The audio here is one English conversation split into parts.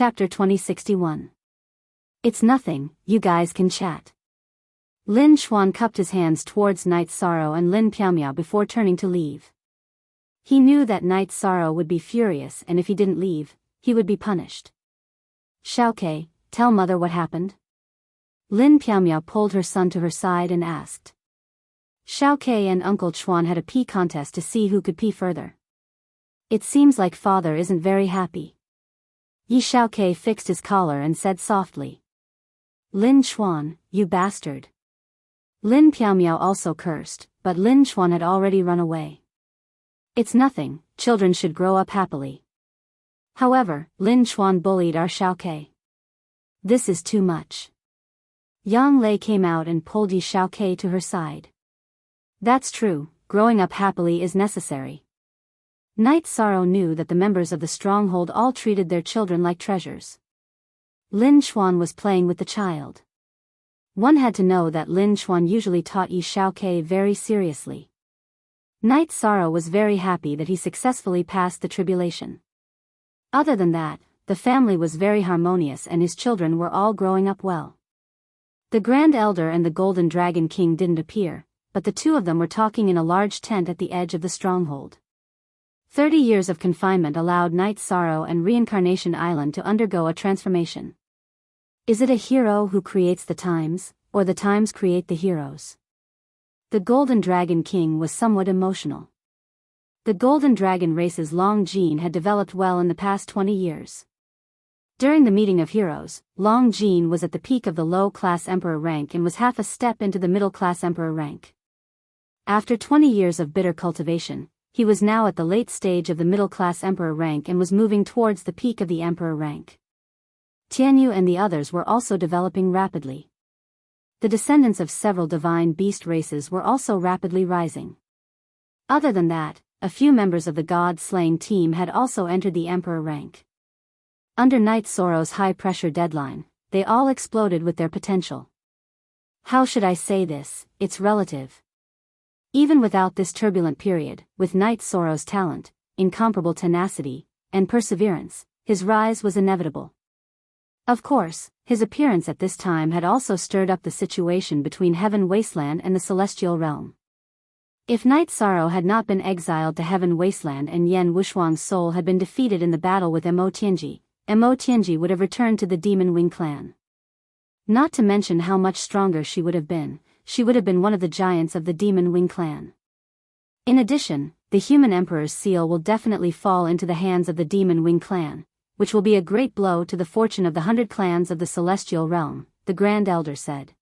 Chapter 2061. It's nothing, you guys can chat. Lin Xuan cupped his hands towards Night Sorrow and Lin Piaomiao before turning to leave. He knew that Night Sorrow would be furious, and if he didn't leave, he would be punished. Xiaoke, tell mother what happened. Lin Piaomiao pulled her son to her side and asked. Xiaoke and Uncle Chuan had a pee contest to see who could pee further. It seems like father isn't very happy. Yi Xiaoke fixed his collar and said softly. Lin Chuan, you bastard. Lin Piaomiao also cursed, but Lin Chuan had already run away. It's nothing, children should grow up happily. However, Lin Chuan bullied our Xiaoke. This is too much. Yang Lei came out and pulled Yi Xiaoke to her side. That's true, growing up happily is necessary. Night Sorrow knew that the members of the stronghold all treated their children like treasures. Lin Xuan was playing with the child. One had to know that Lin Xuan usually taught Yi Xiaoke very seriously. Night Sorrow was very happy that he successfully passed the tribulation. Other than that, the family was very harmonious and his children were all growing up well. The Grand Elder and the Golden Dragon King didn't appear, but the two of them were talking in a large tent at the edge of the stronghold. 30 years of confinement allowed Night Sorrow and Reincarnation Island to undergo a transformation. Is it a hero who creates the times, or the times create the heroes? The Golden Dragon King was somewhat emotional. The Golden Dragon race's Long Jean had developed well in the past 20 years. During the meeting of heroes, Long Jean was at the peak of the low-class Emperor rank and was half a step into the middle-class Emperor rank. After 20 years of bitter cultivation, he was now at the late stage of the middle-class Emperor rank and was moving towards the peak of the Emperor rank. Tianyu and the others were also developing rapidly. The descendants of several divine beast races were also rapidly rising. Other than that, a few members of the God-slaying team had also entered the Emperor rank. Under Night Sorrow's high-pressure deadline, they all exploded with their potential. How should I say this? It's relative. Even without this turbulent period, with Night Sorrow's talent, incomparable tenacity, and perseverance, his rise was inevitable. Of course, his appearance at this time had also stirred up the situation between Heaven Wasteland and the Celestial Realm. If Night Sorrow had not been exiled to Heaven Wasteland and Yan Wushuang's soul had been defeated in the battle with Mo Tianji would have returned to the Demon Wing clan. Not to mention how much stronger she would have been one of the giants of the Demon Wing clan. In addition, the human emperor's seal will definitely fall into the hands of the Demon Wing clan, which will be a great blow to the fortune of the 100 clans of the Celestial Realm, the Grand Elder said.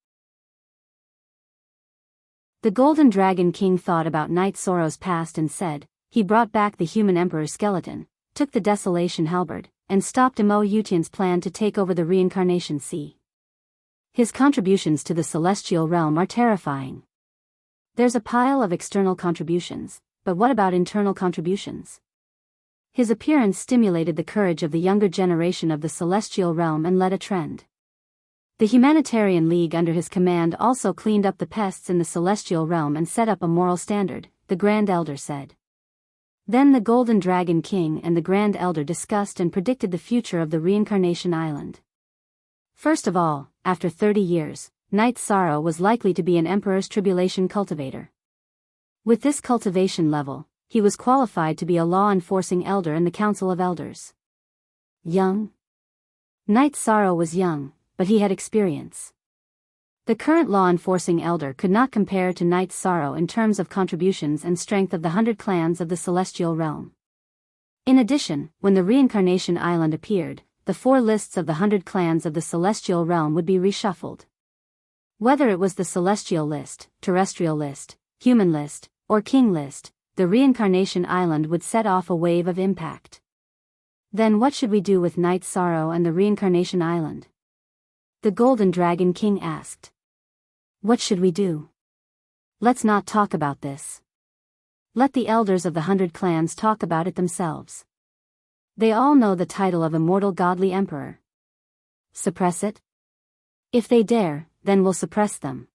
The Golden Dragon King thought about Night Sorrow's past and said, he brought back the human emperor's skeleton, took the Desolation Halberd, and stopped Mo Yutian's plan to take over the Reincarnation Sea. His contributions to the Celestial Realm are terrifying. There's a pile of external contributions, but what about internal contributions? His appearance stimulated the courage of the younger generation of the Celestial Realm and led a trend. The Humanitarian League under his command also cleaned up the pests in the Celestial Realm and set up a moral standard, the Grand Elder said. Then the Golden Dragon King and the Grand Elder discussed and predicted the future of the Reincarnation Island. First of all, after 30 years, Night Sorrow was likely to be an Emperor's Tribulation cultivator. With this cultivation level, he was qualified to be a law-enforcing elder in the Council of Elders. Young? Night Sorrow was young, but he had experience. The current law-enforcing elder could not compare to Night Sorrow in terms of contributions and strength of the 100 clans of the Celestial Realm. In addition, when the Reincarnation Island appeared, the 4 lists of the 100 clans of the Celestial Realm would be reshuffled. Whether it was the Celestial List, Terrestrial List, Human List, or King List, the Reincarnation Island would set off a wave of impact. Then what should we do with Night Sorrow and the Reincarnation Island? The Golden Dragon King asked. What should we do? Let's not talk about this. Let the elders of the 100 clans talk about it themselves. They all know the title of Immortal Godly Emperor. Suppress it? If they dare, then we'll suppress them.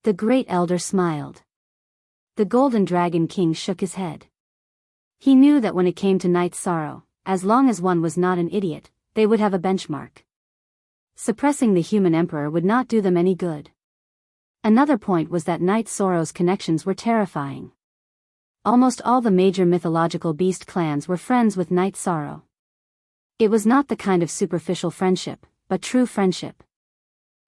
The Great Elder smiled. The Golden Dragon King shook his head. He knew that when it came to Night Sorrow, as long as one was not an idiot, they would have a benchmark. Suppressing the human emperor would not do them any good. Another point was that Knight Sorrow's connections were terrifying. Almost all the major mythological beast clans were friends with Knight Sorrow. It was not the kind of superficial friendship, but true friendship.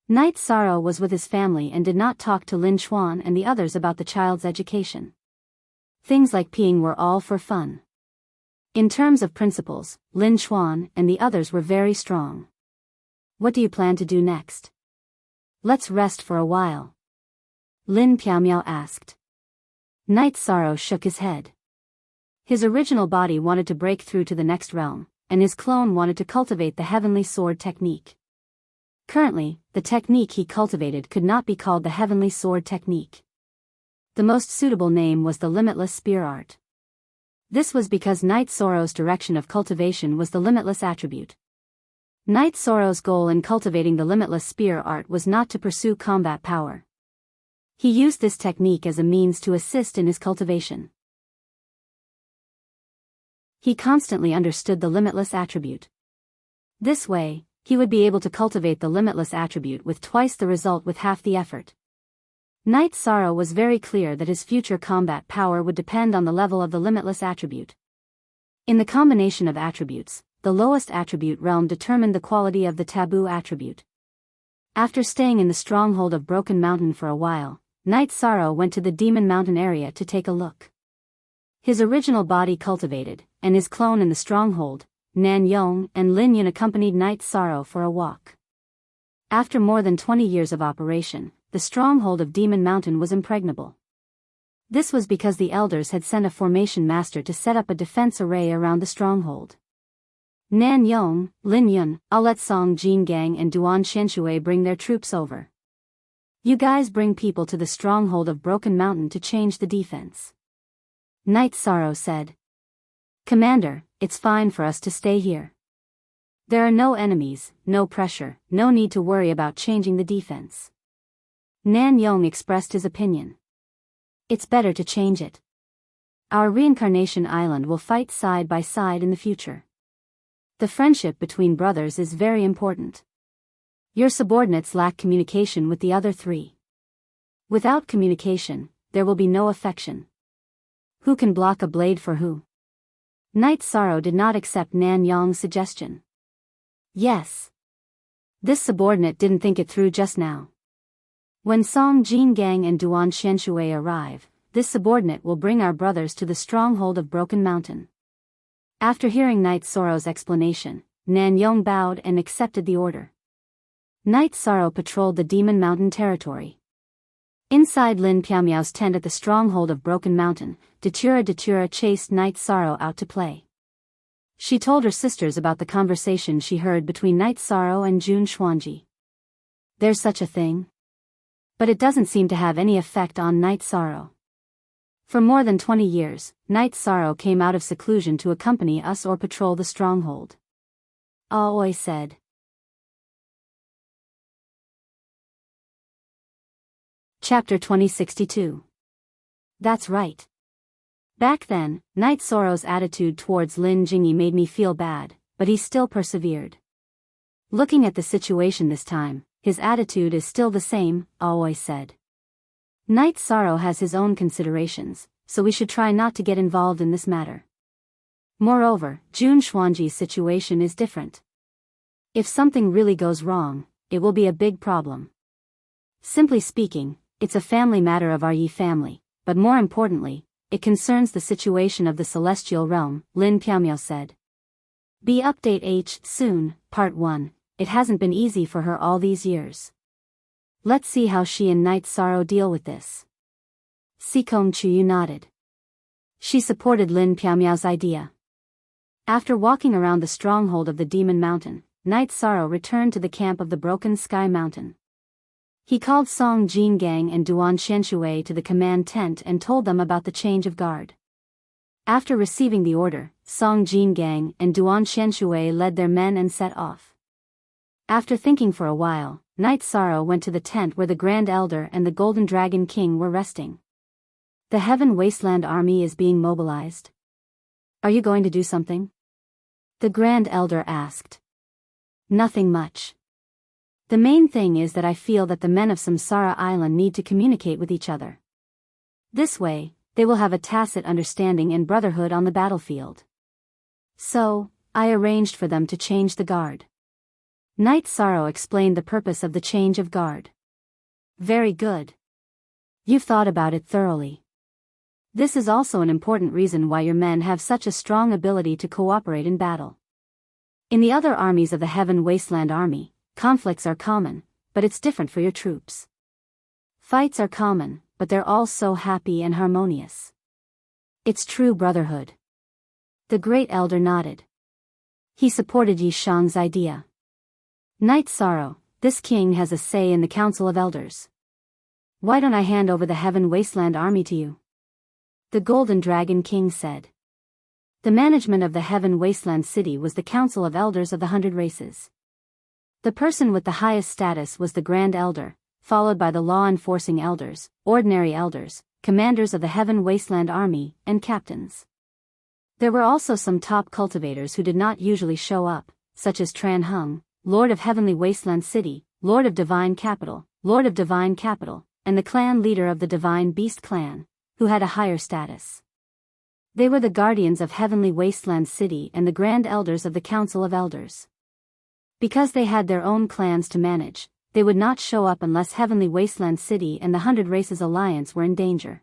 Knight Sorrow was with his family and did not talk to Lin Xuan and the others about the child's education. Things like peeing were all for fun. In terms of principles, Lin Xuan and the others were very strong. What do you plan to do next? Let's rest for a while. Lin Piaomiao asked. Knight Sorrow shook his head. His original body wanted to break through to the next realm, and his clone wanted to cultivate the heavenly sword technique. Currently, the technique he cultivated could not be called the heavenly sword technique. The most suitable name was the limitless spear art. This was because Knight Sorrow's direction of cultivation was the limitless attribute. Knight Sorrow's goal in cultivating the limitless spear art was not to pursue combat power. He used this technique as a means to assist in his cultivation. He constantly understood the limitless attribute. This way, he would be able to cultivate the limitless attribute with twice the result with half the effort. Knight Sorrow was very clear that his future combat power would depend on the level of the limitless attribute. In the combination of attributes, the lowest attribute realm determined the quality of the taboo attribute. After staying in the stronghold of Broken Mountain for a while, Knight Sorrow went to the Demon Mountain area to take a look. His original body cultivated, and his clone in the stronghold, Nan Yong and Lin Yun accompanied Knight Sorrow for a walk. After more than 20 years of operation, the stronghold of Demon Mountain was impregnable. This was because the elders had sent a formation master to set up a defense array around the stronghold. Nan Yong, Lin Yun, Alet Song Jin Gang and Duan Xianshui bring their troops over. You guys bring people to the stronghold of Broken Mountain to change the defense. Knight Sorrow said. Commander, it's fine for us to stay here. There are no enemies, no pressure, no need to worry about changing the defense. Nan Yong expressed his opinion. It's better to change it. Our reincarnation island will fight side by side in the future. The friendship between brothers is very important. Your subordinates lack communication with the other three. Without communication, there will be no affection. Who can block a blade for who? Knight Sorrow did not accept Nan Yong's suggestion. Yes. This subordinate didn't think it through just now. When Song Jin Gang and Duan Xianshui arrive, this subordinate will bring our brothers to the stronghold of Broken Mountain. After hearing Knight Sorrow's explanation, Nan Yong bowed and accepted the order. Knight Sorrow patrolled the Demon Mountain territory. Inside Lin Piaomiao's tent at the stronghold of Broken Mountain, Datura chased Knight Sorrow out to play. She told her sisters about the conversation she heard between Knight Sorrow and Jun Xuanji. There's such a thing. But it doesn't seem to have any effect on Knight Sorrow. For more than 20 years, Knight Sorrow came out of seclusion to accompany us or patrol the stronghold. Aoi said. Chapter 2062. That's right. Back then, Knight Sorrow's attitude towards Lin Jingyi made me feel bad, but he still persevered. Looking at the situation this time, his attitude is still the same, Aoi said. Knight Sorrow has his own considerations, so we should try not to get involved in this matter. Moreover, Jun Xuanji's situation is different. If something really goes wrong, it will be a big problem. Simply speaking, it's a family matter of our Yi family, but more importantly, it concerns the situation of the celestial realm, Lin Piaomiao said. Be update H soon, part 1, it hasn't been easy for her all these years. Let's see how she and Knight Sorrow deal with this. Sikong Chuyu nodded. She supported Lin Piaomiao's idea. After walking around the stronghold of the Demon Mountain, Knight Sorrow returned to the camp of the Broken Sky Mountain. He called Song Jin Gang and Duan Xianshui to the command tent and told them about the change of guard. After receiving the order, Song Jin Gang and Duan Xianshui led their men and set off. After thinking for a while, Knight Sorrow went to the tent where the Grand Elder and the Golden Dragon King were resting. The Heaven Wasteland Army is being mobilized. Are you going to do something? The Grand Elder asked. Nothing much. The main thing is that I feel that the men of Samsara Island need to communicate with each other. This way, they will have a tacit understanding and brotherhood on the battlefield. So, I arranged for them to change the guard. Night Sorrow explained the purpose of the change of guard. Very good. You've thought about it thoroughly. This is also an important reason why your men have such a strong ability to cooperate in battle. In the other armies of the Heaven Wasteland Army, conflicts are common, but it's different for your troops. Fights are common, but they're all so happy and harmonious. It's true brotherhood. The Great Elder nodded. He supported Yi Shang's idea. Night Sorrow, this king has a say in the Council of Elders. Why don't I hand over the Heaven Wasteland Army to you? The Golden Dragon King said. The management of the Heaven Wasteland City was the Council of Elders of the 100 Races. The person with the highest status was the Grand Elder, followed by the law-enforcing elders, ordinary elders, commanders of the Heaven Wasteland Army, and captains. There were also some top cultivators who did not usually show up, such as Tran Hung, Lord of Heavenly Wasteland City, Lord of Divine Capital, and the clan leader of the Divine Beast clan, who had a higher status. They were the guardians of Heavenly Wasteland City and the Grand Elders of the Council of Elders. Because they had their own clans to manage, they would not show up unless Heavenly Wasteland City and the 100 Races Alliance were in danger.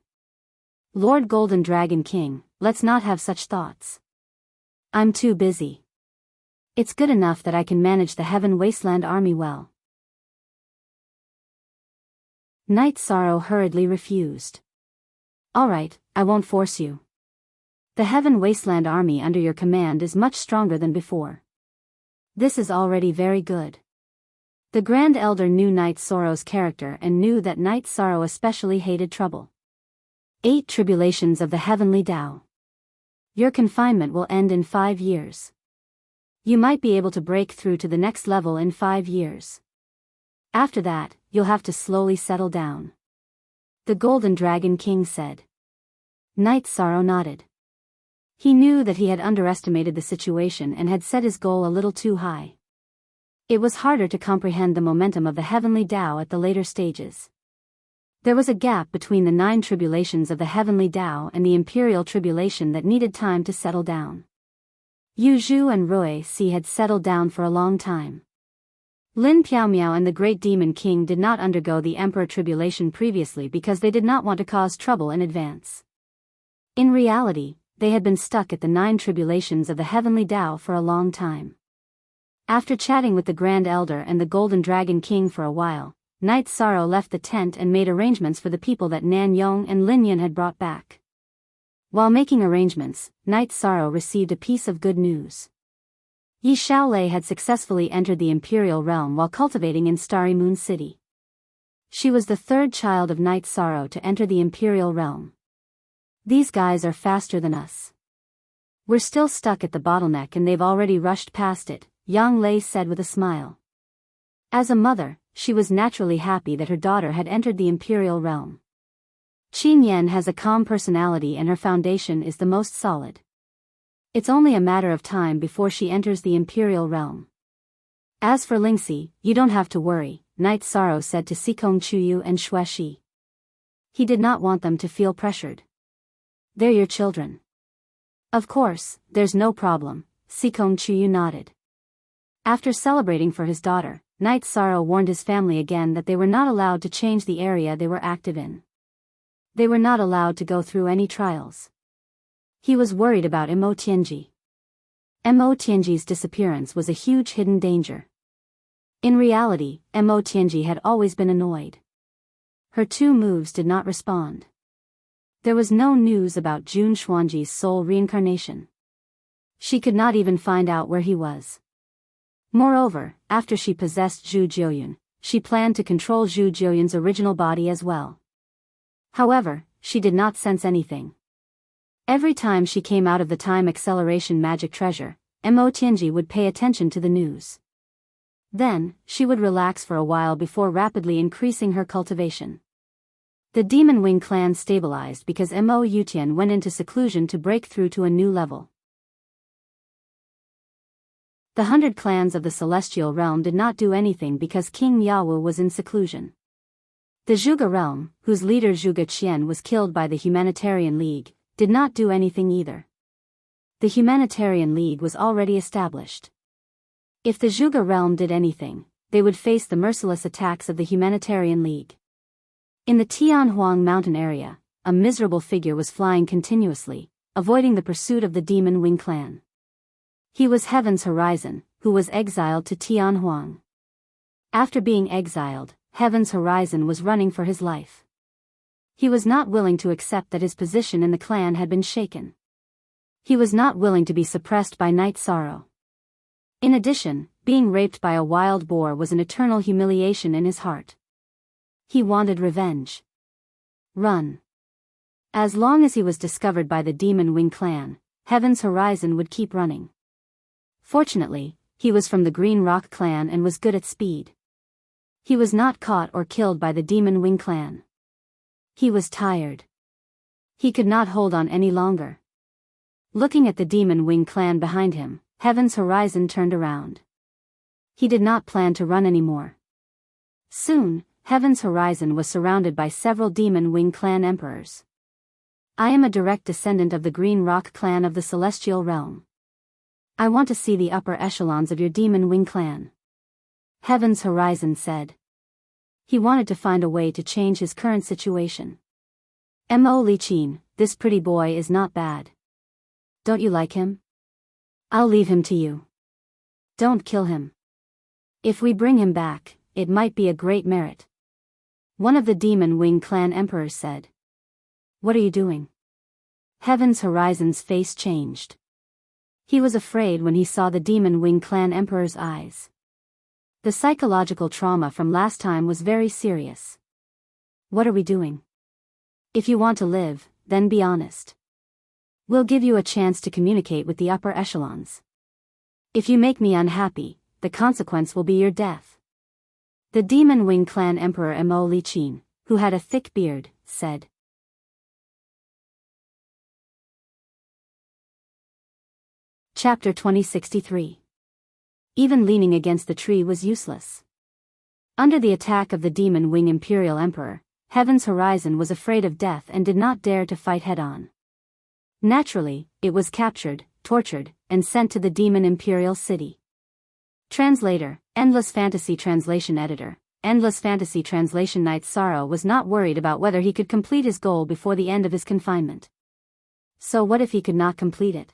Lord Golden Dragon King, let's not have such thoughts. I'm too busy. It's good enough that I can manage the Heaven Wasteland Army well. Night Sorrow hurriedly refused. Alright, I won't force you. The Heaven Wasteland Army under your command is much stronger than before. This is already very good. The Grand Elder knew Night Sorrow's character and knew that Night Sorrow especially hated trouble. 8 Tribulations of the Heavenly Tao. Your confinement will end in 5 years. You might be able to break through to the next level in 5 years. After that, you'll have to slowly settle down. The Golden Dragon King said. Night Sorrow nodded. He knew that he had underestimated the situation and had set his goal a little too high. It was harder to comprehend the momentum of the Heavenly Tao at the later stages. There was a gap between the 9 tribulations of the Heavenly Tao and the Imperial Tribulation that needed time to settle down. Yu Zhu and Rui Si had settled down for a long time. Lin Piaomiao and the Great Demon King did not undergo the Emperor Tribulation previously because they did not want to cause trouble in advance. In reality, they had been stuck at the 9 tribulations of the Heavenly Tao for a long time. After chatting with the Grand Elder and the Golden Dragon King for a while, Night Sorrow left the tent and made arrangements for the people that Nan Yong and Lin Yan had brought back. While making arrangements, Night Sorrow received a piece of good news. Yi Xiaolei had successfully entered the Imperial Realm while cultivating in Starry Moon City. She was the 3rd child of Night Sorrow to enter the Imperial Realm. These guys are faster than us. We're still stuck at the bottleneck and they've already rushed past it, Yang Lei said with a smile. As a mother, she was naturally happy that her daughter had entered the Imperial Realm. Qin Yan has a calm personality and her foundation is the most solid. It's only a matter of time before she enters the Imperial Realm. As for Lingxi, you don't have to worry, Night Sorrow said to Sikong Chuyu and Xueshi. He did not want them to feel pressured. They're your children. Of course, there's no problem, Sikong Chuyu nodded. After celebrating for his daughter, Night Sorrow warned his family again that they were not allowed to change the area they were active in. They were not allowed to go through any trials. He was worried about Mo Tianji. Mo Tianji's disappearance was a huge hidden danger. In reality, Mo Tianji had always been annoyed. Her 2 moves did not respond. There was no news about Jun Xuanji's soul reincarnation. She could not even find out where he was. Moreover, after she possessed Zhu Jiuyun, she planned to control Zhu Jiuyun's original body as well. However, she did not sense anything. Every time she came out of the time acceleration magic treasure, Mo Tianji would pay attention to the news. Then, she would relax for a while before rapidly increasing her cultivation. The Demon Wing clan stabilized because Mo Yutian went into seclusion to break through to a new level. The 100 clans of the celestial realm did not do anything because King Yawu was in seclusion. The Zhuge realm, whose leader Zhuge Qian was killed by the Humanitarian League, did not do anything either. The Humanitarian League was already established. If the Zhuge realm did anything, they would face the merciless attacks of the Humanitarian League. In the Tianhuang mountain area, a miserable figure was flying continuously, avoiding the pursuit of the Demon Wing clan. He was Heaven's Horizon, who was exiled to Tianhuang. After being exiled, Heaven's Horizon was running for his life. He was not willing to accept that his position in the clan had been shaken. He was not willing to be suppressed by night sorrow. In addition, being raped by a wild boar was an eternal humiliation in his heart. He wanted revenge. Run. As long as he was discovered by the Demon Wing clan, Heaven's Horizon would keep running. Fortunately, he was from the Green Rock clan and was good at speed. He was not caught or killed by the Demon Wing clan. He was tired. He could not hold on any longer. Looking at the Demon Wing clan behind him, Heaven's Horizon turned around. He did not plan to run anymore. Soon, Heaven's Horizon was surrounded by several Demon Wing clan emperors. I am a direct descendant of the Green Rock clan of the Celestial Realm. I want to see the upper echelons of your Demon Wing clan. Heaven's Horizon said. He wanted to find a way to change his current situation. Mo Li-Qin, this pretty boy is not bad. Don't you like him? I'll leave him to you. Don't kill him. If we bring him back, it might be a great merit. One of the Demon Wing clan emperors said. What are you doing? Heaven's Horizon's face changed. He was afraid when he saw the Demon Wing clan emperor's eyes. The psychological trauma from last time was very serious. What are we doing? If you want to live, then be honest. We'll give you a chance to communicate with the upper echelons. If you make me unhappy, the consequence will be your death. The Demon Wing clan emperor Mo Li-Qin, who had a thick beard, said. Chapter 2063. Even leaning against the tree was useless. Under the attack of the Demon Wing Imperial Emperor, Heaven's Horizon was afraid of death and did not dare to fight head-on. Naturally, it was captured, tortured, and sent to the Demon Imperial City. Translator, Endless Fantasy Translation Editor, Endless Fantasy Translation. Night Sorrow was not worried about whether he could complete his goal before the end of his confinement. So what if he could not complete it?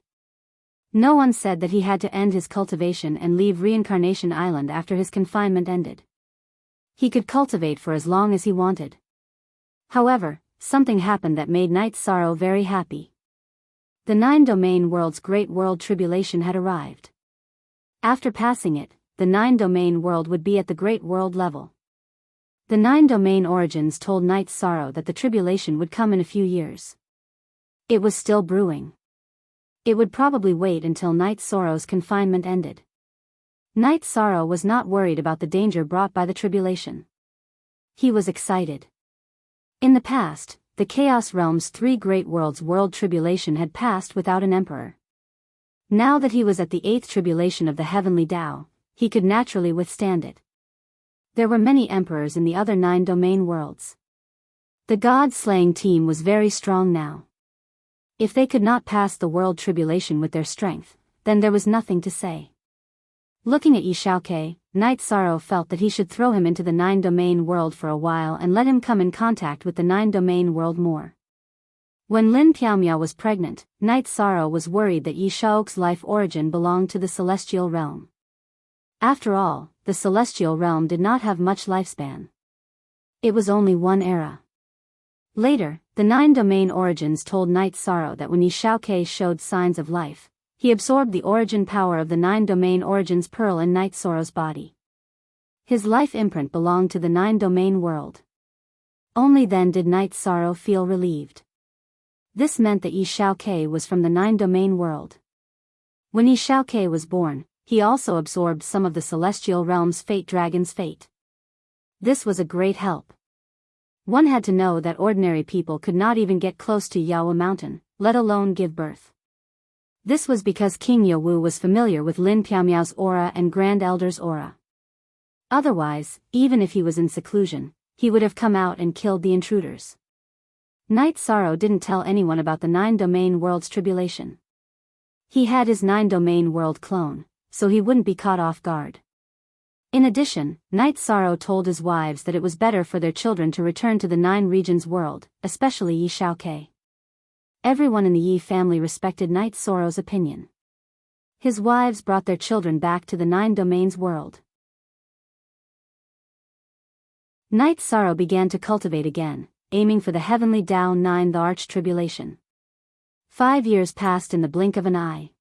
No one said that he had to end his cultivation and leave Reincarnation Island after his confinement ended. He could cultivate for as long as he wanted. However, something happened that made Night Sorrow very happy. The 9-domain world's Great World Tribulation had arrived. After passing it, the 9-domain world would be at the Great World level. The 9-domain origins told Night Sorrow that the tribulation would come in a few years. It was still brewing. It would probably wait until Night Sorrow's confinement ended. Night Sorrow was not worried about the danger brought by the tribulation. He was excited. In the past, the Chaos Realm's 3 great worlds' world tribulation had passed without an emperor. Now that he was at the 8th tribulation of the Heavenly Tao, he could naturally withstand it. There were many emperors in the other 9-domain worlds. The God-slaying team was very strong now. If they could not pass the world tribulation with their strength, then there was nothing to say. Looking at Yi Shaokei, Night Sorrow felt that he should throw him into the 9-domain world for a while and let him come in contact with the 9-domain world more. When Lin Piaomiao was pregnant, Night Sorrow was worried that Yi Shao's life origin belonged to the celestial realm. After all, the celestial realm did not have much lifespan. It was only one era. Later, the 9-domain origins told Night Sorrow that when Yi Shaokei showed signs of life, he absorbed the origin power of the 9-domain origins pearl in Night Sorrow's body. His life imprint belonged to the 9-domain world. Only then did Night Sorrow feel relieved. This meant that Yi Shaokei was from the 9-domain world. When Yi Shaokei was born, he also absorbed some of the celestial realm's fate dragon's fate. This was a great help. One had to know that ordinary people could not even get close to Yawa Mountain, let alone give birth. This was because King Yowu was familiar with Lin Piaomiao's aura and Grand Elder's aura. Otherwise, even if he was in seclusion, he would have come out and killed the intruders. Night Sorrow didn't tell anyone about the 9-domain world's tribulation. He had his 9-domain world clone, so he wouldn't be caught off guard. In addition, Night Sorrow told his wives that it was better for their children to return to the 9 regions world, especially Yi Xiaoke. Everyone in the Yi family respected Night Sorrow's opinion. His wives brought their children back to the 9 domains world. Night Sorrow began to cultivate again, aiming for the heavenly Dao 9, the Arch Tribulation. 5 years passed in the blink of an eye.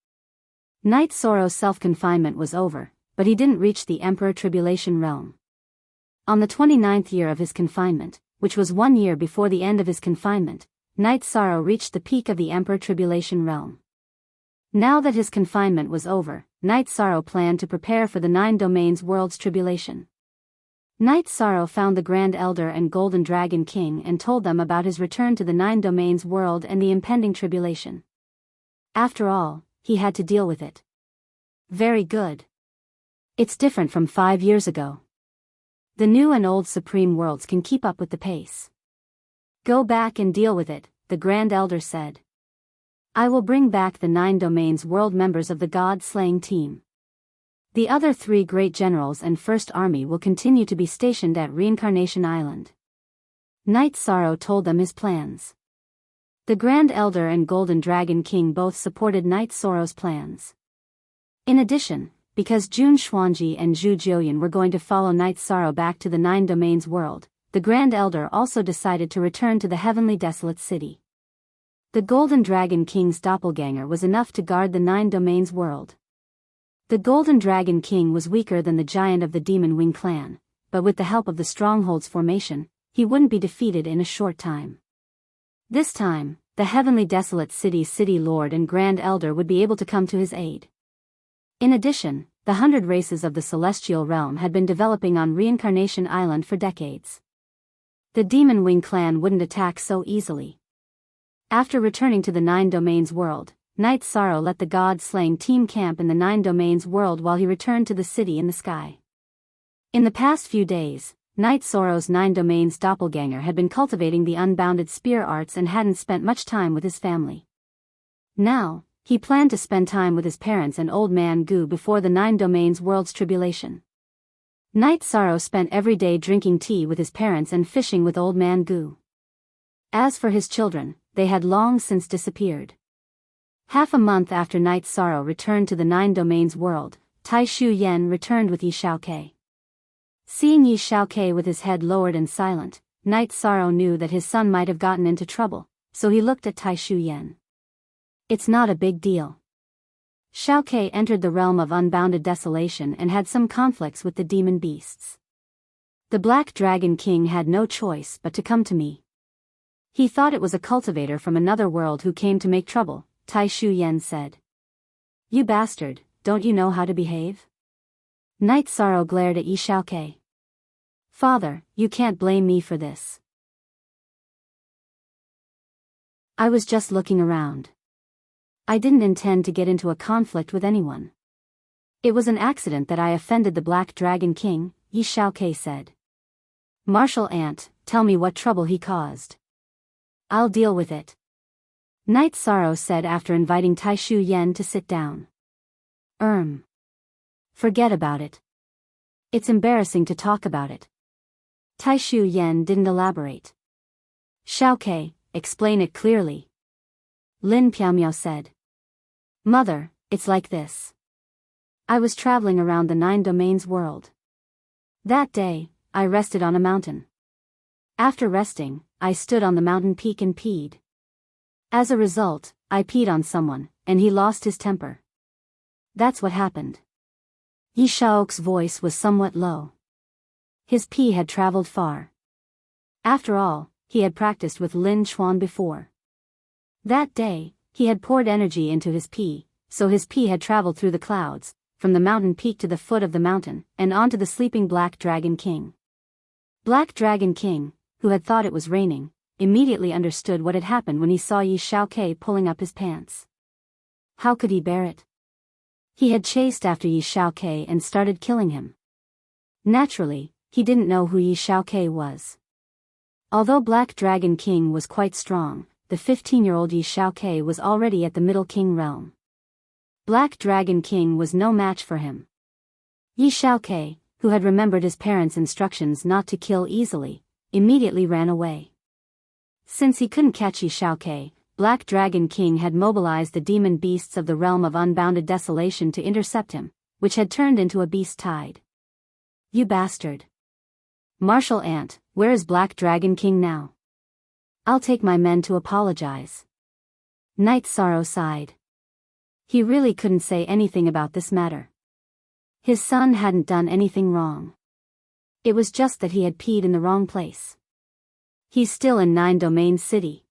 Night Sorrow's self-confinement was over, but he didn't reach the Emperor Tribulation realm. On the 29th year of his confinement, which was 1 year before the end of his confinement, Night Sorrow reached the peak of the Emperor Tribulation realm. Now that his confinement was over, Night Sorrow planned to prepare for the 9 domains world's tribulation. Night Sorrow found the Grand Elder and Golden Dragon King and told them about his return to the 9 domains world and the impending tribulation. After all, he had to deal with it. Very good. It's different from 5 years ago. The new and old Supreme Worlds can keep up with the pace. Go back and deal with it, the Grand Elder said. I will bring back the 9 domains world members of the God-slaying team. The other 3 great generals and First Army will continue to be stationed at Reincarnation Island. Night Sorrow told them his plans. The Grand Elder and Golden Dragon King both supported Night Sorrow's plans. In addition, because Jun Xuanji and Zhu Jiuyan were going to follow Night Sorrow back to the 9 domains world, the Grand Elder also decided to return to the heavenly desolate city. The Golden Dragon King's doppelganger was enough to guard the 9 domains world. The Golden Dragon King was weaker than the giant of the Demon Wing clan, but with the help of the Stronghold's formation, he wouldn't be defeated in a short time. This time, the heavenly desolate city's city lord and Grand Elder would be able to come to his aid. In addition, the 100 races of the celestial realm had been developing on Reincarnation Island for decades. The Demon Wing clan wouldn't attack so easily. After returning to the 9 domains world, Night Sorrow let the God-slaying team camp in the 9 domains world while he returned to the city in the sky. In the past few days, Night Sorrow's 9 domains doppelganger had been cultivating the unbounded spear arts and hadn't spent much time with his family. Now, he planned to spend time with his parents and Old Man Gu before the 9 domains world's tribulation. Night Sorrow spent every day drinking tea with his parents and fishing with Old Man Gu. As for his children, they had long since disappeared. Half a month after Night Sorrow returned to the 9 domains world, Tai Shu Yen returned with Yi Xiaoke. Seeing Yi Xiaoke with his head lowered and silent, Night Sorrow knew that his son might have gotten into trouble, so he looked at Tai Shu Yen. It's not a big deal. Xiaoke entered the realm of unbounded desolation and had some conflicts with the demon beasts. The Black Dragon King had no choice but to come to me. He thought it was a cultivator from another world who came to make trouble, Tai Shu Yen said. You bastard, don't you know how to behave? Night Sorrow glared at Yi Xiaoke. Father, you can't blame me for this. I was just looking around. I didn't intend to get into a conflict with anyone. It was an accident that I offended the Black Dragon King, Yi Xiaoke said. Martial Ant, tell me what trouble he caused. I'll deal with it. Night Sorrow said after inviting Tai Shu Yen to sit down. Forget about it. It's embarrassing to talk about it. Tai Shu Yen didn't elaborate. Xiaoke, explain it clearly. Lin Piaomiao said. Mother, it's like this. I was traveling around the 9 domains world. That day, I rested on a mountain. After resting, I stood on the mountain peak and peed. As a result, I peed on someone, and he lost his temper. That's what happened. Yi Xiaoke's voice was somewhat low. His pee had traveled far. After all, he had practiced with Lin Chuan before. That day, he had poured energy into his pee, so his pee had traveled through the clouds, from the mountain peak to the foot of the mountain, and onto the sleeping Black Dragon King. Black Dragon King, who had thought it was raining, immediately understood what had happened when he saw Yi Xiaoke pulling up his pants. How could he bear it? He had chased after Yi Xiaokei and started killing him. Naturally, he didn't know who Yi Xiaokei was. Although Black Dragon King was quite strong, the 15-year-old Yi Xiaokei was already at the Middle King realm. Black Dragon King was no match for him. Yi Xiaokei, who had remembered his parents' instructions not to kill easily, immediately ran away. Since he couldn't catch Yi Xiaokei, Black Dragon King had mobilized the demon beasts of the realm of unbounded desolation to intercept him, which had turned into a beast tide. You bastard. Martial Ant, where is Black Dragon King now? I'll take my men to apologize. Night Sorrow sighed. He really couldn't say anything about this matter. His son hadn't done anything wrong. It was just that he had peed in the wrong place. He's still in 9 Domain City.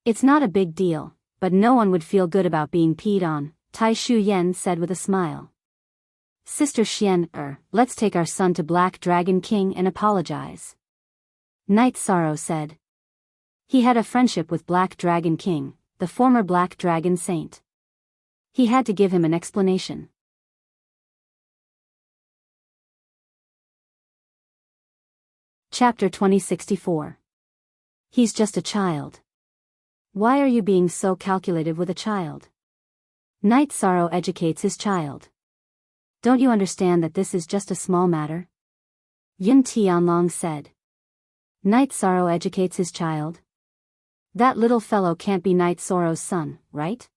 It's not a big deal, but no one would feel good about being peed on, Tai Shu Yan said with a smile. Sister Xian, let's take our son to Black Dragon King and apologize. Night Sorrow said. He had a friendship with Black Dragon King, the former Black Dragon Saint. He had to give him an explanation. Chapter 2064. He's just a child. Why are you being so calculative with a child? Night Sorrow educates his child. Don't you understand that this is just a small matter? Yun Tianlong said. Night Sorrow educates his child? That little fellow can't be Night Sorrow's son, right?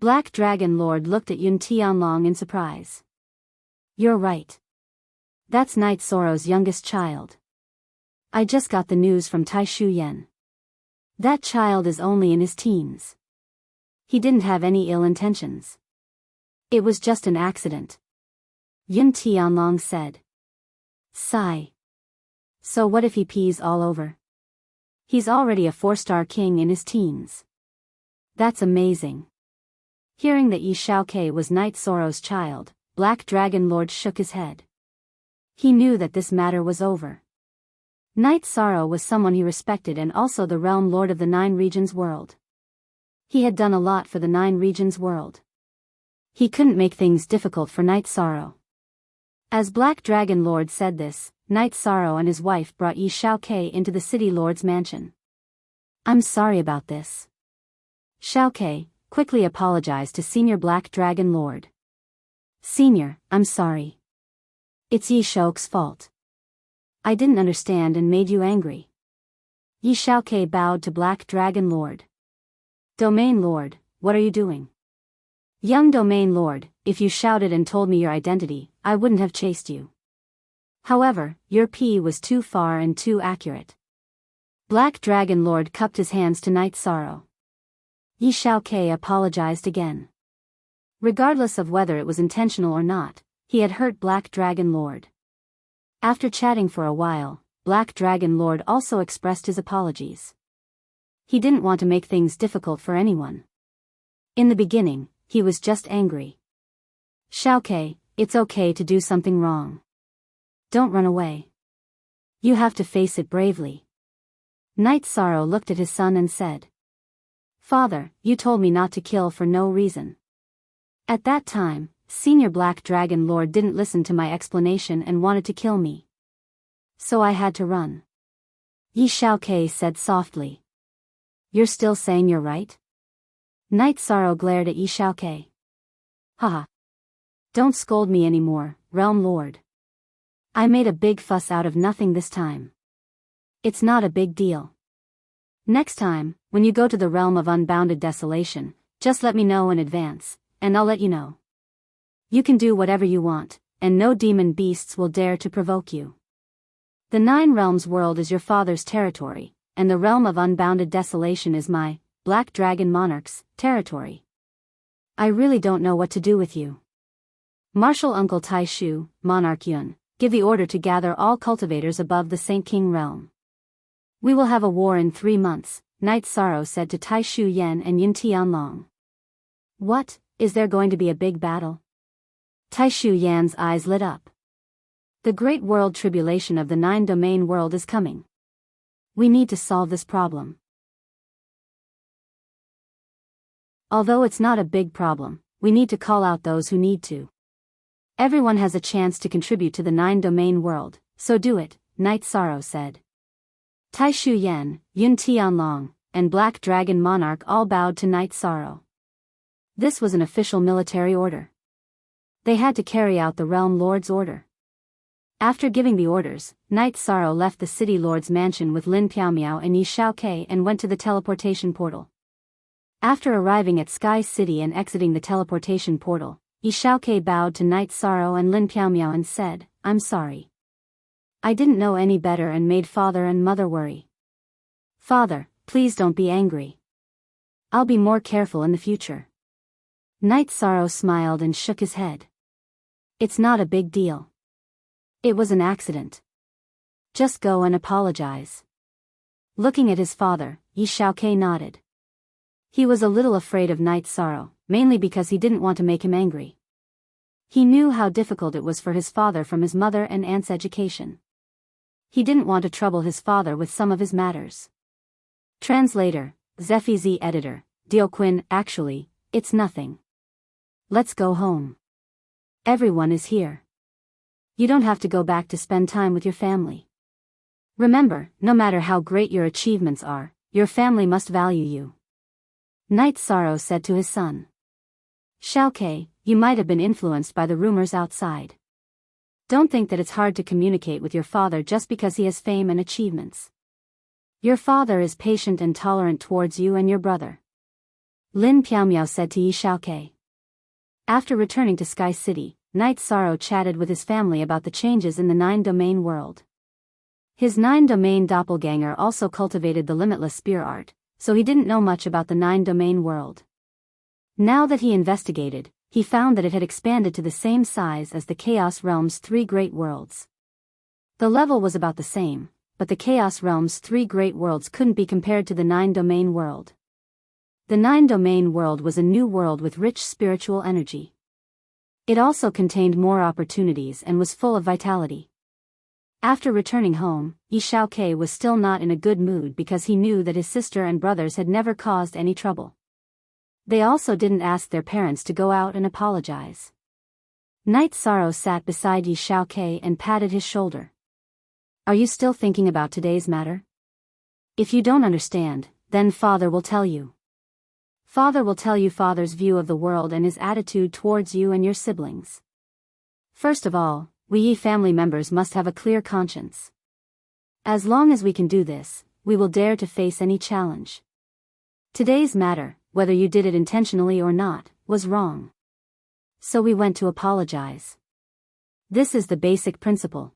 Black Dragon Lord looked at Yun Tianlong in surprise. You're right. That's Night Sorrow's youngest child. I just got the news from Tai Shu Yan. That child is only in his teens. He didn't have any ill intentions. It was just an accident. Yun Tianlong said. Sigh. So what if he pees all over? He's already a 4-star king in his teens. That's amazing. Hearing that Yi Xiaokei was Night Sorrow's child, Black Dragon Lord shook his head. He knew that this matter was over. Night Sorrow was someone he respected and also the realm lord of the 9 regions world. He had done a lot for the 9 regions world. He couldn't make things difficult for Night Sorrow. As Black Dragon Lord said this, Night Sorrow and his wife brought Yi Xiaokei into the city lord's mansion. I'm sorry about this. Xiaokei quickly apologized to Senior Black Dragon Lord. Senior, I'm sorry. It's Yi Xiaokei's fault. I didn't understand and made you angry. Yi Xiaokei bowed to Black Dragon Lord. Domain Lord, what are you doing? Young Domain Lord, if you shouted and told me your identity, I wouldn't have chased you. However, your pee was too far and too accurate. Black Dragon Lord cupped his hands to Night Sorrow. Yi Xiaokei apologized again. Regardless of whether it was intentional or not, he had hurt Black Dragon Lord. After chatting for a while, Black Dragon Lord also expressed his apologies. He didn't want to make things difficult for anyone. In the beginning, he was just angry. Xiaokei, it's okay to do something wrong. Don't run away. You have to face it bravely. Night Sorrow looked at his son and said. Father, you told me not to kill for no reason. At that time, Senior Black Dragon Lord didn't listen to my explanation and wanted to kill me. So I had to run. Yi Xiaokei said softly. You're still saying you're right? Night Sorrow glared at Yi Xiaokei. Haha. Don't scold me anymore, Realm Lord. I made a big fuss out of nothing this time. It's not a big deal. Next time, when you go to the realm of unbounded desolation, just let me know in advance, and I'll let you know. You can do whatever you want, and no demon beasts will dare to provoke you. The 9 realms world is your father's territory, and the realm of unbounded desolation is my, Black Dragon Monarch's, territory. I really don't know what to do with you. Martial Uncle Tai Shu, Monarch Yun, give the order to gather all cultivators above the Saint King realm. We will have a war in 3 months, Night Sorrow said to Tai Shu Yan and Yin Tianlong. What, is there going to be a big battle? Tai Shu Yan's eyes lit up. The great world tribulation of the 9 domain world is coming. We need to solve this problem. Although it's not a big problem, we need to call out those who need to. Everyone has a chance to contribute to the 9-domain world, so do it, Night Sorrow said. Tai Shu Yen, Yun Tianlong, and Black Dragon Monarch all bowed to Night Sorrow. This was an official military order. They had to carry out the Realm Lord's order. After giving the orders, Night Sorrow left the City Lord's mansion with Lin Piaomiao and Yi Shaokei and went to the teleportation portal. After arriving at Sky City and exiting the teleportation portal, Yi Shaokei bowed to Night Sorrow and Lin Piaomiao and said, "I'm sorry. I didn't know any better and made father and mother worry. Father, please don't be angry. I'll be more careful in the future." Night Sorrow smiled and shook his head. "It's not a big deal. It was an accident. Just go and apologize." Looking at his father, Yi Shaokei nodded. He was a little afraid of Night Sorrow, mainly because he didn't want to make him angry. He knew how difficult it was for his father from his mother and aunt's education. He didn't want to trouble his father with some of his matters. Translator, Zephy Z Editor, Dioquin, actually, it's nothing. Let's go home. Everyone is here. You don't have to go back to spend time with your family. Remember, no matter how great your achievements are, your family must value you. Night Sorrow said to his son. Shaokei, you might have been influenced by the rumors outside. Don't think that it's hard to communicate with your father just because he has fame and achievements. Your father is patient and tolerant towards you and your brother. Lin Piaomiao said to Yi Shaokei. After returning to Sky City, Night Sorrow chatted with his family about the changes in the 9-domain world. His 9-domain doppelganger also cultivated the limitless spear art, so he didn't know much about the 9-domain world. Now that he investigated, he found that it had expanded to the same size as the Chaos Realm's 3 great worlds. The level was about the same, but the Chaos Realm's 3 great worlds couldn't be compared to the 9-domain world. The 9-domain world was a new world with rich spiritual energy. It also contained more opportunities and was full of vitality. After returning home, Yi Shaokei was still not in a good mood because he knew that his sister and brothers had never caused any trouble. They also didn't ask their parents to go out and apologize. Night Sorrow sat beside Yi Shaokei and patted his shoulder. Are you still thinking about today's matter? If you don't understand, then Father will tell you. Father will tell you Father's view of the world and his attitude towards you and your siblings. First of all, we Yi family members must have a clear conscience. As long as we can do this, we will dare to face any challenge. Today's matter, whether you did it intentionally or not, was wrong. So we went to apologize. This is the basic principle.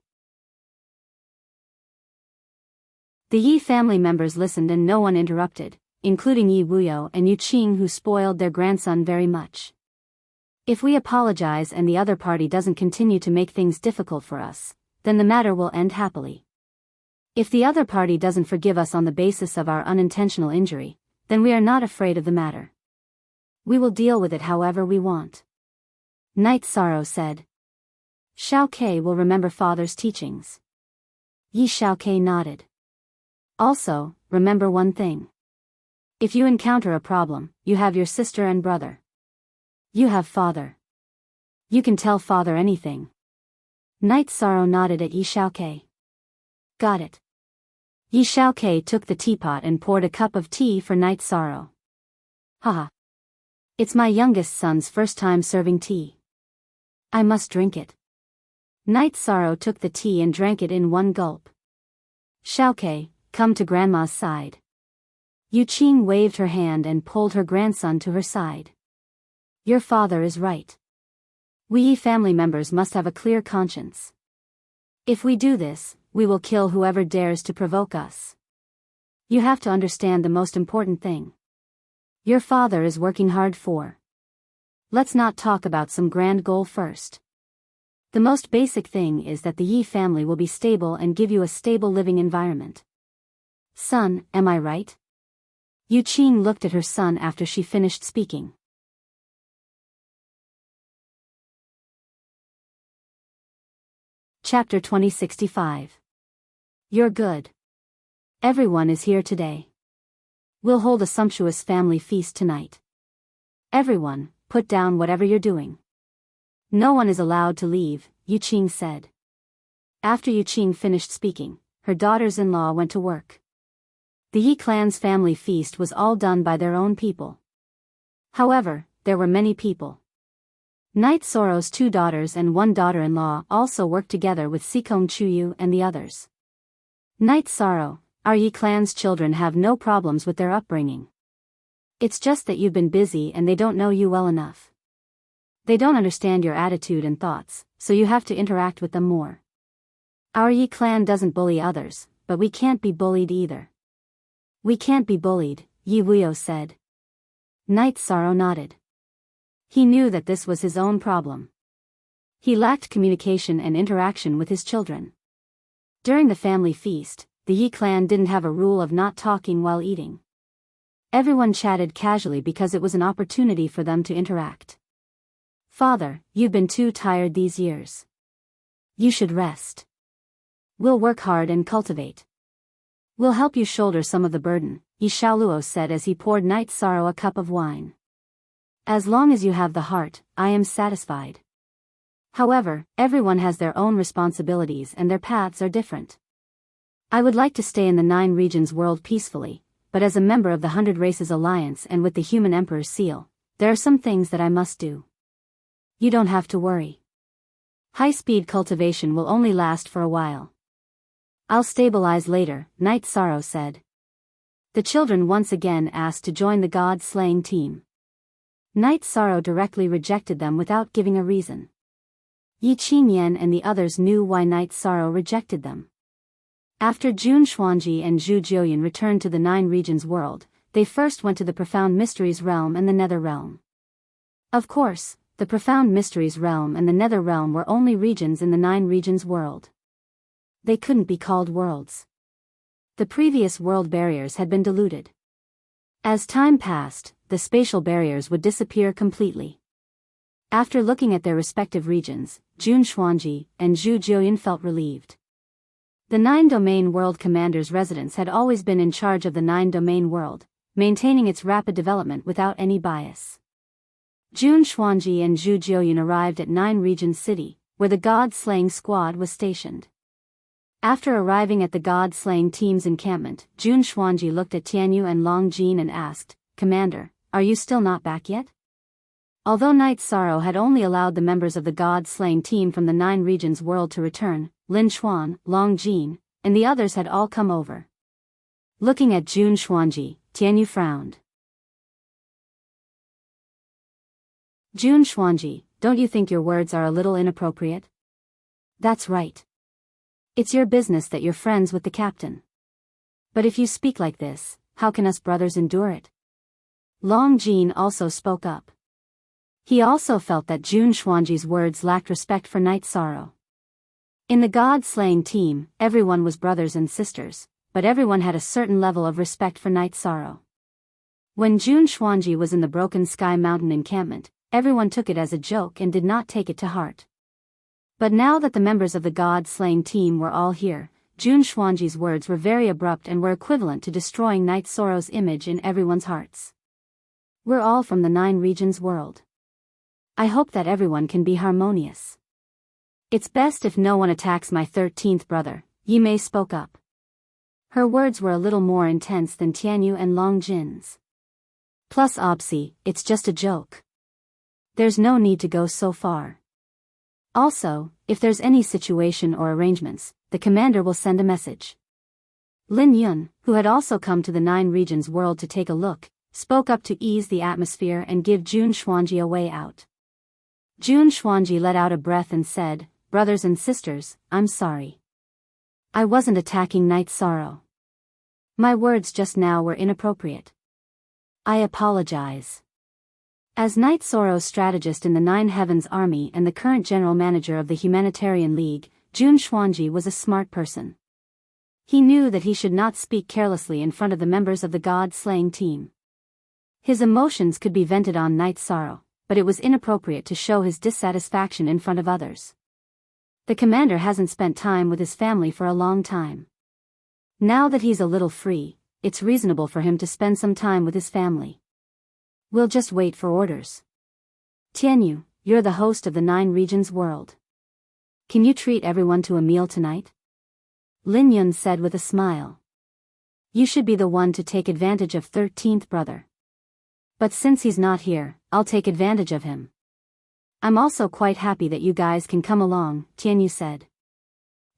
The Yi family members listened and no one interrupted, including Yi Wuyo and Yu Qing, who spoiled their grandson very much. If we apologize and the other party doesn't continue to make things difficult for us, then the matter will end happily. If the other party doesn't forgive us on the basis of our unintentional injury, then we are not afraid of the matter. We will deal with it however we want. Night Sorrow said. Shaokei will remember Father's teachings. Yi Shaokei nodded. Also, remember one thing. If you encounter a problem, you have your sister and brother. You have Father. You can tell Father anything. Night Sorrow nodded at Yi Shaokei. Got it. Yi Shaokei took the teapot and poured a cup of tea for Night Sorrow. Haha. It's my youngest son's first time serving tea. I must drink it. Night Sorrow took the tea and drank it in one gulp. Shaokei, come to Grandma's side. Yu Qing waved her hand and pulled her grandson to her side. Your father is right. We Yi family members must have a clear conscience. If we do this, we will kill whoever dares to provoke us. You have to understand the most important thing. Your father is working hard for. Let's not talk about some grand goal first. The most basic thing is that the Yi family will be stable and give you a stable living environment. Son, am I right? Yu Qing looked at her son after she finished speaking. Chapter 2065. You're good. Everyone is here today. We'll hold a sumptuous family feast tonight. Everyone, put down whatever you're doing. No one is allowed to leave, Yuqing said. After Yuqing finished speaking, her daughters-in-law went to work. The Yi clan's family feast was all done by their own people. However, there were many people. Knight Soro's 2 daughters and 1 daughter-in-law also worked together with Sikong Chuyu and the others. Knight Soro, our Yi clan's children have no problems with their upbringing. It's just that you've been busy and they don't know you well enough. They don't understand your attitude and thoughts, so you have to interact with them more. Our Yi clan doesn't bully others, but we can't be bullied either. We can't be bullied, Yi Wuyo said. Knight Soro nodded. He knew that this was his own problem. He lacked communication and interaction with his children. During the family feast, the Yi clan didn't have a rule of not talking while eating. Everyone chatted casually because it was an opportunity for them to interact. Father, you've been too tired these years. You should rest. We'll work hard and cultivate. We'll help you shoulder some of the burden, Yi Xiaoluo said as he poured Knight Soro a cup of wine. As long as you have the heart, I am satisfied. However, everyone has their own responsibilities and their paths are different. I would like to stay in the 9 regions world peacefully, but as a member of the 100 Races Alliance and with the Human Emperor's seal, there are some things that I must do. You don't have to worry. High-speed cultivation will only last for a while. I'll stabilize later, Knight Soro said. The children once again asked to join the god-slaying team. Knight Soro directly rejected them without giving a reason. Yi Qingyan and the others knew why Knight Soro rejected them. After Jun Xuanji and Zhu Jiuyan returned to the 9 regions world, they first went to the Profound Mysteries realm and the Nether realm. Of course, the Profound Mysteries realm and the Nether realm were only regions in the 9 regions world. They couldn't be called worlds. The previous world barriers had been diluted. As time passed, the spatial barriers would disappear completely. After looking at their respective regions, Jun Xuanji and Zhu Jiuyan felt relieved. The 9-domain world commander's residence had always been in charge of the 9-domain world, maintaining its rapid development without any bias. Jun Xuanji and Zhu Jiuyan arrived at 9 Regions City, where the god-slaying squad was stationed. After arriving at the god-slaying team's encampment, Jun Xuanji looked at Tianyu and Long Jin and asked, Commander, are you still not back yet? Although Knight Soro had only allowed the members of the god-slaying team from the 9 regions world to return, Lin Xuan, Long Jin, and the others had all come over. Looking at Jun Xuanji, Tianyu frowned. Jun Xuanji, don't you think your words are a little inappropriate? That's right. It's your business that you're friends with the captain. But if you speak like this, how can us brothers endure it? Long Jin also spoke up. He also felt that Jun Xuanji's words lacked respect for Knight Soro. In the god-slaying team, everyone was brothers and sisters, but everyone had a certain level of respect for Knight Soro. When Jun Xuanji was in the Broken Sky Mountain encampment, everyone took it as a joke and did not take it to heart. But now that the members of the god-slaying team were all here, Jun Xuanji's words were very abrupt and were equivalent to destroying Knight Soro's image in everyone's hearts. We're all from the 9 regions world. I hope that everyone can be harmonious. It's best if no one attacks my 13th brother, Yi Mei spoke up. Her words were a little more intense than Tianyu and Long Jin's. Plus obviously, it's just a joke. There's no need to go so far. Also, if there's any situation or arrangements, the commander will send a message. Lin Yun, who had also come to the 9 regions world to take a look, spoke up to ease the atmosphere and give Jun Xuanji a way out. Jun Xuanji let out a breath and said, Brothers and sisters, I'm sorry. I wasn't attacking Knight Soro. My words just now were inappropriate. I apologize. As Knight Soro's strategist in the 9 Heavens Army and the current general manager of the Humanitarian League, Jun Xuanji was a smart person. He knew that he should not speak carelessly in front of the members of the god-slaying team. His emotions could be vented on Knight Soro, but it was inappropriate to show his dissatisfaction in front of others. The commander hasn't spent time with his family for a long time. Now that he's a little free, it's reasonable for him to spend some time with his family. We'll just wait for orders. Tianyu, you're the host of the 9 regions world. Can you treat everyone to a meal tonight? Lin Yun said with a smile. You should be the one to take advantage of 13th brother. But since he's not here, I'll take advantage of him. I'm also quite happy that you guys can come along, Tianyu said.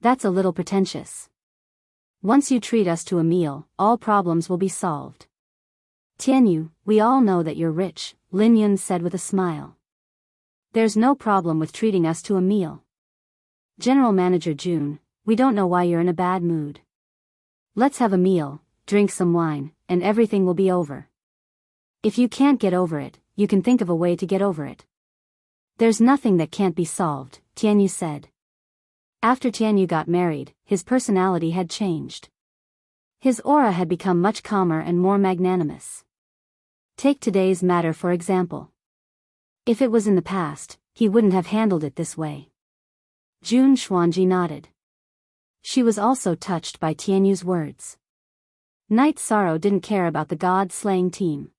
That's a little pretentious. Once you treat us to a meal, all problems will be solved. Tianyu, we all know that you're rich, Lin Yun said with a smile. There's no problem with treating us to a meal. General Manager Jun, we don't know why you're in a bad mood. Let's have a meal, drink some wine, and everything will be over. If you can't get over it, you can think of a way to get over it. There's nothing that can't be solved, Tianyu said. After Tianyu got married, his personality had changed. His aura had become much calmer and more magnanimous. Take today's matter for example. If it was in the past, he wouldn't have handled it this way. Jun Xuanji nodded. She was also touched by Tianyu's words. Night Sorrow didn't care about the god-slaying team.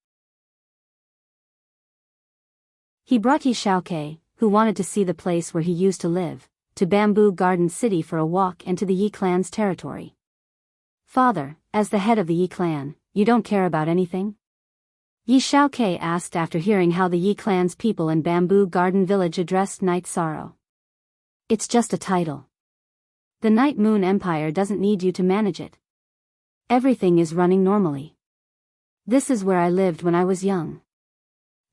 He brought Yi Xiaokei, who wanted to see the place where he used to live, to Bamboo Garden City for a walk and to the Yi clan's territory. Father, as the head of the Yi clan, you don't care about anything? Yi Xiaokei asked after hearing how the Yi clan's people in Bamboo Garden Village addressed Night Sorrow. It's just a title. The Night Moon Empire doesn't need you to manage it. Everything is running normally. This is where I lived when I was young.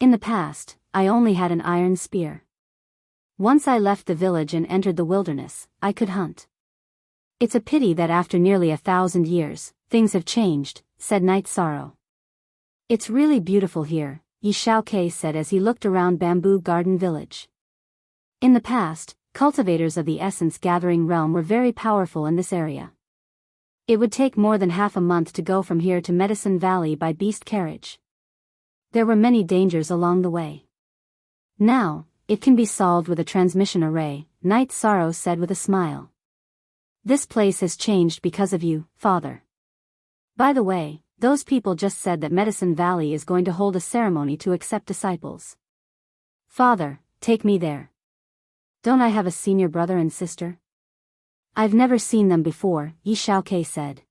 In the past, I only had an iron spear. Once I left the village and entered the wilderness, I could hunt. It's a pity that after nearly 1,000 years, things have changed, said Night Sorrow. It's really beautiful here, Yi Xiaokei said as he looked around Bamboo Garden Village. In the past, cultivators of the essence gathering realm were very powerful in this area. It would take more than half a month to go from here to Medicine Valley by beast carriage. There were many dangers along the way. Now, it can be solved with a transmission array, Night Sorrow said with a smile. This place has changed because of you, Father. By the way, those people just said that Medicine Valley is going to hold a ceremony to accept disciples. Father, take me there. Don't I have a senior brother and sister? I've never seen them before, Yi Xiaokei said.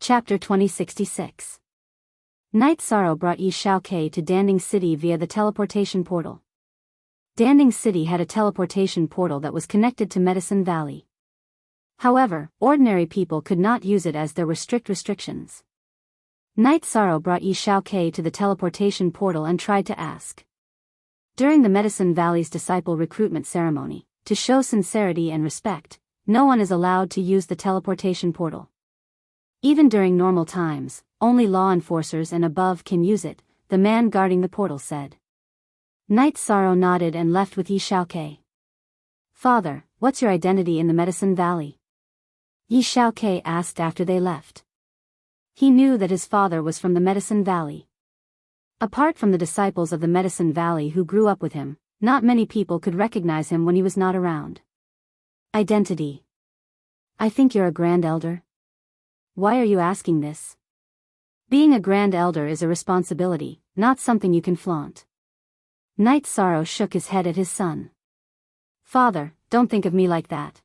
Chapter 2066. Night Sorrow brought Yi Xiaokei to Danding City via the teleportation portal. Danding City had a teleportation portal that was connected to Medicine Valley. However, ordinary people could not use it as there were strict restrictions. Night Sorrow brought Yi Xiaokei to the teleportation portal and tried to ask. During the Medicine Valley's disciple recruitment ceremony, to show sincerity and respect, no one is allowed to use the teleportation portal. Even during normal times, only law enforcers and above can use it, the man guarding the portal said. Night Sorrow nodded and left with Yi Xiaokei. Father, what's your identity in the Medicine Valley? Yi Xiaokei asked after they left. He knew that his father was from the Medicine Valley. Apart from the disciples of the Medicine Valley who grew up with him, not many people could recognize him when he was not around. Identity. I think you're a Grand Elder. Why are you asking this? Being a Grand Elder is a responsibility, not something you can flaunt. Night Sorrow shook his head at his son. Father, don't think of me like that.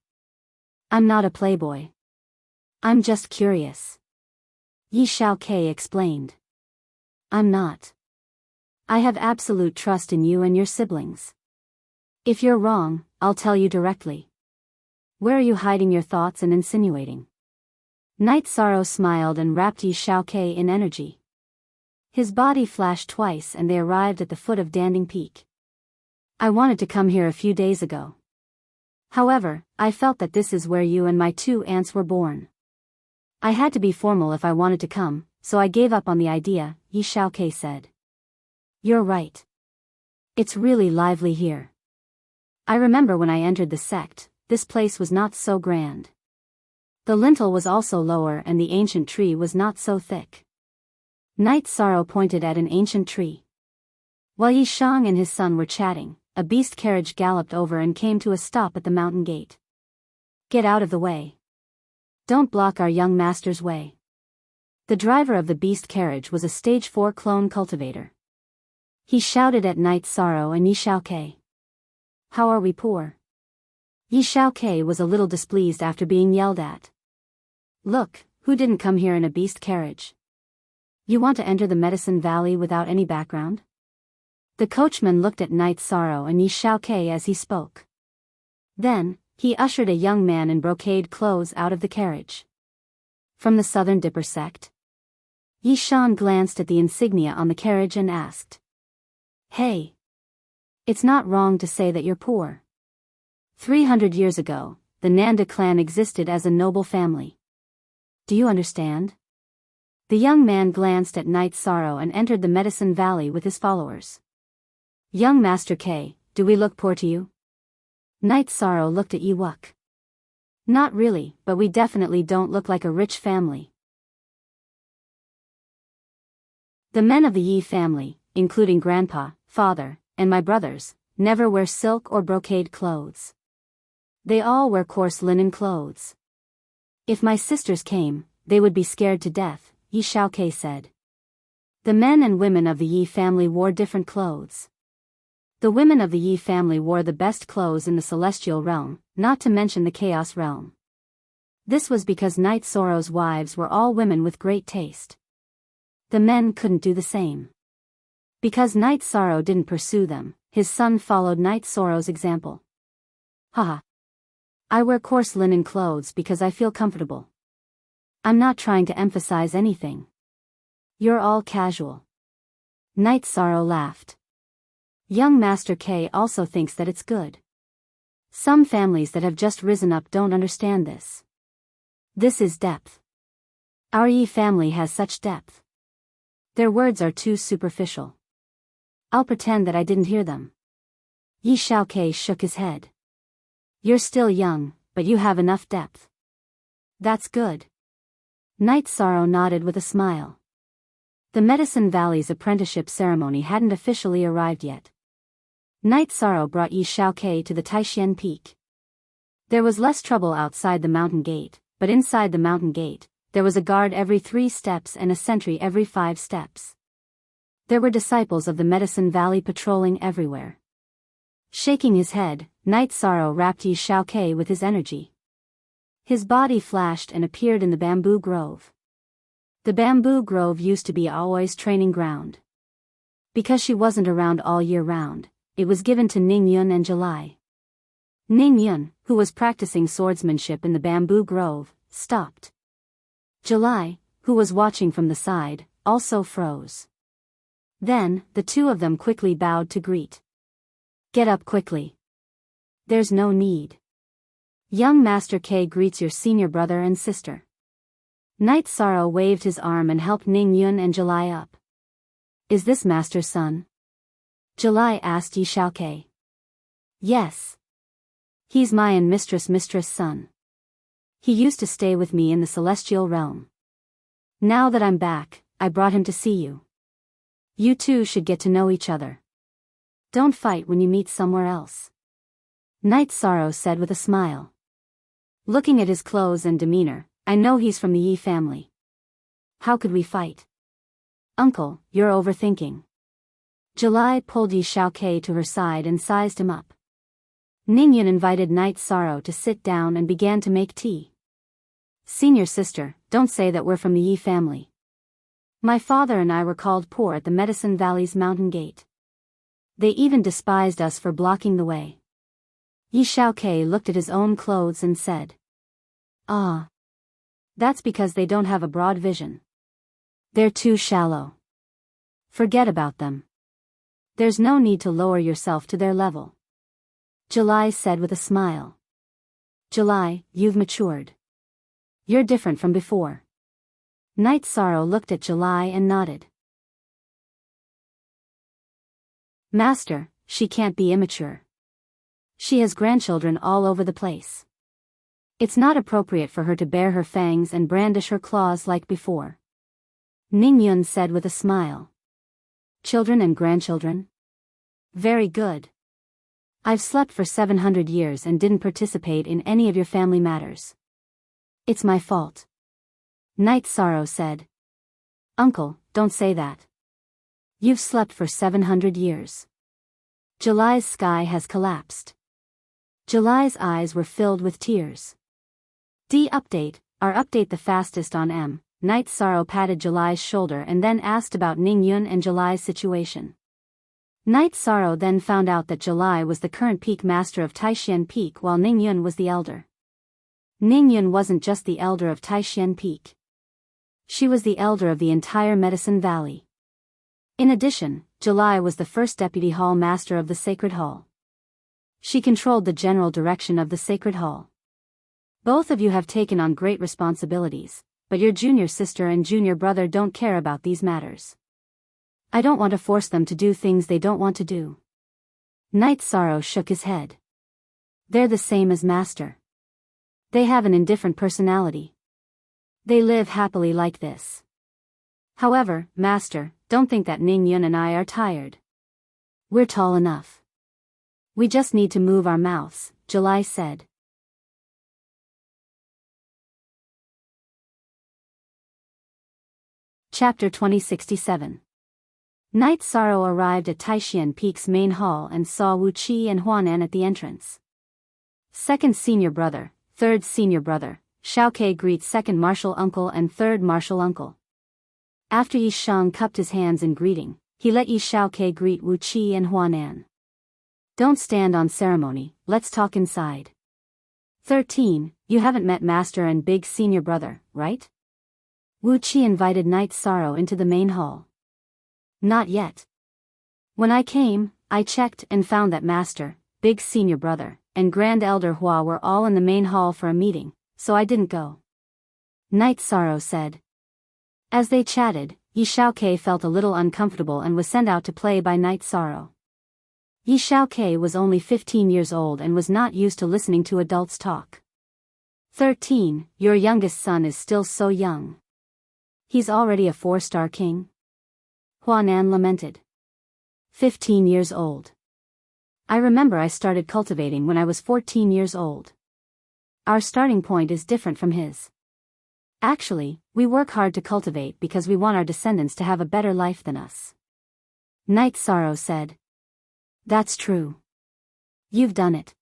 I'm not a playboy. I'm just curious. Yi Xiaokei explained. I'm not. I have absolute trust in you and your siblings. If you're wrong, I'll tell you directly. Where are you hiding your thoughts and insinuating? Night Sorrow smiled and wrapped Yi Xiaokei in energy. His body flashed twice and they arrived at the foot of Danding Peak. I wanted to come here a few days ago. However, I felt that this is where you and my 2 aunts were born. I had to be formal if I wanted to come, so I gave up on the idea, Yi Xiaokei said. You're right. It's really lively here. I remember when I entered the sect, this place was not so grand. The lintel was also lower and the ancient tree was not so thick. Night Sorrow pointed at an ancient tree. While Yi Shang and his son were chatting, a beast carriage galloped over and came to a stop at the mountain gate. Get out of the way. Don't block our young master's way. The driver of the beast carriage was a stage 4 clone cultivator. He shouted at Night Sorrow and Yi Xiaokei. How are we poor? Yi Xiaokei was a little displeased after being yelled at. Look, who didn't come here in a beast carriage? You want to enter the Medicine Valley without any background? The coachman looked at Night Sorrow and Yi Xiaokei as he spoke. Then, he ushered a young man in brocade clothes out of the carriage. From the Southern Dipper sect? Yi Shan glanced at the insignia on the carriage and asked. Hey. It's not wrong to say that you're poor. 300 years ago, the Nanda clan existed as a noble family. Do you understand? The young man glanced at Night Sorrow and entered the Medicine Valley with his followers. Young Master K, do we look poor to you? Night Sorrow looked at Yi Wuk. Not really, but we definitely don't look like a rich family. The men of the Yi family, including Grandpa, Father, and my brothers, never wear silk or brocade clothes. They all wear coarse linen clothes. If my sisters came, they would be scared to death, Yi Xiaokei said. The men and women of the Yi family wore different clothes. The women of the Yi family wore the best clothes in the celestial realm, not to mention the chaos realm. This was because Night Sorrow's wives were all women with great taste. The men couldn't do the same. Because Night Sorrow didn't pursue them, his son followed Night Sorrow's example. Haha. I wear coarse linen clothes because I feel comfortable. I'm not trying to emphasize anything. You're all casual. Night Sorrow laughed. Young Master K also thinks that it's good. Some families that have just risen up don't understand this. This is depth. Our Yi family has such depth. Their words are too superficial. I'll pretend that I didn't hear them. Yi Xiaokei shook his head. You're still young, but you have enough depth. That's good. Night Sorrow nodded with a smile. The Medicine Valley's apprenticeship ceremony hadn't officially arrived yet. Night Sorrow brought Yi Xiaokei to the Taishan Peak. There was less trouble outside the mountain gate, but inside the mountain gate, there was a guard every 3 steps and a sentry every 5 steps. There were disciples of the Medicine Valley patrolling everywhere. Shaking his head, Night Sorrow wrapped Yi Xiaokei with his energy. His body flashed and appeared in the bamboo grove. The bamboo grove used to be Aoi's training ground. Because she wasn't around all year round, it was given to Ning Yun and July. Ning Yun, who was practicing swordsmanship in the bamboo grove, stopped. July, who was watching from the side, also froze. Then, the two of them quickly bowed to greet. Get up quickly. There's no need. Young Master K greets your senior brother and sister. Night Sorrow waved his arm and helped Ning Yun and July up. Is this Master's son? July asked Yi Xiaokei. Yes. He's my and mistress' son. He used to stay with me in the celestial realm. Now that I'm back, I brought him to see you. You two should get to know each other. Don't fight when you meet somewhere else. Night Sorrow said with a smile. Looking at his clothes and demeanor, I know he's from the Yi family. How could we fight? Uncle, you're overthinking. July pulled Yi Xiaokei to her side and sized him up. Ning Yun invited Night Sorrow to sit down and began to make tea. Senior sister, don't say that we're from the Yi family. My father and I were called poor at the Medicine Valley's mountain gate. They even despised us for blocking the way. Yi Xiaokei looked at his own clothes and said. Ah. That's because they don't have a broad vision. They're too shallow. Forget about them. There's no need to lower yourself to their level. July said with a smile. July, you've matured. You're different from before. Night Sorrow looked at July and nodded. Master, she can't be immature. She has grandchildren all over the place. It's not appropriate for her to bare her fangs and brandish her claws like before. Ning Yun said with a smile. Children and grandchildren? Very good. I've slept for 700 years and didn't participate in any of your family matters. It's my fault. Night Sorrow said. Uncle, don't say that. You've slept for 700 years. July's sky has collapsed. July's eyes were filled with tears. Update, our update the fastest on M. Night Sorrow patted July's shoulder and then asked about Ning Yun and July's situation. Night Sorrow then found out that July was the current peak master of Taishan Peak while Ning Yun was the elder. Ning Yun wasn't just the elder of Taishan Peak. She was the elder of the entire Medicine Valley. In addition, July was the first deputy hall master of the Sacred Hall. She controlled the general direction of the Sacred Hall. Both of you have taken on great responsibilities, but your junior sister and junior brother don't care about these matters. I don't want to force them to do things they don't want to do. Night Sorrow shook his head. They're the same as Master. They have an indifferent personality. They live happily like this. However, Master, don't think that Ning Yun and I are tired. We're tall enough. We just need to move our mouths, July said. Chapter 2067. Night Sorrow arrived at Taishan Peak's main hall and saw Wu Qi and Huanan at the entrance. Second senior brother, third senior brother, Xiao Ke greets second martial uncle and third martial uncle. After Yi Shang cupped his hands in greeting, he let Yi Xiao Ke greet Wu Qi and Huanan. Don't stand on ceremony, let's talk inside. 13, you haven't met Master and big senior brother, right? Wu Qi invited Night Sorrow into the main hall. Not yet. When I came, I checked and found that Master, big senior brother, and Grand Elder Hua were all in the main hall for a meeting, so I didn't go. Night Sorrow said. As they chatted, Yi Xiaoke felt a little uncomfortable and was sent out to play by Night Sorrow. Yi Xiaoke was only 15 years old and was not used to listening to adults talk. 13, your youngest son is still so young. He's already a 4-star king? Huanan lamented. 15 years old. I remember I started cultivating when I was 14 years old. Our starting point is different from his. Actually, we work hard to cultivate because we want our descendants to have a better life than us. Night Sorrow said. That's true. You've done it.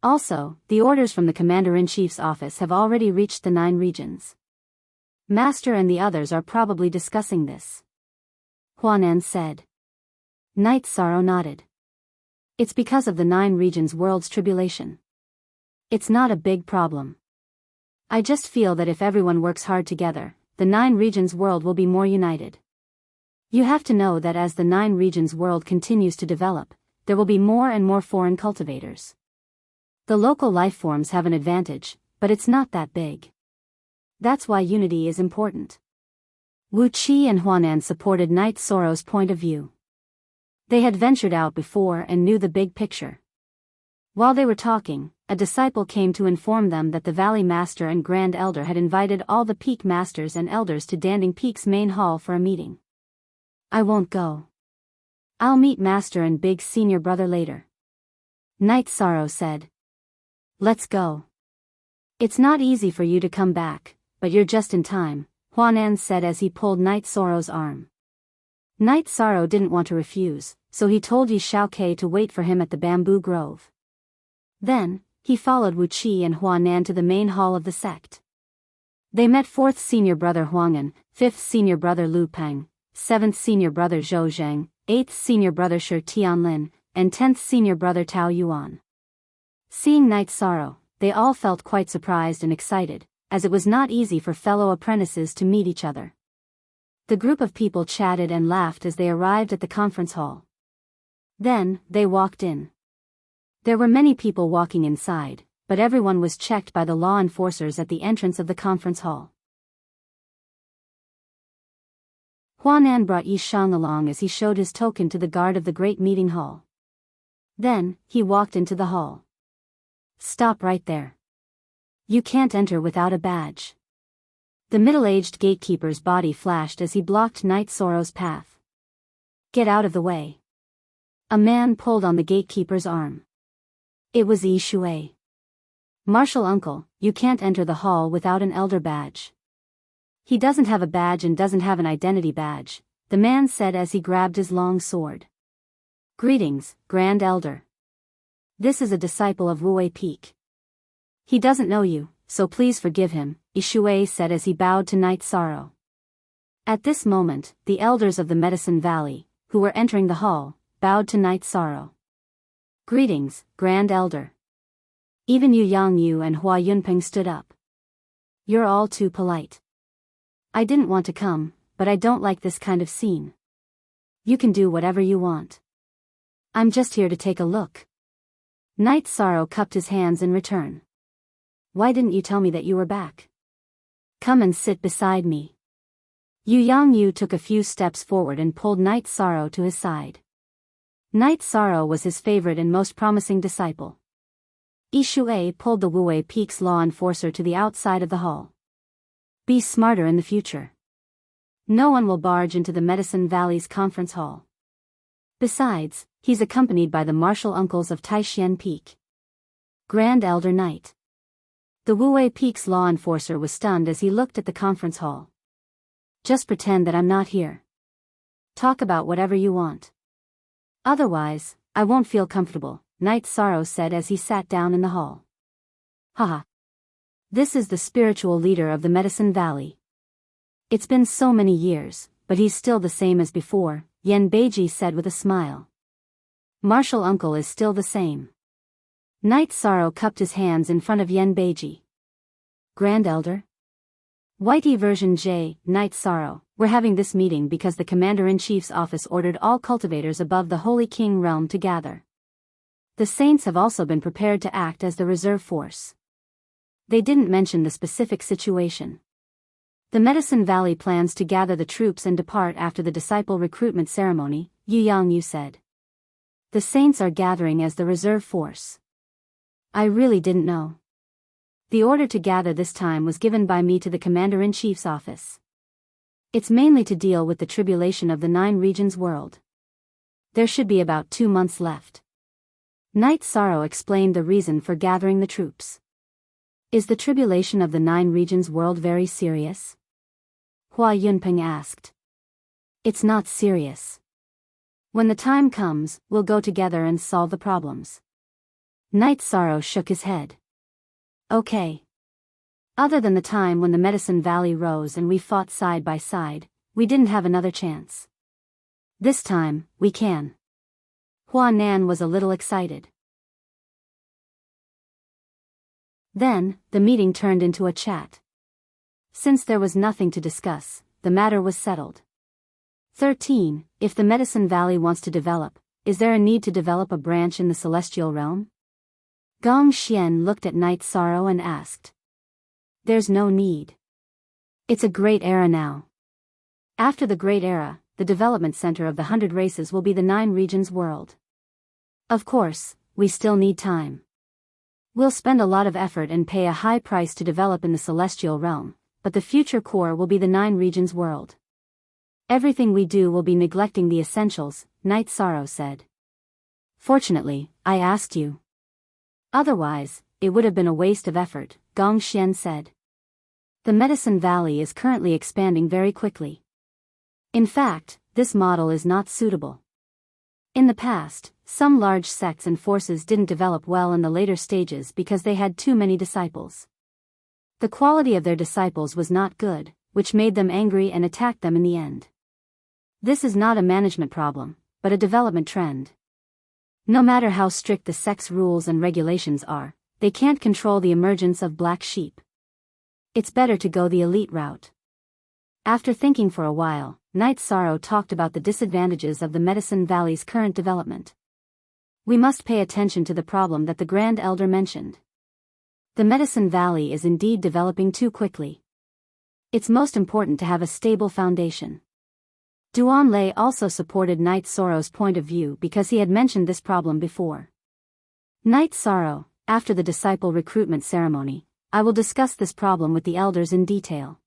Also, the orders from the Commander-in-Chief's office have already reached the 9 regions. Master and the others are probably discussing this. Huanan said. Night Sorrow nodded. It's because of the 9 regions world's tribulation. It's not a big problem. I just feel that if everyone works hard together, the 9 regions world will be more united. You have to know that as the 9 regions world continues to develop, there will be more and more foreign cultivators. The local life forms have an advantage, but it's not that big. That's why unity is important. Wu Qi and Huanan supported Night Sorrow's point of view. They had ventured out before and knew the big picture. While they were talking, a disciple came to inform them that the Valley Master and Grand Elder had invited all the Peak Masters and Elders to Danding Peak's main hall for a meeting. I won't go. I'll meet Master and Big Senior Brother later. Night Sorrow said. Let's go. It's not easy for you to come back, but you're just in time, Huanan said as he pulled Night Sorrow's arm. Night Sorrow didn't want to refuse, so he told Yi Xiaoke to wait for him at the bamboo grove. Then, he followed Wu Qi and Huanan to the main hall of the sect. They met 4th Senior Brother Huang'an, 5th Senior Brother Lu Peng, 7th Senior Brother Zhou Zheng, 8th Senior Brother Shi Tianlin, and 10th Senior Brother Tao Yuan. Seeing Night Sorrow, they all felt quite surprised and excited, as it was not easy for fellow apprentices to meet each other. The group of people chatted and laughed as they arrived at the conference hall. Then, they walked in. There were many people walking inside, but everyone was checked by the law enforcers at the entrance of the conference hall. Huanan brought Yi Shang along as he showed his token to the guard of the great meeting hall. Then, he walked into the hall. Stop right there. You can't enter without a badge. The middle-aged gatekeeper's body flashed as he blocked Night Sorrow's path. Get out of the way. A man pulled on the gatekeeper's arm. It was Yi Shui. Martial uncle, you can't enter the hall without an elder badge. He doesn't have a badge and doesn't have an identity badge, the man said as he grabbed his long sword. Greetings, Grand Elder. This is a disciple of Wu Peak. He doesn't know you, so please forgive him, Ishui said as he bowed to Knight Sorrow. At this moment, the elders of the Medicine Valley, who were entering the hall, bowed to Knight Sorrow. Greetings, Grand Elder. Even Yu Yangyu and Hua Yunpeng stood up. You're all too polite. I didn't want to come, but I don't like this kind of scene. You can do whatever you want. I'm just here to take a look. Knight Sorrow cupped his hands in return. Why didn't you tell me that you were back? Come and sit beside me. Yu Yangyu took a few steps forward and pulled Knight Sorrow to his side. Knight Sorrow was his favorite and most promising disciple. Ishui pulled the Wu Peak's law enforcer to the outside of the hall. Be smarter in the future. No one will barge into the Medicine Valley's conference hall. Besides, he's accompanied by the martial uncles of Taishan Peak. Grand Elder Knight. The Wu Peak's law enforcer was stunned as he looked at the conference hall. Just pretend that I'm not here. Talk about whatever you want. Otherwise, I won't feel comfortable, Knight Sorrow said as he sat down in the hall. Haha. This is the spiritual leader of the Medicine Valley. It's been so many years, but he's still the same as before, Yen Beiji said with a smile. Martial uncle is still the same. Knight Sorrow cupped his hands in front of Yen Beiji. Grand Elder? Whitey version J, Knight Sorrow, we're having this meeting because the Commander-in-Chief's office ordered all cultivators above the Holy King realm to gather. The Saints have also been prepared to act as the reserve force. They didn't mention the specific situation. The Medicine Valley plans to gather the troops and depart after the disciple recruitment ceremony, Yu Yangyu said. The Saints are gathering as the reserve force. I really didn't know. The order to gather this time was given by me to the Commander-in-Chief's office. It's mainly to deal with the tribulation of the 9 regions world. There should be about 2 months left. Knight Sorrow explained the reason for gathering the troops. Is the tribulation of the 9 regions world very serious? Hua Yunpeng asked. It's not serious. When the time comes, we'll go together and solve the problems. Knight Sorrow shook his head. Okay. Other than the time when the Medicine Valley rose and we fought side by side, we didn't have another chance. This time, we can. Hua Nan was a little excited. Then, the meeting turned into a chat. Since there was nothing to discuss, the matter was settled. 13. If the Medicine Valley wants to develop, is there a need to develop a branch in the celestial realm? Gong Xian looked at Knight Sorrow and asked. There's no need. It's a great era now. After the great era, the development center of the 100 races will be the 9 regions world. Of course, we still need time. We'll spend a lot of effort and pay a high price to develop in the celestial realm, but the future core will be the 9 regions world. Everything we do will be neglecting the essentials, Knight Sorrow said. Fortunately, I asked you. Otherwise, it would have been a waste of effort, Gong Xian said. The Medicine Valley is currently expanding very quickly. In fact, this model is not suitable. In the past, some large sects and forces didn't develop well in the later stages because they had too many disciples. The quality of their disciples was not good, which made them angry and attacked them in the end. This is not a management problem, but a development trend. No matter how strict the sect's rules and regulations are, they can't control the emergence of black sheep. It's better to go the elite route. After thinking for a while, Knight Sorrow talked about the disadvantages of the Medicine Valley's current development. We must pay attention to the problem that the Grand Elder mentioned. The Medicine Valley is indeed developing too quickly. It's most important to have a stable foundation. Duan Lei also supported Knight Sorrow's point of view because he had mentioned this problem before. Knight Sorrow, after the disciple recruitment ceremony, I will discuss this problem with the elders in detail.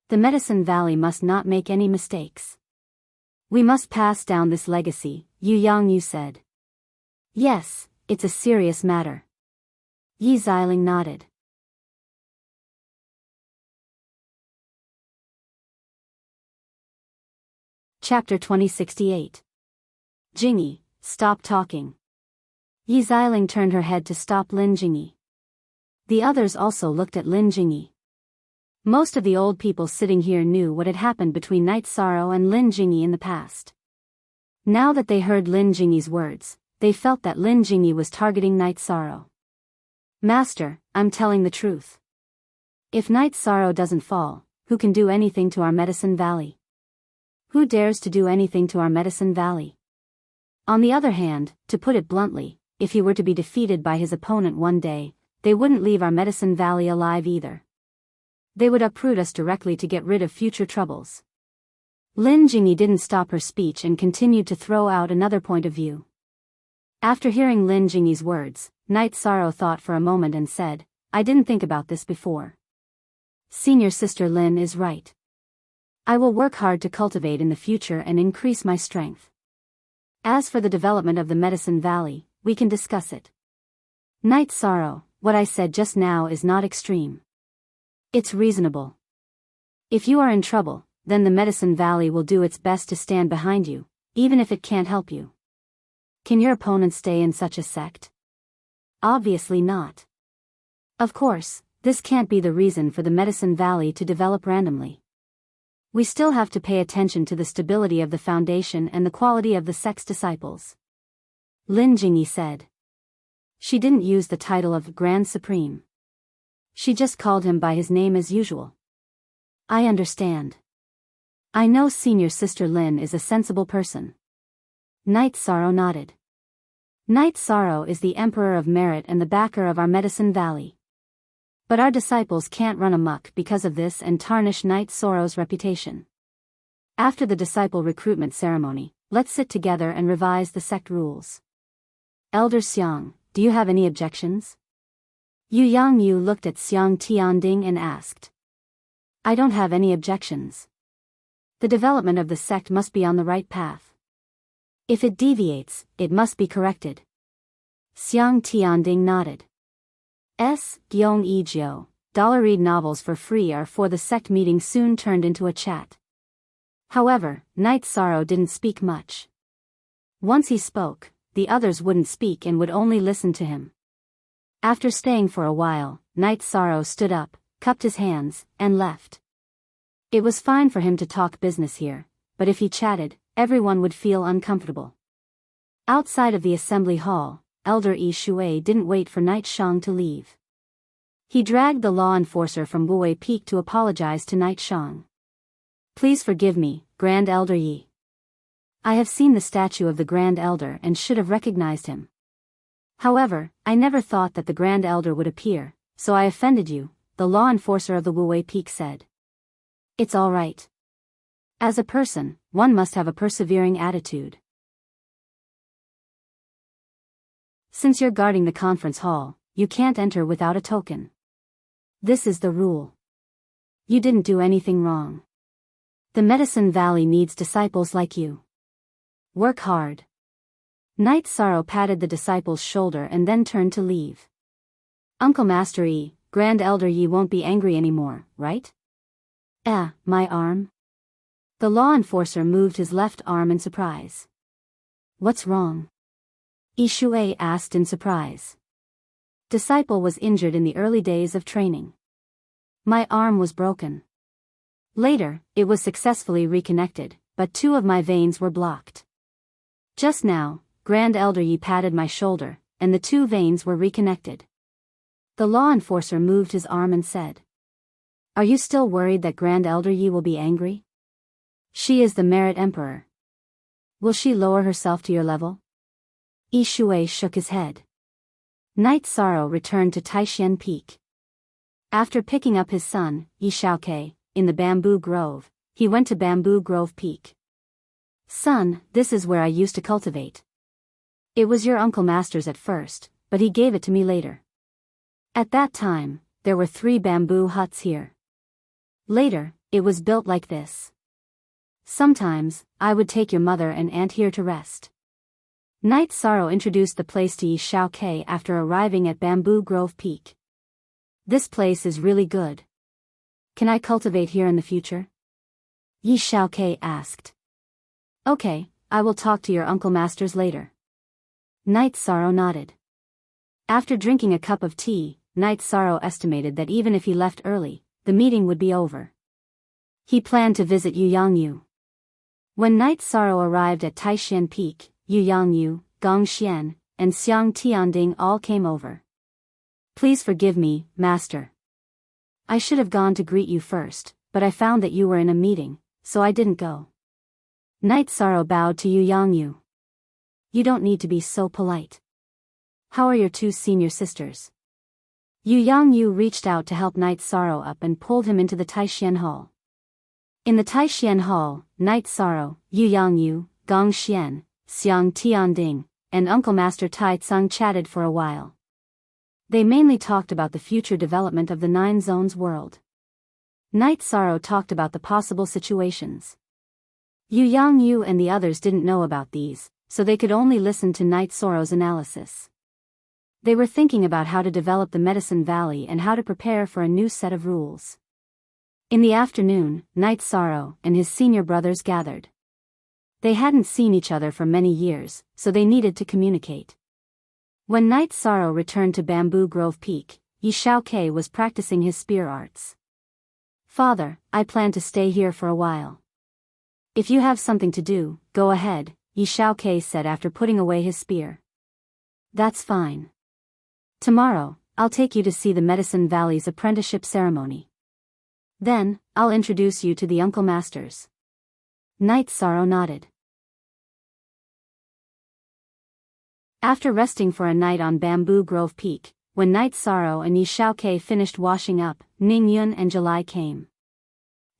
The Medicine Valley must not make any mistakes. We must pass down this legacy, Yu Yangyu said. Yes, it's a serious matter. Yi Xiling nodded. Chapter 2068. Jingyi, stop talking. Yi Xiling turned her head to stop Lin Jingyi. The others also looked at Lin Jingyi. Most of the old people sitting here knew what had happened between Night Sorrow and Lin Jingyi in the past. Now that they heard Lin Jingyi's words, they felt that Lin Jingyi was targeting Night Sorrow. Master, I'm telling the truth. If Night Sorrow doesn't fall, who can do anything to our Medicine Valley? Who dares to do anything to our Medicine Valley? On the other hand, to put it bluntly, if he were to be defeated by his opponent one day, they wouldn't leave our Medicine Valley alive either. They would uproot us directly to get rid of future troubles. Lin Jingyi didn't stop her speech and continued to throw out another point of view. After hearing Lin Jingyi's words, Night Sorrow thought for a moment and said, I didn't think about this before. Senior Sister Lin is right. I will work hard to cultivate in the future and increase my strength. As for the development of the Medicine Valley, we can discuss it. Night Sorrow, what I said just now is not extreme. It's reasonable. If you are in trouble, then the Medicine Valley will do its best to stand behind you, even if it can't help you. Can your opponent stay in such a sect? Obviously not. Of course, this can't be the reason for the Medicine Valley to develop randomly. We still have to pay attention to the stability of the foundation and the quality of the sect's disciples. Lin Jingyi said. She didn't use the title of Grand Supreme. She just called him by his name as usual. I understand. I know Senior Sister Lin is a sensible person. Night Sorrow nodded. Night Sorrow is the Emperor of Merit and the backer of our Medicine Valley. But our disciples can't run amok because of this and tarnish Night Sorrow's reputation. After the disciple recruitment ceremony, let's sit together and revise the sect rules. Elder Xiang, do you have any objections? Yu Yangyu looked at Xiang Tianding and asked. I don't have any objections. The development of the sect must be on the right path. If it deviates, it must be corrected. Xiang Tianding nodded. Gyong Ijio, $read novels for free are for the sect meeting soon turned into a chat. However, Night Sorrow didn't speak much. Once he spoke, the others wouldn't speak and would only listen to him. After staying for a while, Night Sorrow stood up, cupped his hands, and left. It was fine for him to talk business here, but if he chatted, everyone would feel uncomfortable. Outside of the assembly hall, Elder Yi Shui didn't wait for Night Shang to leave. He dragged the law enforcer from Wuwei Peak to apologize to Night Shang. Please forgive me, Grand Elder Yi. I have seen the statue of the Grand Elder and should have recognized him. However, I never thought that the Grand Elder would appear, so I offended you, the law enforcer of the Wuwei Peak said. It's all right. As a person, one must have a persevering attitude. Since you're guarding the conference hall, you can't enter without a token. This is the rule. You didn't do anything wrong. The Medicine Valley needs disciples like you. Work hard. Night Sorrow patted the disciple's shoulder and then turned to leave. Uncle Master Yi, Grand Elder Yi won't be angry anymore, right? My arm? The law enforcer moved his left arm in surprise. What's wrong? Yi Shui asked in surprise. Disciple was injured in the early days of training. My arm was broken. Later, it was successfully reconnected, but 2 of my veins were blocked. Just now, Grand Elder Yi patted my shoulder, and the 2 veins were reconnected. The law enforcer moved his arm and said. Are you still worried that Grand Elder Yi will be angry? She is the Merit Emperor. Will she lower herself to your level? Yi Shui shook his head. Night Sorrow returned to Taishan Peak. After picking up his son, Yi Shaokei, in the Bamboo Grove, he went to Bamboo Grove Peak. Son, this is where I used to cultivate. It was your Uncle Master's at first, but he gave it to me later. At that time, there were 3 bamboo huts here. Later, it was built like this. Sometimes, I would take your mother and aunt here to rest. Night Sorrow introduced the place to Yi Xiaokei after arriving at Bamboo Grove Peak. This place is really good. Can I cultivate here in the future? Yi Xiaokei asked. Okay, I will talk to your uncle masters later. Night Sorrow nodded. After drinking a cup of tea, Night Sorrow estimated that even if he left early, the meeting would be over. He planned to visit Yu Yangyu. When Night Sorrow arrived at Taishan Peak, Yu Yangyu, Gong Xian, and Xiang Tianding all came over. Please forgive me, Master. I should have gone to greet you first, but I found that you were in a meeting, so I didn't go. Night Sorrow bowed to Yu Yangyu. You don't need to be so polite. How are your two senior sisters? Yu Yangyu reached out to help Night Sorrow up and pulled him into the Taishan Hall. In the Taishan Hall, Night Sorrow, Yu Yangyu, Gong Xian, Xiang Tianding, and Uncle Master Tai Tsung chatted for a while. They mainly talked about the future development of the Nine Zones world. Night Sorrow talked about the possible situations. Yu Yangyu and the others didn't know about these, so they could only listen to Night Sorrow's analysis. They were thinking about how to develop the Medicine Valley and how to prepare for a new set of rules. In the afternoon, Night Sorrow and his senior brothers gathered. They hadn't seen each other for many years, so they needed to communicate. When Night Sorrow returned to Bamboo Grove Peak, Yi Xiaokei was practicing his spear arts. Father, I plan to stay here for a while. If you have something to do, go ahead, Yi Xiaokei said after putting away his spear. That's fine. Tomorrow, I'll take you to see the Medicine Valley's apprenticeship ceremony. Then, I'll introduce you to the Uncle Masters. Night Sorrow nodded. After resting for a night on Bamboo Grove Peak, when Night Sorrow and Yi Xiaokei finished washing up, Ning Yun and July came.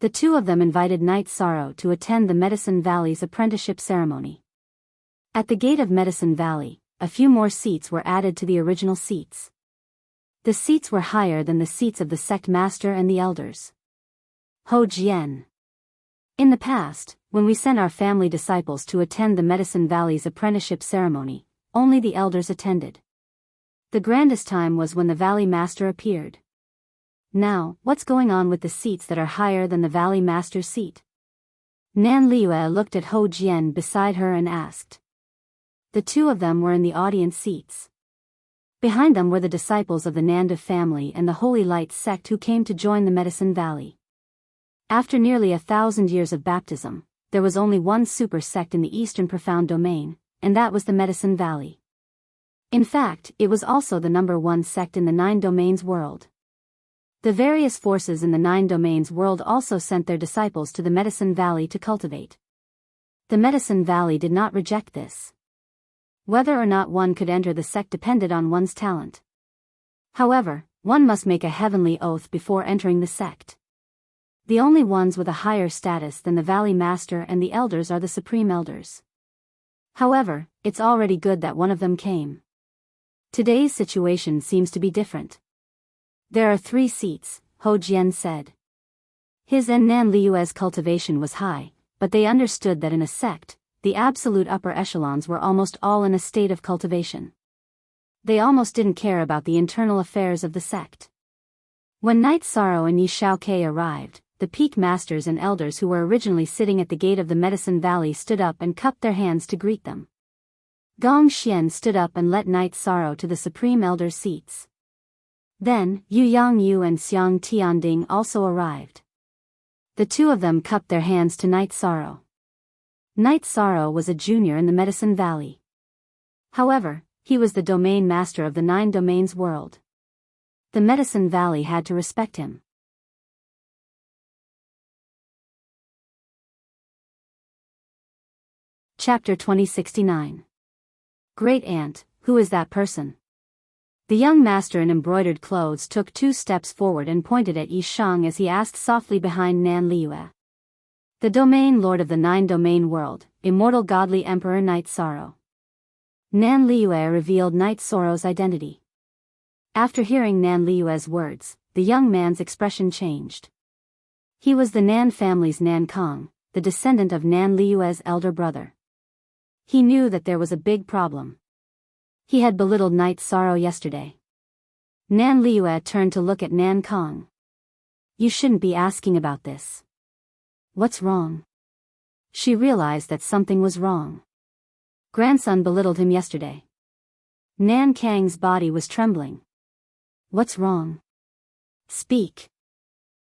The two of them invited Night Sorrow to attend the Medicine Valley's apprenticeship ceremony. At the gate of Medicine Valley, a few more seats were added to the original seats. The seats were higher than the seats of the sect master and the elders. Ho Jian. In the past, when we sent our family disciples to attend the Medicine Valley's apprenticeship ceremony, only the elders attended. The grandest time was when the Valley Master appeared. Now, what's going on with the seats that are higher than the Valley Master's seat? Nan Liue looked at Ho Jian beside her and asked. The two of them were in the audience seats. Behind them were the disciples of the Nanda family and the Holy Light sect who came to join the Medicine Valley. After nearly 1,000 years of baptism, there was only one super sect in the Eastern Profound Domain, and that was the Medicine Valley. In fact, it was also the #1 sect in the Nine Domains world. The various forces in the Nine Domains world also sent their disciples to the Medicine Valley to cultivate. The Medicine Valley did not reject this. Whether or not one could enter the sect depended on one's talent. However, one must make a heavenly oath before entering the sect. The only ones with a higher status than the Valley Master and the elders are the Supreme Elders. However, it's already good that one of them came. Today's situation seems to be different. There are 3 seats, Ho Jian said. His and Nan Liue's cultivation was high, but they understood that in a sect, the absolute upper echelons were almost all in a state of cultivation. They almost didn't care about the internal affairs of the sect. When Night Sorrow and Yi Xiaokei arrived, the peak masters and elders who were originally sitting at the gate of the Medicine Valley stood up and cupped their hands to greet them. Gong Xian stood up and led Night Sorrow to the Supreme Elder's seats. Then, Yu Yangyu and Xiang Tianding also arrived. The two of them cupped their hands to Night Sorrow. Night Sorrow was a junior in the Medicine Valley. However, he was the domain master of the Nine Domains world. The Medicine Valley had to respect him. Chapter 2069. Great Aunt, who is that person? The young master in embroidered clothes took 2 steps forward and pointed at Yi Shang as he asked softly behind Nan Liue. The domain lord of the Nine Domain world, immortal godly Emperor Night Sorrow. Nan Liue revealed Night Sorrow's identity. After hearing Nan Liue's words, the young man's expression changed. He was the Nan family's Nan Kong, the descendant of Nan Liue's elder brother. He knew that there was a big problem. He had belittled Night Sorrow yesterday. Nan Liue turned to look at Nan Kong. You shouldn't be asking about this. What's wrong? She realized that something was wrong. Grandson belittled him yesterday. Nan Kang's body was trembling. What's wrong? Speak.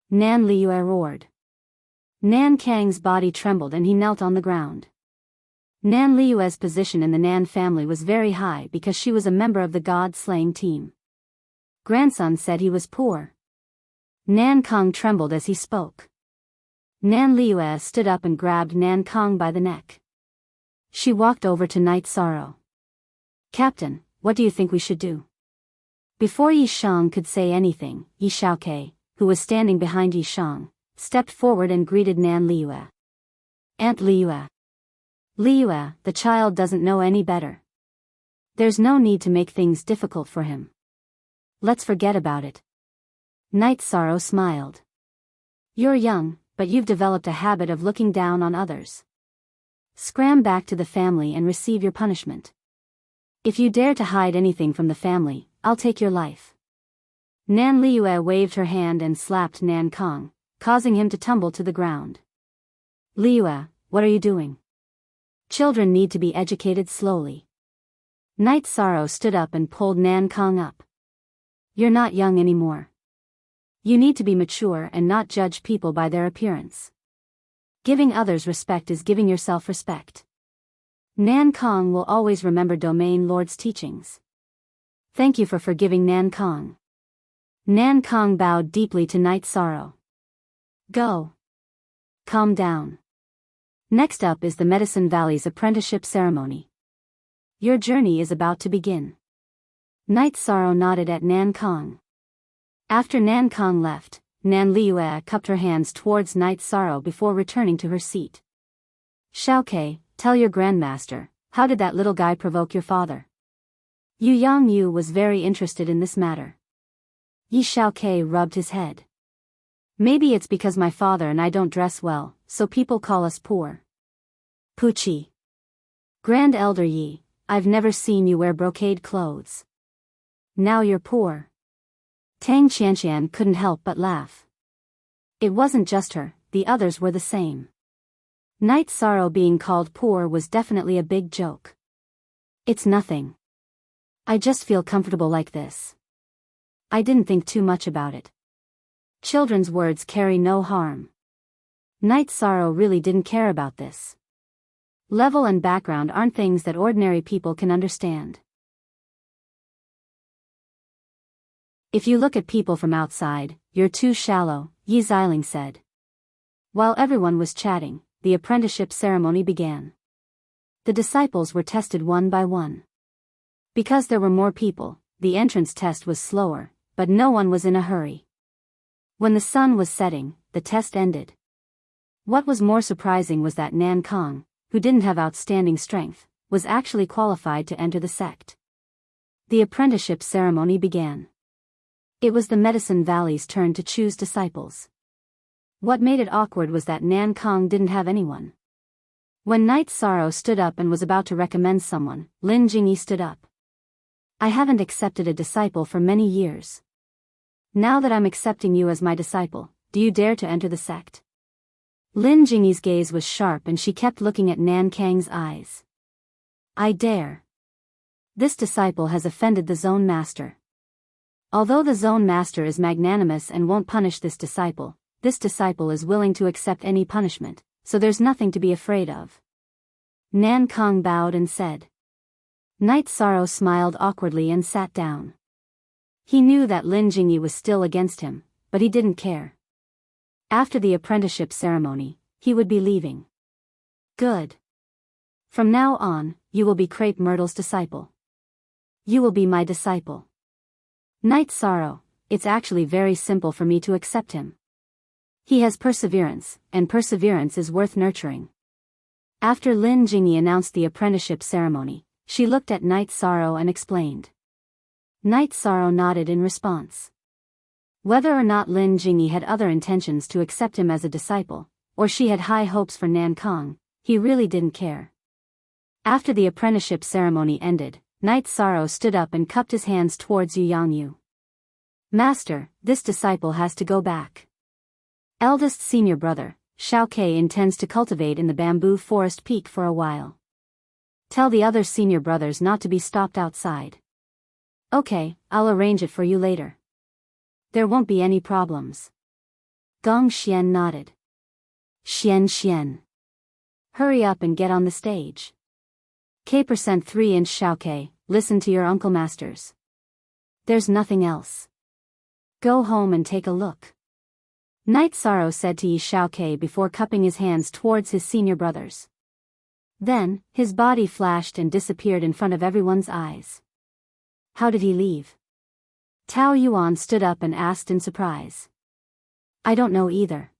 Nan Liue roared. Nan Kang's body trembled and he knelt on the ground. Nan Liue's position in the Nan family was very high because she was a member of the god-slaying team. Grandson said he was poor. Nan Kong trembled as he spoke. Nan Liue stood up and grabbed Nan Kong by the neck. She walked over to Night Sorrow. Captain, what do you think we should do? Before Yi Shang could say anything, Yi Shaokei, who was standing behind Yi Shang, stepped forward and greeted Nan Liue. Aunt Liue. Liue, the child doesn't know any better. There's no need to make things difficult for him. Let's forget about it. Night Sorrow smiled. You're young, but you've developed a habit of looking down on others. Scram back to the family and receive your punishment. If you dare to hide anything from the family, I'll take your life. Nan Liue waved her hand and slapped Nan Kong, causing him to tumble to the ground. Liue, what are you doing? Children need to be educated slowly. Night Sorrow stood up and pulled Nan Kong up. You're not young anymore. You need to be mature and not judge people by their appearance. Giving others respect is giving yourself respect. Nan Kong will always remember Domain Lord's teachings. Thank you for forgiving Nan Kong. Nan Kong bowed deeply to Night Sorrow. Go. Calm down. Next up is the Medicine Valley's apprenticeship ceremony. Your journey is about to begin. Night Sorrow nodded at Nan Kong. After Nan Kong left, Nan Liue cupped her hands towards Night Sorrow before returning to her seat. Shaokei, tell your grandmaster, how did that little guy provoke your father? Yu Yang Yu was very interested in this matter. Yi Shaokei rubbed his head. Maybe it's because my father and I don't dress well, so people call us poor. Puchi. Grand Elder Yi, I've never seen you wear brocade clothes. Now you're poor. Tang Qianqian couldn't help but laugh. It wasn't just her, the others were the same. Night Sorrow being called poor was definitely a big joke. It's nothing. I just feel comfortable like this. I didn't think too much about it. Children's words carry no harm. Night Sorrow really didn't care about this. Level and background aren't things that ordinary people can understand. If you look at people from outside, you're too shallow, Yi Xiling said. While everyone was chatting, the apprenticeship ceremony began. The disciples were tested one by one. Because there were more people, the entrance test was slower, but no one was in a hurry. When the sun was setting, the test ended. What was more surprising was that Nan Kong, who didn't have outstanding strength, was actually qualified to enter the sect. The apprenticeship ceremony began. It was the Medicine Valley's turn to choose disciples. What made it awkward was that Nan Kong didn't have anyone. When Night Sorrow stood up and was about to recommend someone, Lin Jingyi stood up. I haven't accepted a disciple for many years. Now that I'm accepting you as my disciple, do you dare to enter the sect? Lin Jingyi's gaze was sharp and she kept looking at Nan Kang's eyes. I dare. This disciple has offended the Zone Master. Although the Zone Master is magnanimous and won't punish this disciple is willing to accept any punishment, so there's nothing to be afraid of. Nan Kong bowed and said. Night Sorrow smiled awkwardly and sat down. He knew that Lin Jingyi was still against him, but he didn't care. After the apprenticeship ceremony, he would be leaving. Good. From now on, you will be Crepe Myrtle's disciple. You will be my disciple. Night Sorrow, it's actually very simple for me to accept him. He has perseverance, and perseverance is worth nurturing. After Lin Jingyi announced the apprenticeship ceremony, she looked at Night Sorrow and explained. Night Sorrow nodded in response. Whether or not Lin Jingyi had other intentions to accept him as a disciple, or she had high hopes for Nan Kong, he really didn't care. After the apprenticeship ceremony ended, Knight Sorrow stood up and cupped his hands towards Yu Yangyu. Master, this disciple has to go back. Eldest senior brother, Xiao Ke intends to cultivate in the bamboo forest peak for a while. Tell the other senior brothers not to be stopped outside. Okay, I'll arrange it for you later. There won't be any problems. Gong Xian nodded. Xian. Hurry up and get on the stage. K% 3-inch Xiao Ke, listen to your uncle masters. There's nothing else. Go home and take a look. Knight Sorrow said to Yi Xiao Ke before cupping his hands towards his senior brothers. Then, his body flashed and disappeared in front of everyone's eyes. How did he leave? Tao Yuan stood up and asked in surprise. I don't know either.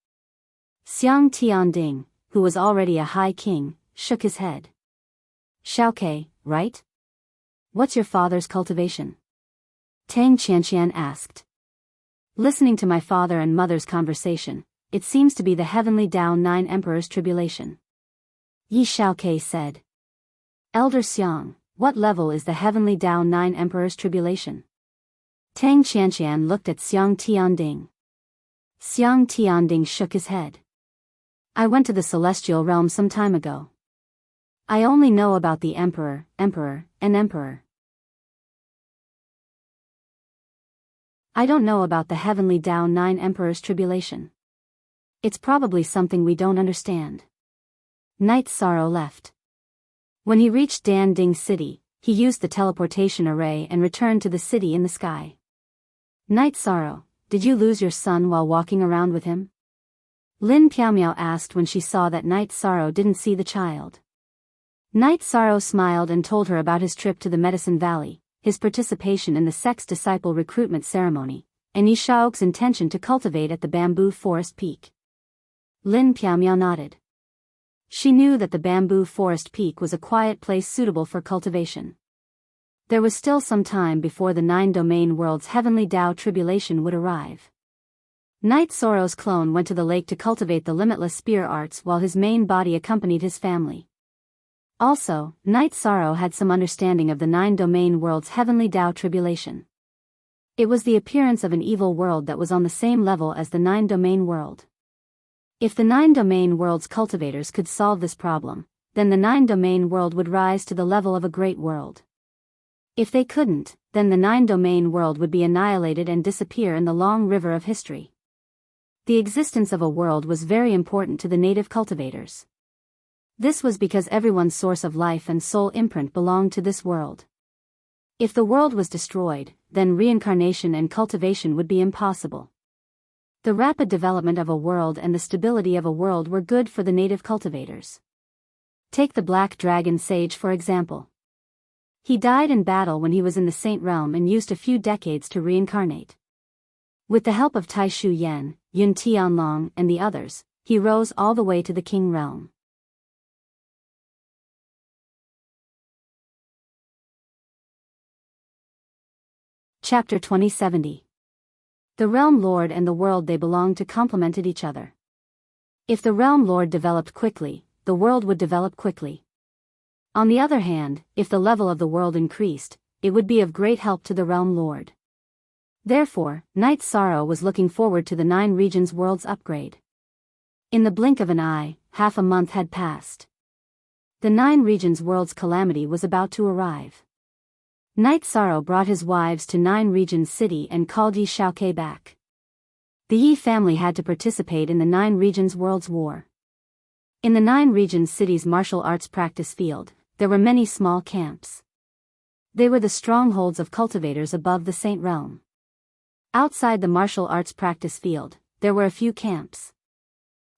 Xiang Tianding, who was already a high king, shook his head. Xiao Ke, right? What's your father's cultivation? Tang Qianqian asked. Listening to my father and mother's conversation, it seems to be the heavenly Tao 9 Emperor's tribulation. Yi Xiao Ke said. Elder Xiang, what level is the heavenly Tao 9 Emperor's tribulation? Tang Qianqian looked at Xiang Tianding. Xiang Tianding shook his head. I went to the celestial realm some time ago. I only know about the Emperor, and Emperor. I don't know about the heavenly Tao 9 Emperor's tribulation. It's probably something we don't understand. Knight Sorrow left. When he reached Danding City, he used the teleportation array and returned to the city in the sky. Knight Sorrow, did you lose your son while walking around with him? Lin Piaomiao asked when she saw that Knight Sorrow didn't see the child. Knight Sorrow smiled and told her about his trip to the Medicine Valley, his participation in the sex disciple recruitment ceremony, and Yi Shao's intention to cultivate at the bamboo forest peak. Lin Piaomiao nodded. She knew that the bamboo forest peak was a quiet place suitable for cultivation. There was still some time before the 9-domain world's heavenly Tao tribulation would arrive. Knight Sorrow's clone went to the lake to cultivate the limitless spear arts while his main body accompanied his family. Also, Knight Sorrow had some understanding of the 9-domain world's heavenly Tao tribulation. It was the appearance of an evil world that was on the same level as the 9-domain world. If the 9-domain world's cultivators could solve this problem, then the 9-domain world would rise to the level of a great world. If they couldn't, then the 9-domain world would be annihilated and disappear in the long river of history. The existence of a world was very important to the native cultivators. This was because everyone's source of life and soul imprint belonged to this world. If the world was destroyed, then reincarnation and cultivation would be impossible. The rapid development of a world and the stability of a world were good for the native cultivators. Take the Black Dragon Sage for example. He died in battle when he was in the Saint Realm and used a few decades to reincarnate. With the help of Tai Shu Yan, Yun Tianlong, and the others, he rose all the way to the King Realm. Chapter 2070. The Realm Lord and the world they belonged to complemented each other. If the Realm Lord developed quickly, the world would develop quickly. On the other hand, if the level of the world increased, it would be of great help to the Realm Lord. Therefore, Knight Sorrow was looking forward to the 9 regions world's upgrade. In the blink of an eye, half a month had passed. The 9 regions world's calamity was about to arrive. Knight Sorrow brought his wives to 9 regions city and called Yi Xiao Ke back. The Yi family had to participate in the 9 regions world's war. In the 9 regions city's martial arts practice field, there were many small camps. They were the strongholds of cultivators above the Saint Realm. Outside the martial arts practice field, there were a few camps.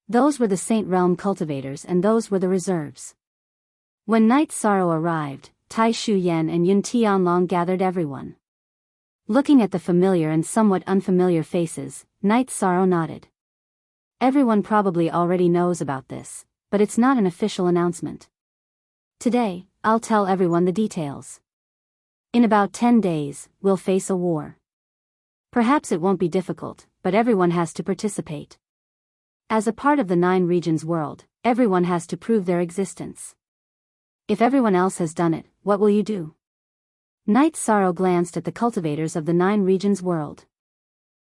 Those were the Saint Realm cultivators and those were the reserves. When Knight Sorrow arrived, Tai Shu Yan and Yun Tianlong gathered everyone. Looking at the familiar and somewhat unfamiliar faces, Knight Sorrow nodded. Everyone probably already knows about this, but it's not an official announcement. Today, I'll tell everyone the details. In about 10 days, we'll face a war. Perhaps it won't be difficult, but everyone has to participate. As a part of the 9 regions world, everyone has to prove their existence. If everyone else has done it, what will you do? Night Sorrow glanced at the cultivators of the 9 regions world.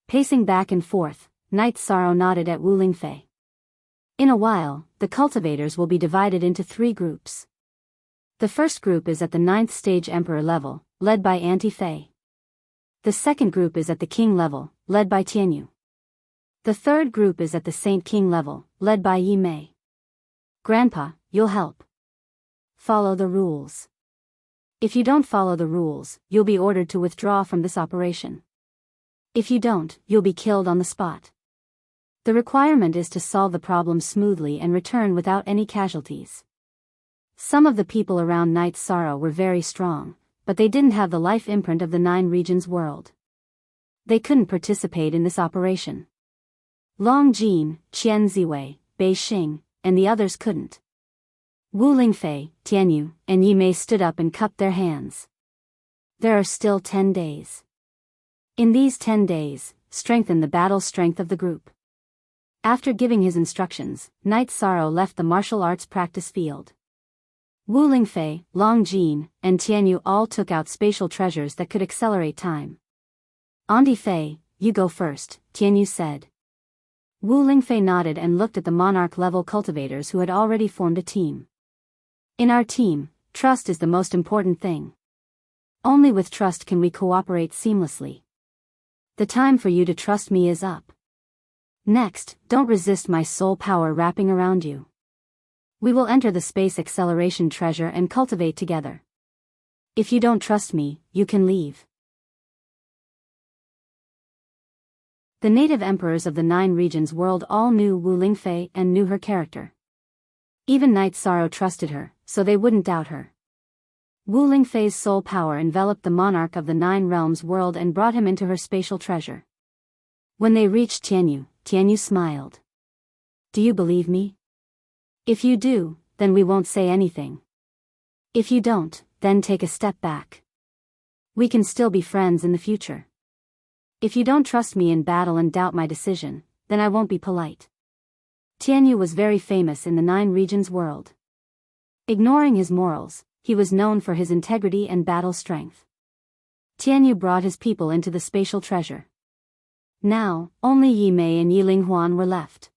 Pacing back and forth, Night Sorrow nodded at Wu Lingfei. In a while, the cultivators will be divided into 3 groups. The first group is at the 9th stage Emperor level, led by Auntie Fei. The second group is at the King level, led by Tianyu. The third group is at the Saint King level, led by Yi Mei. Grandpa, you'll help. Follow the rules. If you don't follow the rules, you'll be ordered to withdraw from this operation. If you don't, you'll be killed on the spot. The requirement is to solve the problem smoothly and return without any casualties. Some of the people around Night Sorrow were very strong, but they didn't have the life imprint of the 9 regions world. They couldn't participate in this operation. Long Jin, Qian Ziwei, Bei Xing, and the others couldn't. Wu Lingfei, Tianyu, and Yi Mei stood up and cupped their hands. There are still 10 days. In these 10 days, strengthen the battle strength of the group. After giving his instructions, Night Sorrow left the martial arts practice field. Wu Lingfei, Long Jin, and Tianyu all took out spatial treasures that could accelerate time. Auntie Fei, you go first, Tianyu said. Wu Lingfei nodded and looked at the monarch-level cultivators who had already formed a team. In our team, trust is the most important thing. Only with trust can we cooperate seamlessly. The time for you to trust me is up. Next, don't resist my soul power wrapping around you. We will enter the space acceleration treasure and cultivate together. If you don't trust me, you can leave. The native emperors of the 9 regions world all knew Wu Lingfei and knew her character. Even Night Sorrow trusted her, so they wouldn't doubt her. Wu Lingfei's soul power enveloped the monarch of the 9 realms world and brought him into her spatial treasure. When they reached Tianyu, Tianyu smiled. Do you believe me? If you do, then we won't say anything. If you don't, then take a step back. We can still be friends in the future. If you don't trust me in battle and doubt my decision, then I won't be polite. Tianyu was very famous in the 9 regions world. Ignoring his morals, he was known for his integrity and battle strength. Tianyu brought his people into the spatial treasure. Now, only Yi Mei and Yi Linghuan were left.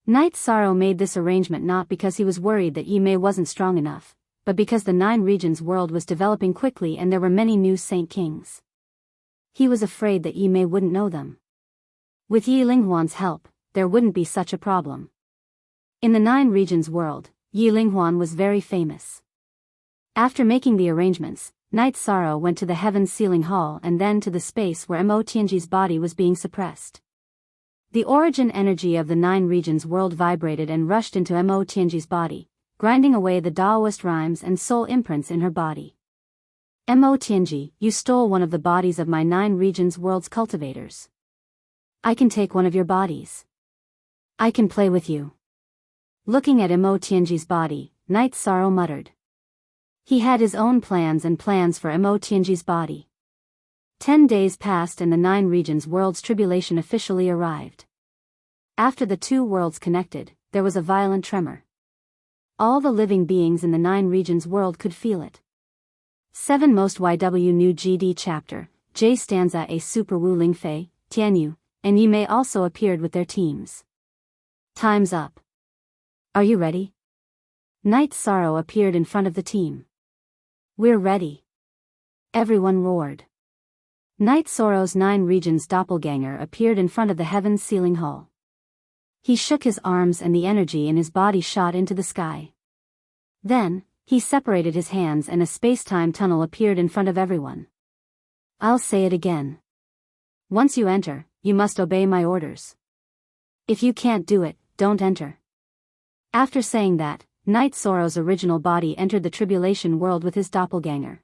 Night Sorrow made this arrangement not because he was worried that Yi Mei wasn't strong enough, but because the 9 regions world was developing quickly and there were many new Saint Kings. He was afraid that Yi Mei wouldn't know them. With Yi Linghuan's help, there wouldn't be such a problem. In the 9 regions world, Yi Linghuan was very famous. After making the arrangements, Night Sorrow went to the Heaven's Sealing Hall and then to the space where Mo Tianji's body was being suppressed. The origin energy of the 9 regions world vibrated and rushed into Mo Tianji's body, grinding away the Daoist rhymes and soul imprints in her body. Mo Tianji, you stole one of the bodies of my 9 regions world's cultivators. I can take one of your bodies. I can play with you. Looking at Mo Tianji's body, Night Sorrow muttered. He had his own plans and plans for Mo Tianji's body. 10 days passed and the 9 regions world's tribulation officially arrived. After the 2 worlds connected, there was a violent tremor. All the living beings in the 9 regions world could feel it. 7 Most YW New GD Chapter, J Stanza A Super Wu Lingfei, Tianyu, and Yi Mei also appeared with their teams. Time's up. Are you ready? Night Sorrow appeared in front of the team. We're ready. Everyone roared. Night Sorrow's 9 regions doppelganger appeared in front of the Heaven's Sealing Hall. He shook his arms and the energy in his body shot into the sky. Then, he separated his hands and a space-time tunnel appeared in front of everyone. I'll say it again. Once you enter, you must obey my orders. If you can't do it, don't enter. After saying that, Night Sorrow's original body entered the tribulation world with his doppelganger.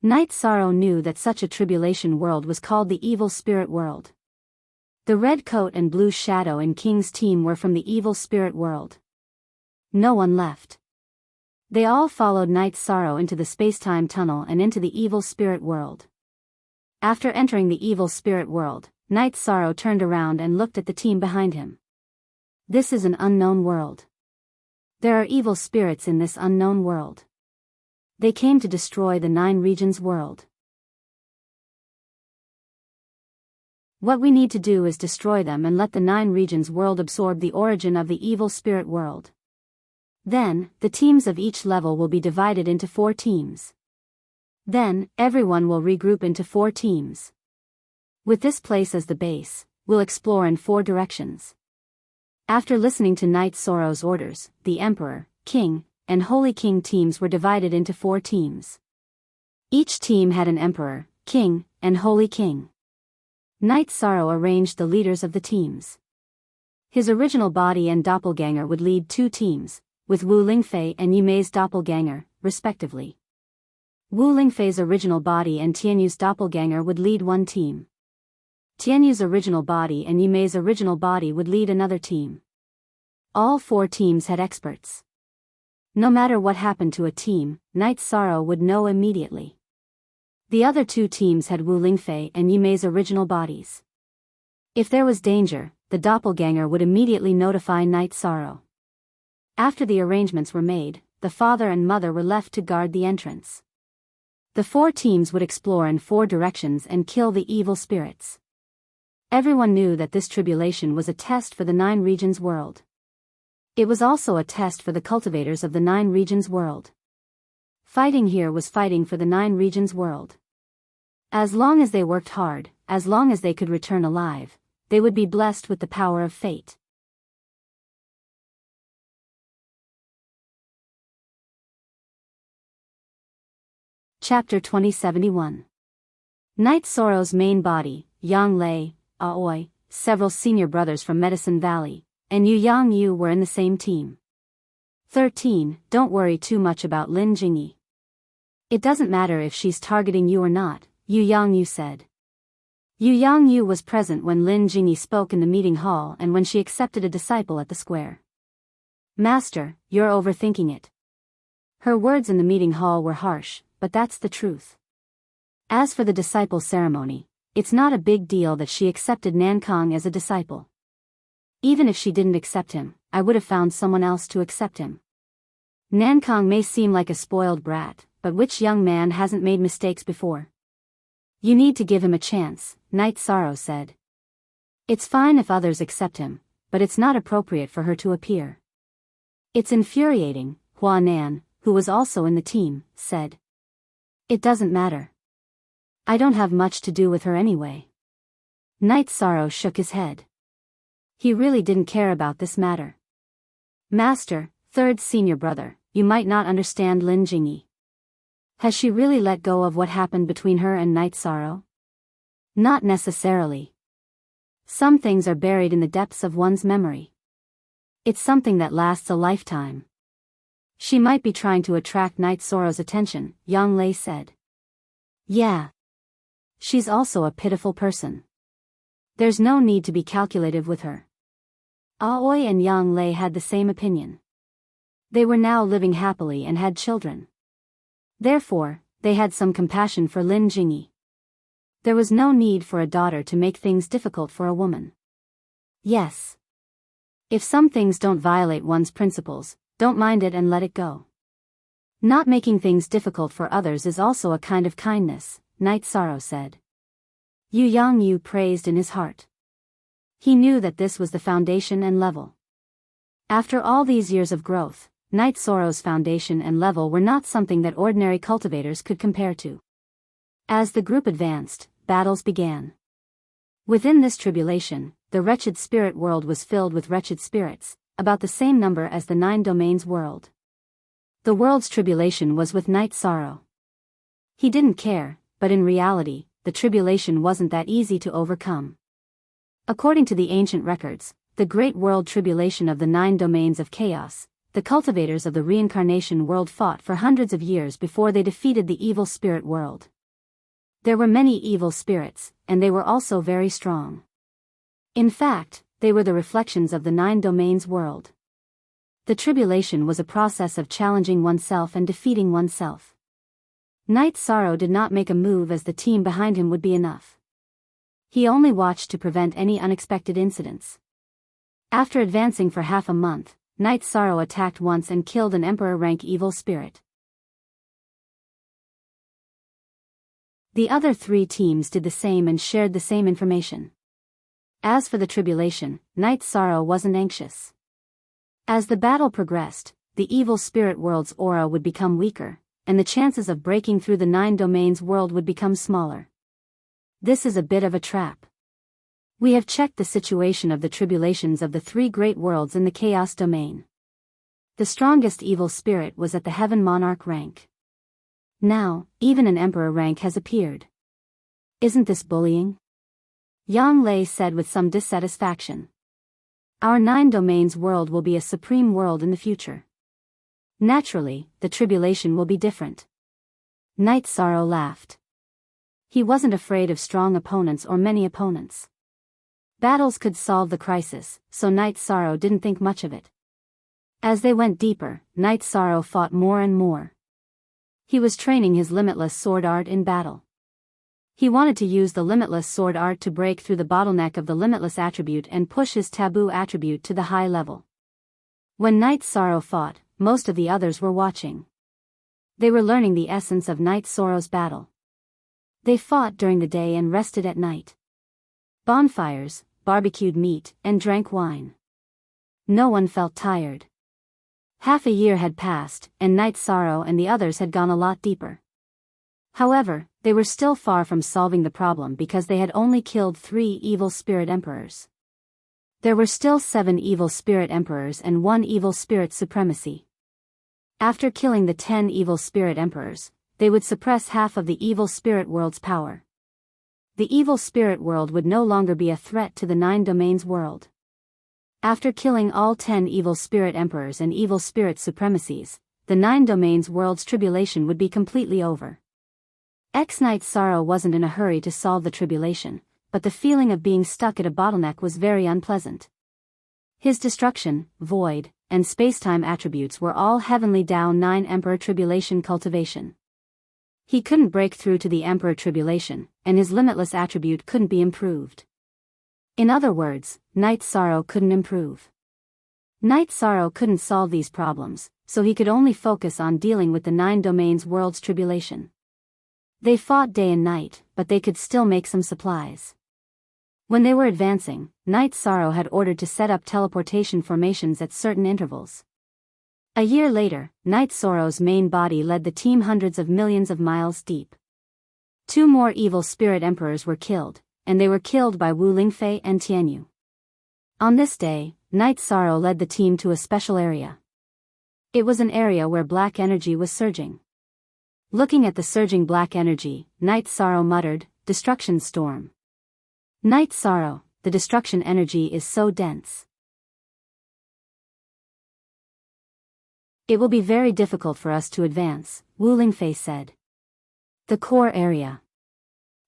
Night Sorrow knew that such a tribulation world was called the evil spirit world. The red coat and blue shadow in King's team were from the evil spirit world. No one left. They all followed Night Sorrow into the space-time tunnel and into the evil spirit world. After entering the evil spirit world, Night Sorrow turned around and looked at the team behind him. This is an unknown world. There are evil spirits in this unknown world. They came to destroy the 9 regions world. What we need to do is destroy them and let the 9 regions world absorb the origin of the evil spirit world. Then, the teams of each level will be divided into 4 teams. Then, everyone will regroup into 4 teams. With this place as the base, we'll explore in 4 directions. After listening to Knight Sorrow's orders, the Emperor, King, and Holy King teams were divided into 4 teams. Each team had an Emperor, King, and Holy King. Knight Sorrow arranged the leaders of the teams. His original body and doppelganger would lead 2 teams, with Wu Lingfei and Yumei's doppelganger, respectively. Wu Lingfei's original body and Tianyu's doppelganger would lead 1 team. Tianyu's original body and Yumei's original body would lead another team. All 4 teams had experts. No matter what happened to a team, Knight Sorrow would know immediately. The other 2 teams had Wu Lingfei and Yumei's original bodies. If there was danger, the doppelganger would immediately notify Knight Sorrow. After the arrangements were made, the father and mother were left to guard the entrance. The 4 teams would explore in 4 directions and kill the evil spirits. Everyone knew that this tribulation was a test for the 9 regions world. It was also a test for the cultivators of the 9 regions world. Fighting here was fighting for the 9 regions world. As long as they worked hard, as long as they could return alive, they would be blessed with the power of fate. Chapter 2071. Knight Sorrow's main body, Yang Lei, Aoi, several senior brothers from Medicine Valley, and Yu Yang Yu were in the same team. 13. Don't worry too much about Lin Jingyi. It doesn't matter if she's targeting you or not, Yu Yang Yu said. Yu Yang Yu was present when Lin Jingyi spoke in the meeting hall and when she accepted a disciple at the square. Master, you're overthinking it. Her words in the meeting hall were harsh, but that's the truth. As for the disciple ceremony, it's not a big deal that she accepted Nankang as a disciple. Even if she didn't accept him, I would have found someone else to accept him. Nankang may seem like a spoiled brat, but which young man hasn't made mistakes before? You need to give him a chance, Knight Sorrow said. It's fine if others accept him, but it's not appropriate for her to appear. It's infuriating, Hua Nan, who was also in the team, said. It doesn't matter. I don't have much to do with her anyway. Knight Sorrow shook his head. He really didn't care about this matter. Master, 3rd senior brother, you might not understand Lin Jingyi. Has she really let go of what happened between her and Knight Sorrow? Not necessarily. Some things are buried in the depths of one's memory. It's something that lasts a lifetime. She might be trying to attract Knight Sorrow's attention, Yang Lei said. Yeah. She's also a pitiful person. There's no need to be calculative with her. Aoi and Yang Lei had the same opinion. They were now living happily and had children. Therefore, they had some compassion for Lin Jingyi. There was no need for a daughter to make things difficult for a woman. Yes. If some things don't violate one's principles, don't mind it and let it go. Not making things difficult for others is also a kind of kindness, Knight Sorrow said. Yu Yang Yu praised in his heart. He knew that this was the foundation and level. After all these years of growth, Knight Sorrow's foundation and level were not something that ordinary cultivators could compare to. As the group advanced, battles began. Within this tribulation, the wretched spirit world was filled with wretched spirits, about the same number as the 9 domains world. The world's tribulation was with Knight Sorrow. He didn't care, but in reality, the tribulation wasn't that easy to overcome. According to the ancient records, the great world tribulation of the 9 domains of chaos, the cultivators of the reincarnation world fought for hundreds of years before they defeated the evil spirit world. There were many evil spirits, and they were also very strong. In fact, they were the reflections of the 9 domains world. The tribulation was a process of challenging oneself and defeating oneself. Knight Sorrow did not make a move as the team behind him would be enough. He only watched to prevent any unexpected incidents. After advancing for half a month, Night Sorrow attacked once and killed an Emperor-rank evil spirit. The other 3 teams did the same and shared the same information. As for the tribulation, Night Sorrow wasn't anxious. As the battle progressed, the evil spirit world's aura would become weaker, and the chances of breaking through the 9 domains world would become smaller. This is a bit of a trap. We have checked the situation of the tribulations of the 3 great worlds in the chaos domain. The strongest evil spirit was at the Heaven Monarch rank. Now, even an Emperor rank has appeared. Isn't this bullying? Yang Lei said with some dissatisfaction. Our 9 domains world will be a supreme world in the future. Naturally, the tribulation will be different. Night Sorrow laughed. He wasn't afraid of strong opponents or many opponents. Battles could solve the crisis, so Night Sorrow didn't think much of it. As they went deeper, Night Sorrow fought more and more. He was training his limitless sword art in battle. He wanted to use the limitless sword art to break through the bottleneck of the limitless attribute and push his taboo attribute to the high level. When Night Sorrow fought, most of the others were watching. They were learning the essence of Night Sorrow's battle. They fought during the day and rested at night. Bonfires, barbecued meat, and drank wine. No one felt tired. Half a year had passed, and Night Sorrow and the others had gone a lot deeper. However, they were still far from solving the problem because they had only killed 3 evil spirit emperors. There were still 7 evil spirit emperors and 1 evil spirit supremacy. After killing the 10 evil spirit emperors, they would suppress half of the evil spirit world's power. The evil spirit world would no longer be a threat to the 9 domains world. After killing all 10 evil spirit emperors and evil spirit supremacies, the 9 domains world's tribulation would be completely over. Night Sorrow wasn't in a hurry to solve the tribulation, but the feeling of being stuck at a bottleneck was very unpleasant. His destruction, void, and spacetime attributes were all heavenly Tao 9 Emperor Tribulation cultivation. He couldn't break through to the Emperor Tribulation, and his limitless attribute couldn't be improved. In other words, Night Sorrow couldn't improve. Night Sorrow couldn't solve these problems, so he could only focus on dealing with the 9 domains world's tribulation. They fought day and night, but they could still make some supplies. When they were advancing, Night Sorrow had ordered to set up teleportation formations at certain intervals. A year later, Night Sorrow's main body led the team hundreds of millions of miles deep. 2 more evil spirit emperors were killed, and they were killed by Wu Lingfei and Tianyu. On this day, Night Sorrow led the team to a special area. It was an area where black energy was surging. Looking at the surging black energy, Night Sorrow muttered, "Destruction storm." Night Sorrow, the destruction energy is so dense. It will be very difficult for us to advance, Wu Lingfei said. The core area.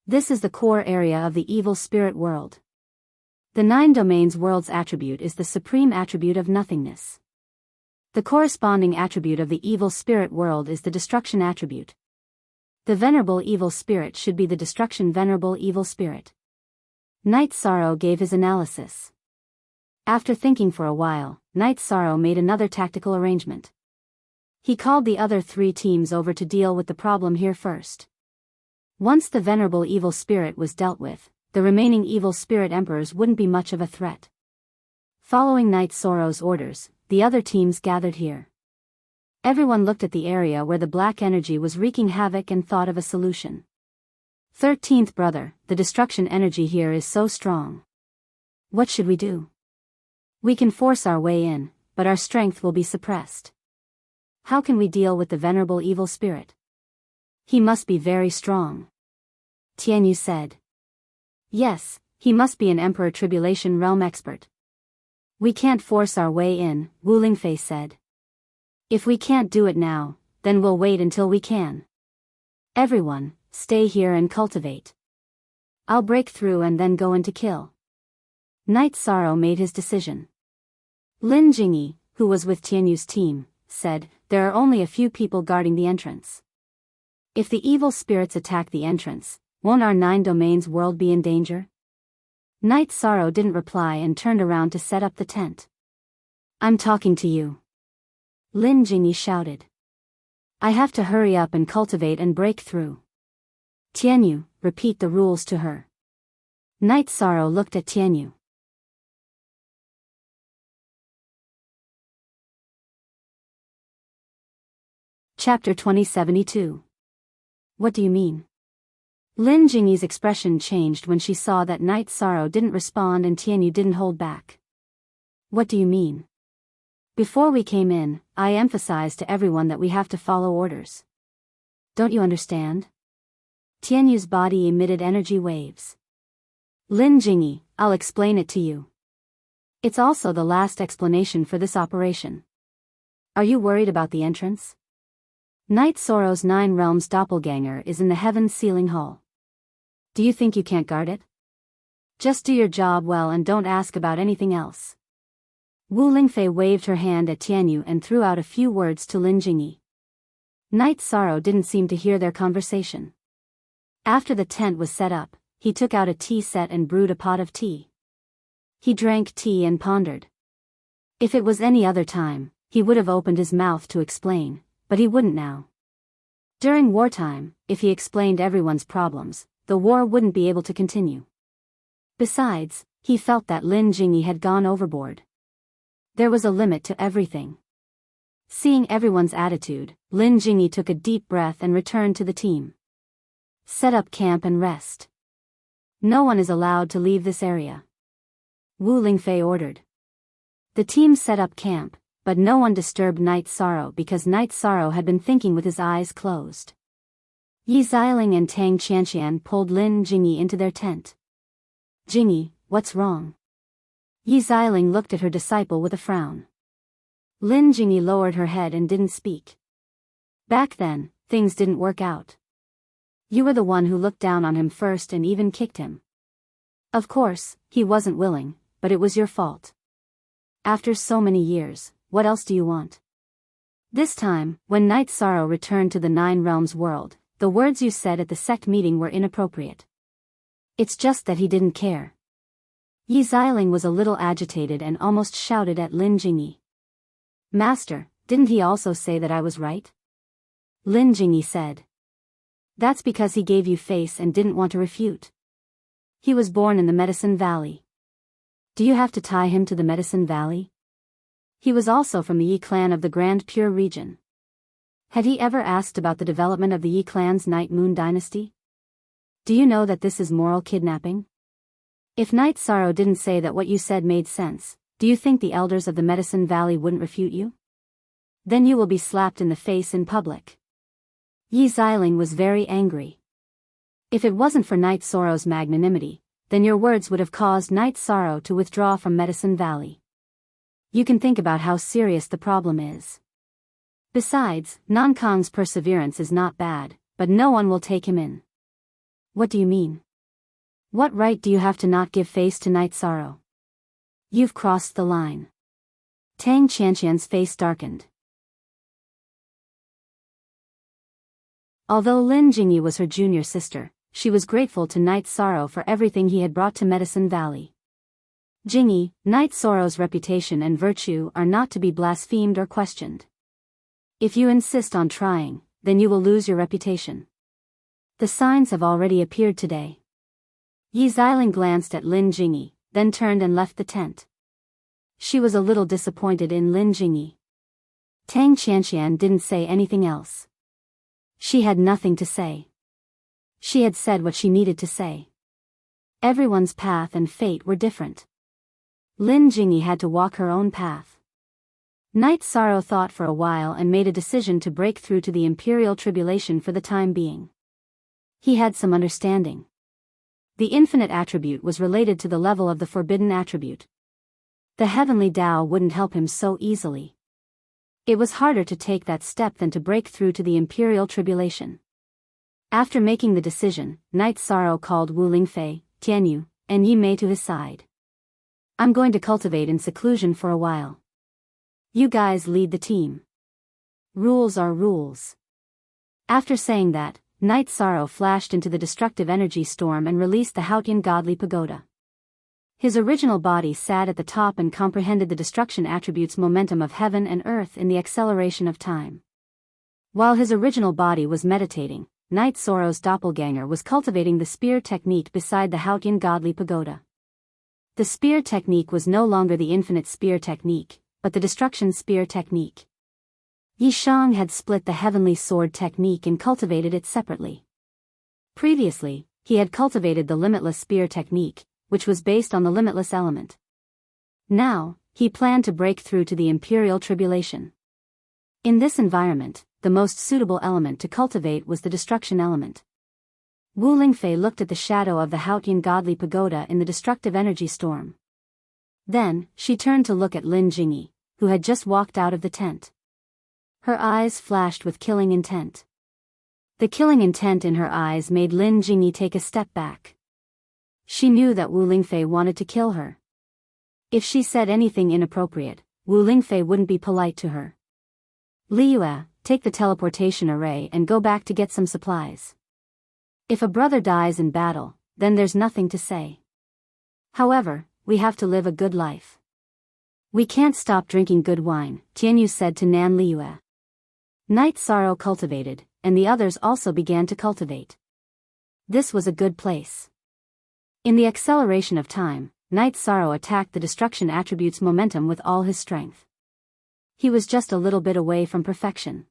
This is the core area of the evil spirit world. The 9 domains world's attribute is the supreme attribute of nothingness. The corresponding attribute of the evil spirit world is the destruction attribute. The venerable evil spirit should be the destruction venerable evil spirit. Night Sorrow gave his analysis. After thinking for a while, Night Sorrow made another tactical arrangement. He called the other 3 teams over to deal with the problem here first. Once the venerable evil spirit was dealt with, the remaining evil spirit emperors wouldn't be much of a threat. Following Night Sorrow's orders, the other teams gathered here. Everyone looked at the area where the black energy was wreaking havoc and thought of a solution. 13th brother, the destruction energy here is so strong. What should we do? We can force our way in, but our strength will be suppressed. How can we deal with the venerable evil spirit? He must be very strong. Tianyu said. Yes, he must be an Emperor Tribulation Realm expert. We can't force our way in, Wu Lingfei said. If we can't do it now, then we'll wait until we can. Everyone, stay here and cultivate. I'll break through and then go in to kill. Night Sorrow made his decision. Lin Jingyi, who was with Tianyu's team, said, there are only a few people guarding the entrance. If the evil spirits attack the entrance, won't our 9 domains world be in danger? Night Sorrow didn't reply and turned around to set up the tent. I'm talking to you. Lin Jingyi shouted. I have to hurry up and cultivate and break through. Tianyu, repeat the rules to her. Night Sorrow looked at Tianyu. Chapter 2072. What do you mean? Lin Jingyi's expression changed when she saw that Night Sorrow didn't respond and Tianyu didn't hold back. What do you mean? Before we came in, I emphasized to everyone that we have to follow orders. Don't you understand? Tianyu's body emitted energy waves. Lin Jingyi, I'll explain it to you. It's also the last explanation for this operation. Are you worried about the entrance? Night Sorrow's 9 realms doppelganger is in the heaven ceiling hall. Do you think you can't guard it? Just do your job well and don't ask about anything else. Wu Lingfei waved her hand at Tianyu and threw out a few words to Lin Jingyi. Night Sorrow didn't seem to hear their conversation. After the tent was set up, he took out a tea set and brewed a pot of tea. He drank tea and pondered. If it was any other time, he would have opened his mouth to explain, but he wouldn't now. During wartime, if he explained everyone's problems, the war wouldn't be able to continue. Besides, he felt that Lin Jingyi had gone overboard. There was a limit to everything. Seeing everyone's attitude, Lin Jingyi took a deep breath and returned to the team. Set up camp and rest. No one is allowed to leave this area. Wu Lingfei ordered. The team set up camp, but no one disturbed Night Sorrow because Night Sorrow had been thinking with his eyes closed. Yi Xiling and Tang Qianqian pulled Lin Jingyi into their tent. Jingyi, what's wrong? Yi Xiling looked at her disciple with a frown. Lin Jingyi lowered her head and didn't speak. Back then, things didn't work out. You were the one who looked down on him first and even kicked him. Of course, he wasn't willing, but it was your fault. After so many years, what else do you want? This time, when Night Sorrow returned to the 9 Realms world, the words you said at the sect meeting were inappropriate. It's just that he didn't care. Yi Xiling was a little agitated and almost shouted at Lin Jingyi. Master, didn't he also say that I was right? Lin Jingyi said. That's because he gave you face and didn't want to refute. He was born in the Medicine Valley. Do you have to tie him to the Medicine Valley? He was also from the Yi clan of the Grand Pure region. Had he ever asked about the development of the Yi clan's Night Moon dynasty? Do you know that this is moral kidnapping? If Night Sorrow didn't say that what you said made sense, do you think the elders of the Medicine Valley wouldn't refute you? Then you will be slapped in the face in public. Yi Xiling was very angry. If it wasn't for Night Sorrow's magnanimity, then your words would have caused Night Sorrow to withdraw from Medicine Valley. You can think about how serious the problem is. Besides, Nankang's perseverance is not bad, but no one will take him in. What do you mean? What right do you have to not give face to Night Sorrow? You've crossed the line. Tang Qianqian's face darkened. Although Lin Jingyi was her junior sister, she was grateful to Night Sorrow for everything he had brought to Medicine Valley. Jingyi, Night Sorrow's reputation and virtue are not to be blasphemed or questioned. If you insist on trying, then you will lose your reputation. The signs have already appeared today. Yi Xiling glanced at Lin Jingyi, then turned and left the tent. She was a little disappointed in Lin Jingyi. Tang Qianqian didn't say anything else. She had nothing to say. She had said what she needed to say. Everyone's path and fate were different. Lin Jingyi had to walk her own path. Night Sorrow thought for a while and made a decision to break through to the Imperial Tribulation for the time being. He had some understanding. The infinite attribute was related to the level of the forbidden attribute. The heavenly Tao wouldn't help him so easily. It was harder to take that step than to break through to the Imperial Tribulation. After making the decision, Night Sorrow called Wu Lingfei, Tianyu, and Yi Mei to his side. I'm going to cultivate in seclusion for a while. You guys lead the team. Rules are rules. After saying that, Night Sorrow flashed into the destructive energy storm and released the Haotian godly pagoda. His original body sat at the top and comprehended the destruction attributes momentum of heaven and earth in the acceleration of time. While his original body was meditating, Night Sorrow's doppelganger was cultivating the spear technique beside the Hautian godly pagoda. The spear technique was no longer the infinite spear technique, but the destruction spear technique. Yi Shang had split the heavenly sword technique and cultivated it separately. Previously, he had cultivated the limitless spear technique, which was based on the limitless element. Now, he planned to break through to the imperial tribulation. In this environment, the most suitable element to cultivate was the destruction element. Wu Lingfei looked at the shadow of the Hautian godly pagoda in the destructive energy storm. Then, she turned to look at Lin Jingyi, who had just walked out of the tent. Her eyes flashed with killing intent. The killing intent in her eyes made Lin Jingyi take a step back. She knew that Wu Lingfei wanted to kill her. If she said anything inappropriate, Wu Lingfei wouldn't be polite to her. Liyue, take the teleportation array and go back to get some supplies. If a brother dies in battle, then there's nothing to say. However, we have to live a good life. We can't stop drinking good wine, Tianyu said to Nan Liyue. Night Sorrow cultivated, and the others also began to cultivate. This was a good place. In the acceleration of time, Night Sorrow attacked the destruction attributes momentum with all his strength. He was just a little bit away from perfection.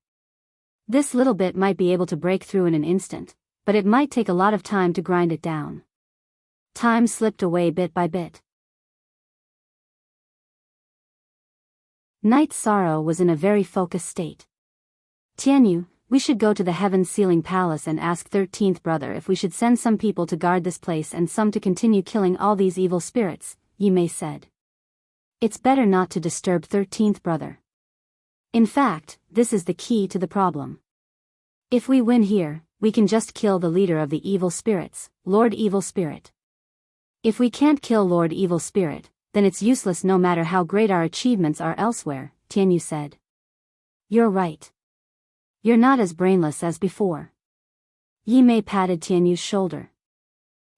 This little bit might be able to break through in an instant, but it might take a lot of time to grind it down. Time slipped away bit by bit. Night Sorrow was in a very focused state. Tianyu, we should go to the Heaven's Ceiling Palace and ask 13th Brother if we should send some people to guard this place and some to continue killing all these evil spirits, Yi Mei said. It's better not to disturb 13th Brother. In fact, this is the key to the problem. If we win here, we can just kill the leader of the evil spirits, Lord Evil Spirit. If we can't kill Lord Evil Spirit, then it's useless no matter how great our achievements are elsewhere, Tianyu said. You're right. You're not as brainless as before. Yi Mei patted Tianyu's shoulder.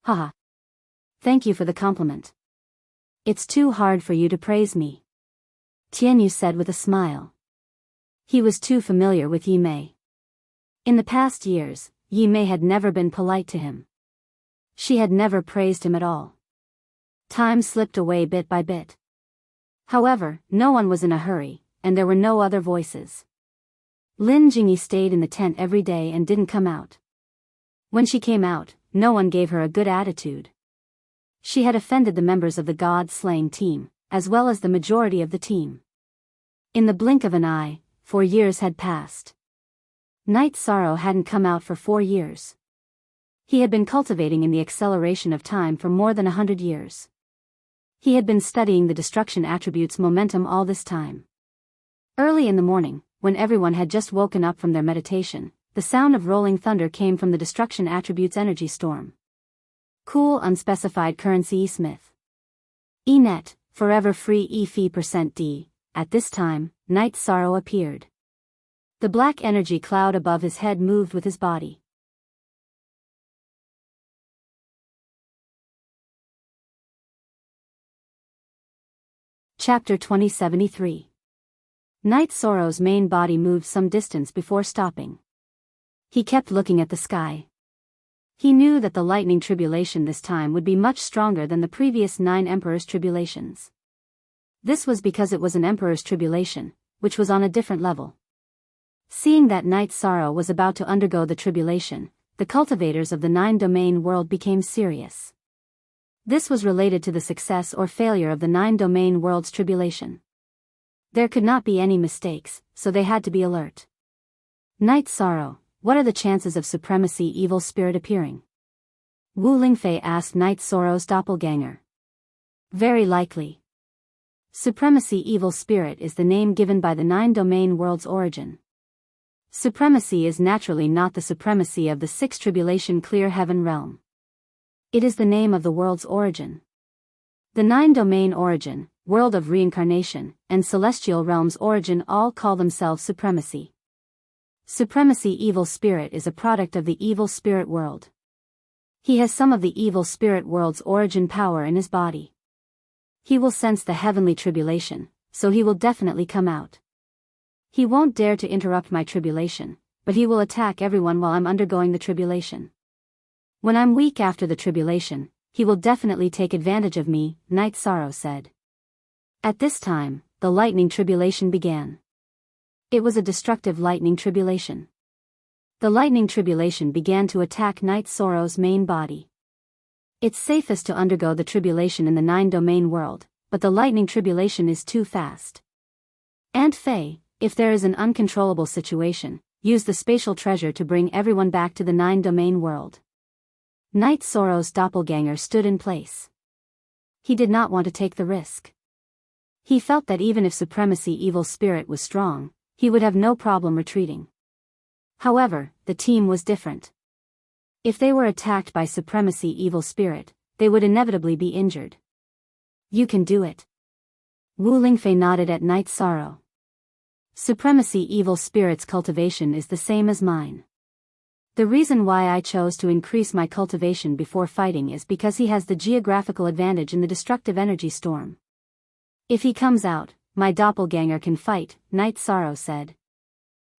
Haha. Thank you for the compliment. It's too hard for you to praise me, Tianyu said with a smile. He was too familiar with Yi Mei. In the past years, Yi Mei had never been polite to him. She had never praised him at all. Time slipped away bit by bit. However, no one was in a hurry, and there were no other voices. Lin Jingyi stayed in the tent every day and didn't come out. When she came out, no one gave her a good attitude. She had offended the members of the God-slaying team, as well as the majority of the team. In the blink of an eye, 4 years had passed. Night Sorrow hadn't come out for 4 years. He had been cultivating in the acceleration of time for more than 100 years. He had been studying the destruction attributes momentum all this time. Early in the morning, when everyone had just woken up from their meditation, the sound of rolling thunder came from the destruction attributes energy storm. Cool unspecified currency E-Smith. E-Net, forever free E-Fee%D. At this time, Night Sorrow appeared. The black energy cloud above his head moved with his body. Chapter 2073. Night Sorrow's main body moved some distance before stopping. He kept looking at the sky. He knew that the lightning tribulation this time would be much stronger than the previous 9 Emperor's tribulations. This was because it was an Emperor's tribulation, which was on a different level. Seeing that Night Sorrow was about to undergo the tribulation, the cultivators of the 9-domain world became serious. This was related to the success or failure of the 9-domain world's tribulation. There could not be any mistakes, so they had to be alert. Night Sorrow, what are the chances of supremacy evil spirit appearing? Wu Lingfei asked Night Sorrow's doppelganger. Very likely. Supremacy evil spirit is the name given by the 9-domain world's origin. Supremacy is naturally not the supremacy of the 6 tribulation clear heaven realm. It is the name of the world's origin. The 9-domain origin, world of reincarnation, and celestial realm's origin all call themselves supremacy. Supremacy evil spirit is a product of the evil spirit world. He has some of the evil spirit world's origin power in his body. He will sense the heavenly tribulation, so he will definitely come out. He won't dare to interrupt my tribulation, but he will attack everyone while I'm undergoing the tribulation. When I'm weak after the tribulation, he will definitely take advantage of me, Night Sorrow said. At this time, the lightning tribulation began. It was a destructive lightning tribulation. The lightning tribulation began to attack Night Sorrow's main body. It's safest to undergo the tribulation in the 9-domain world, but the lightning tribulation is too fast. Aunt Faye, if there is an uncontrollable situation, use the spatial treasure to bring everyone back to the 9-domain world. Night Sorrow's doppelganger stood in place. He did not want to take the risk. He felt that even if Supremacy Evil Spirit was strong, he would have no problem retreating. However, the team was different. If they were attacked by Supremacy Evil Spirit, they would inevitably be injured. You can do it. Wu Lingfei nodded at Night Sorrow. Supremacy Evil Spirit's cultivation is the same as mine. The reason why I chose to increase my cultivation before fighting is because he has the geographical advantage in the destructive energy storm. If he comes out, my doppelganger can fight, Night Sorrow said.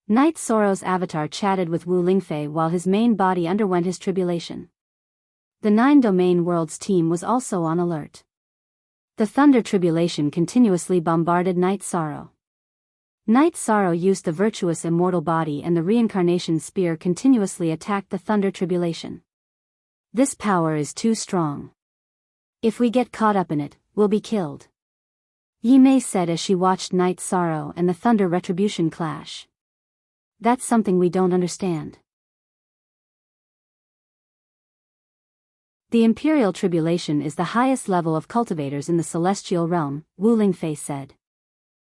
Night Sorrow's avatar chatted with Wu Lingfei while his main body underwent his tribulation. The 9-domain world's team was also on alert. The thunder tribulation continuously bombarded Night Sorrow. Night Sorrow used the virtuous immortal body and the reincarnation spear continuously attacked the thunder tribulation. This power is too strong. If we get caught up in it, we'll be killed. Yi Mei said as she watched Night Sorrow and the thunder retribution clash. That's something we don't understand. The Imperial Tribulation is the highest level of cultivators in the celestial realm, Wu Lingfei said.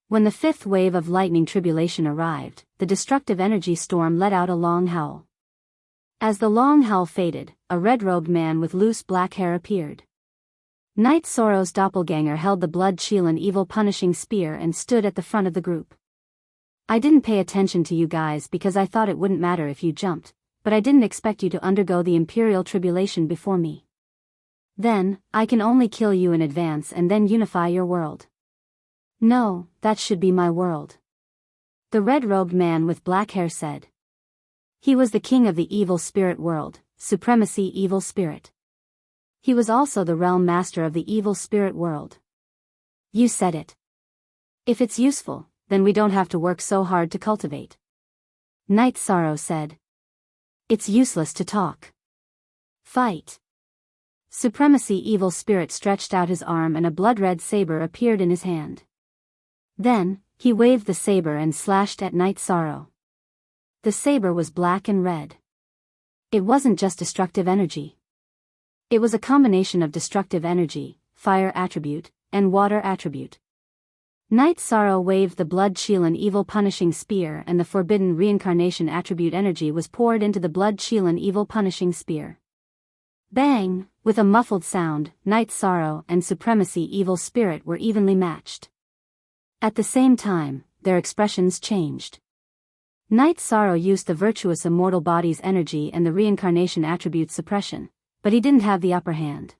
When the fifth wave of lightning tribulation arrived, the destructive energy storm let out a long howl. As the long howl faded, a red-robed man with loose black hair appeared. Night Sorrow's doppelganger held the blood Qilin evil punishing spear and stood at the front of the group. I didn't pay attention to you guys because I thought it wouldn't matter if you jumped, but I didn't expect you to undergo the Imperial Tribulation before me. Then, I can only kill you in advance and then unify your world. No, that should be my world. The red-robed man with black hair said. He was the king of the evil spirit world, Supremacy Evil Spirit. He was also the realm master of the evil spirit world. You said it. If it's useful, then we don't have to work so hard to cultivate. Night Sorrow said. It's useless to talk. Fight. Supremacy Evil Spirit stretched out his arm and a blood-red saber appeared in his hand. Then, he waved the saber and slashed at Night Sorrow. The saber was black and red. It wasn't just destructive energy. It was a combination of destructive energy, fire attribute, and water attribute. Night Sorrow waved the blood Qilin evil punishing spear and the forbidden reincarnation attribute energy was poured into the blood Qilin evil punishing spear. Bang! With a muffled sound, Night Sorrow and Supremacy Evil Spirit were evenly matched. At the same time, their expressions changed. Night Sorrow used the virtuous immortal body's energy and the reincarnation attribute suppression, but he didn't have the upper hand.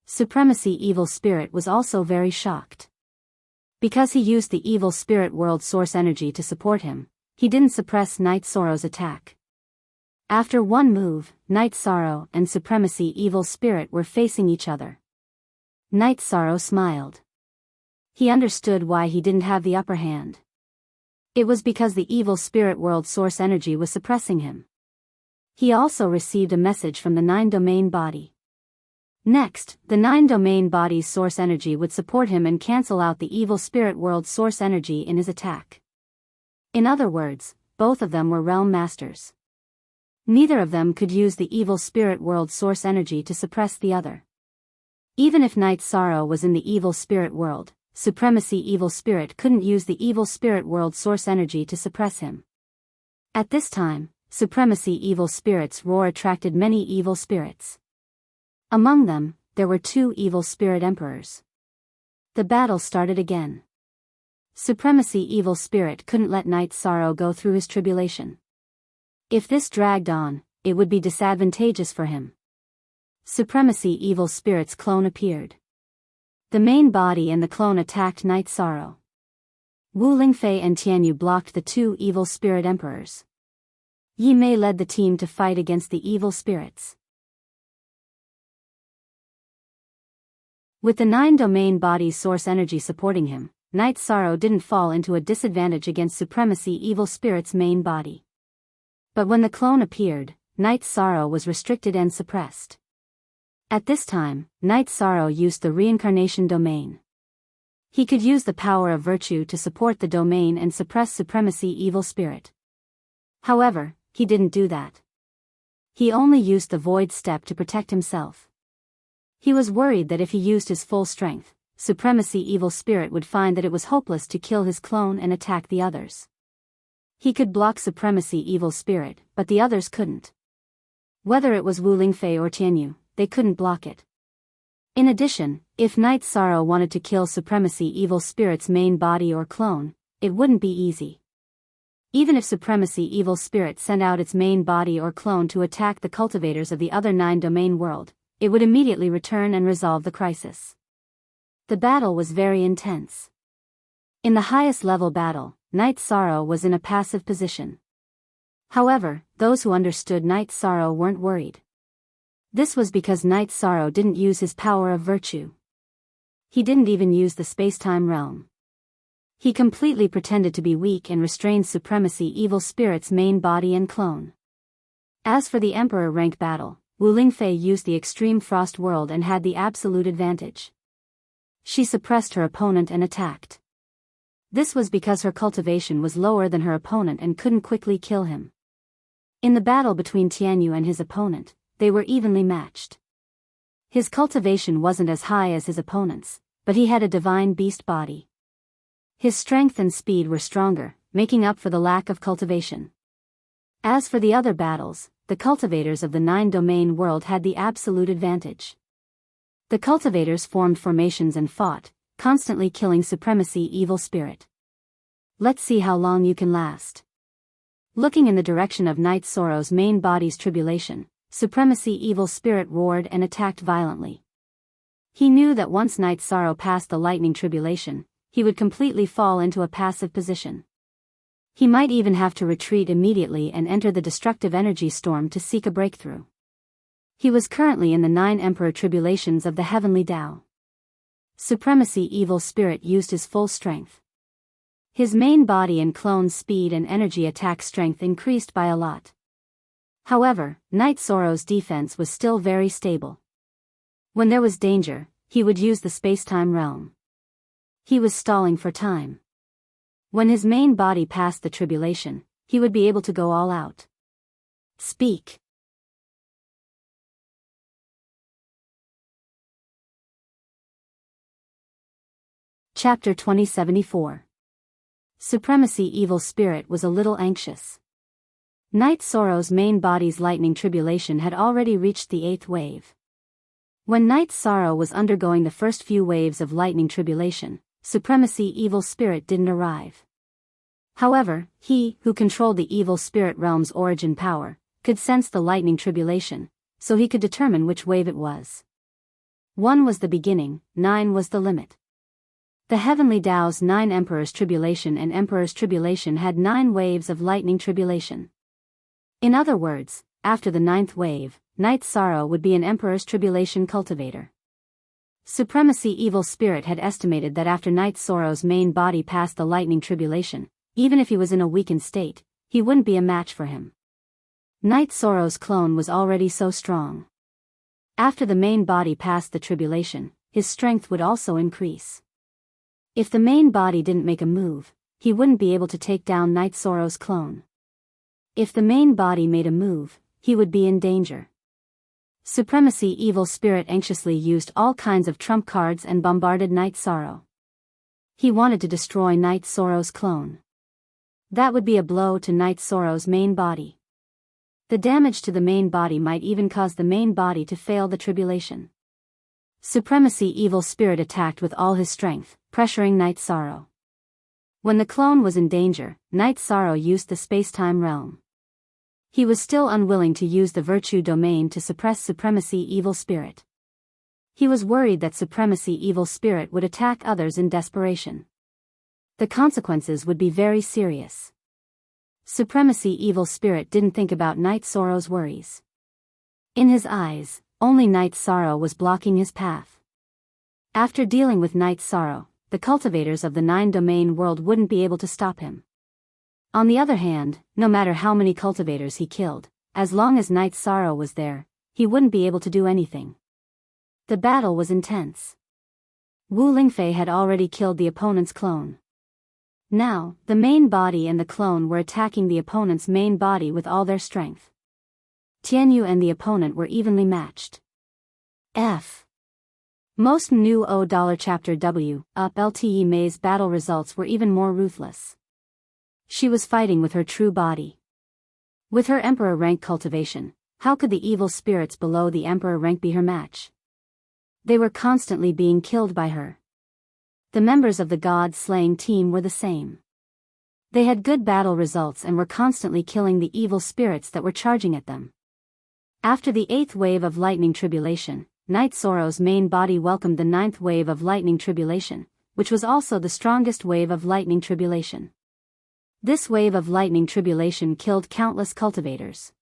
Supremacy Evil Spirit was also very shocked. Because he used the evil spirit world source energy to support him, he didn't suppress Night Sorrow's attack. After one move, Night Sorrow and Supremacy Evil Spirit were facing each other. Night Sorrow smiled. He understood why he didn't have the upper hand. It was because the evil spirit world source energy was suppressing him. He also received a message from the 9-domain body. Next, the 9-domain body's source energy would support him and cancel out the evil spirit world source energy in his attack. In other words, both of them were realm masters. Neither of them could use the evil spirit world source energy to suppress the other. Even if Night Sorrow was in the evil spirit world, Supremacy Evil Spirit couldn't use the evil spirit world source energy to suppress him. At this time, Supremacy Evil Spirit's roar attracted many evil spirits. Among them, there were 2 evil spirit emperors. The battle started again. Supremacy Evil Spirit couldn't let Night Sorrow go through his tribulation. If this dragged on, it would be disadvantageous for him. Supremacy Evil Spirit's clone appeared. The main body and the clone attacked Night Sorrow. Wu Lingfei and Tianyu blocked the two evil spirit emperors. Yi Mei led the team to fight against the evil spirits. With the 9 domain bodies source energy supporting him, Night Sorrow didn't fall into a disadvantage against Supremacy Evil Spirit's main body. But when the clone appeared, Night Sorrow was restricted and suppressed. At this time, Night Sorrow used the reincarnation domain. He could use the power of virtue to support the domain and suppress Supremacy Evil Spirit. However, he didn't do that. He only used the void step to protect himself. He was worried that if he used his full strength, Supremacy Evil Spirit would find that it was hopeless to kill his clone and attack the others. He could block Supremacy Evil Spirit, but the others couldn't. Whether it was Wu Lingfei or Tianyu, they couldn't block it. In addition, if Night Sorrow wanted to kill Supremacy Evil Spirit's main body or clone, it wouldn't be easy. Even if Supremacy Evil Spirit sent out its main body or clone to attack the cultivators of the other 9 domain world, it would immediately return and resolve the crisis. The battle was very intense. In the highest level battle, Night Sorrow was in a passive position. However, those who understood Night Sorrow weren't worried. This was because Night Sorrow didn't use his power of virtue. He didn't even use the space-time realm. He completely pretended to be weak and restrained Supremacy Evil Spirit's main body and clone. As for the Emperor rank battle, Wu Lingfei used the extreme frost world and had the absolute advantage. She suppressed her opponent and attacked. This was because her cultivation was lower than her opponent and couldn't quickly kill him. In the battle between Tianyu and his opponent, they were evenly matched. His cultivation wasn't as high as his opponent's, but he had a divine beast body. His strength and speed were stronger, making up for the lack of cultivation. As for the other battles, the cultivators of the 9 domain world had the absolute advantage. The cultivators formed formations and fought, constantly killing Supremacy Evil Spirit. Let's see how long you can last. Looking in the direction of Night Sorrow's main body's tribulation, Supremacy Evil Spirit roared and attacked violently. He knew that once Night Sorrow passed the lightning tribulation, he would completely fall into a passive position. He might even have to retreat immediately and enter the destructive energy storm to seek a breakthrough. He was currently in the 9 Emperor tribulations of the Heavenly Tao. Supremacy Evil Spirit used his full strength. His main body and clone's speed and energy attack strength increased by a lot. However, Night Sorrow's defense was still very stable. When there was danger, he would use the space-time realm. He was stalling for time. When his main body passed the tribulation, he would be able to go all out. Speak. Chapter 2074. Supremacy Evil Spirit was a little anxious. Night Sorrow's main body's lightning tribulation had already reached the 8th wave. When Night Sorrow was undergoing the first few waves of lightning tribulation, Supremacy Evil Spirit didn't arrive. However, he, who controlled the evil spirit realm's origin power, could sense the lightning tribulation, so he could determine which wave it was. 1 was the beginning, 9 was the limit. The Heavenly Tao's 9 Emperors Tribulation and Emperor's Tribulation had 9 waves of lightning tribulation. In other words, after the 9th wave, Night Sorrow would be an Emperor's Tribulation cultivator. Supremacy Evil Spirit had estimated that after Night Sorrow's main body passed the lightning tribulation, even if he was in a weakened state, he wouldn't be a match for him. Night Sorrow's clone was already so strong. After the main body passed the tribulation, his strength would also increase. If the main body didn't make a move, he wouldn't be able to take down Night Sorrow's clone. If the main body made a move, he would be in danger. Supremacy Evil Spirit anxiously used all kinds of trump cards and bombarded Night Sorrow. He wanted to destroy Night Sorrow's clone. That would be a blow to Night Sorrow's main body. The damage to the main body might even cause the main body to fail the tribulation. Supremacy Evil Spirit attacked with all his strength, pressuring Night Sorrow. When the clone was in danger, Night Sorrow used the space-time realm. He was still unwilling to use the virtue domain to suppress Supremacy Evil Spirit. He was worried that Supremacy Evil Spirit would attack others in desperation. The consequences would be very serious. Supremacy Evil Spirit didn't think about Night Sorrow's worries. In his eyes, only Night Sorrow was blocking his path. After dealing with Night Sorrow, the cultivators of the 9-domain world wouldn't be able to stop him. On the other hand, no matter how many cultivators he killed, as long as Night Sorrow was there, he wouldn't be able to do anything. The battle was intense. Wu Lingfei had already killed the opponent's clone. Now, the main body and the clone were attacking the opponent's main body with all their strength. Tianyu and the opponent were evenly matched. F. Most new $O chapter W, up LTE May's battle results were even more ruthless. She was fighting with her true body. With her Emperor rank cultivation, how could the evil spirits below the Emperor rank be her match? They were constantly being killed by her. The members of the God-slaying team were the same. They had good battle results and were constantly killing the evil spirits that were charging at them. After the 8th wave of lightning tribulation, Night Sorrow's main body welcomed the 9th wave of lightning tribulation, which was also the strongest wave of lightning tribulation. This wave of lightning tribulation killed countless cultivators.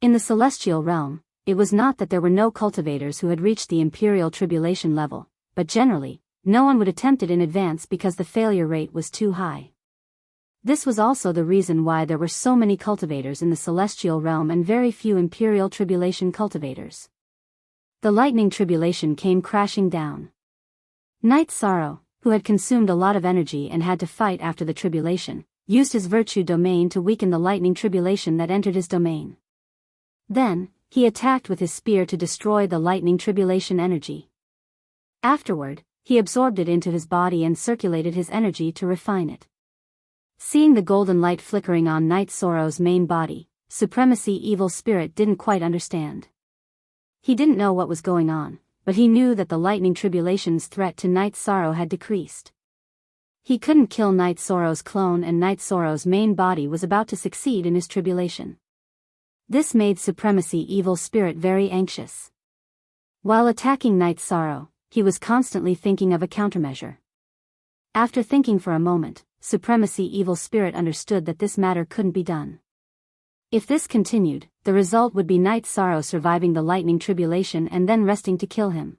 In the celestial realm, it was not that there were no cultivators who had reached the imperial tribulation level, but generally, no one would attempt it in advance because the failure rate was too high. This was also the reason why there were so many cultivators in the celestial realm and very few imperial tribulation cultivators. The lightning tribulation came crashing down. Night Sorrow, who had consumed a lot of energy and had to fight after the tribulation, used his virtue domain to weaken the lightning tribulation that entered his domain. Then, he attacked with his spear to destroy the lightning tribulation energy. Afterward, he absorbed it into his body and circulated his energy to refine it. Seeing the golden light flickering on Night Sorrow's main body, Supremacy Evil Spirit didn't quite understand. He didn't know what was going on, but he knew that the lightning tribulation's threat to Night Sorrow had decreased. He couldn't kill Night Sorrow's clone and Night Sorrow's main body was about to succeed in his tribulation. This made Supremacy Evil Spirit very anxious. While attacking Night Sorrow, he was constantly thinking of a countermeasure. After thinking for a moment, Supremacy Evil Spirit understood that this matter couldn't be done. If this continued, the result would be Night Sorrow surviving the lightning tribulation and then resting to kill him.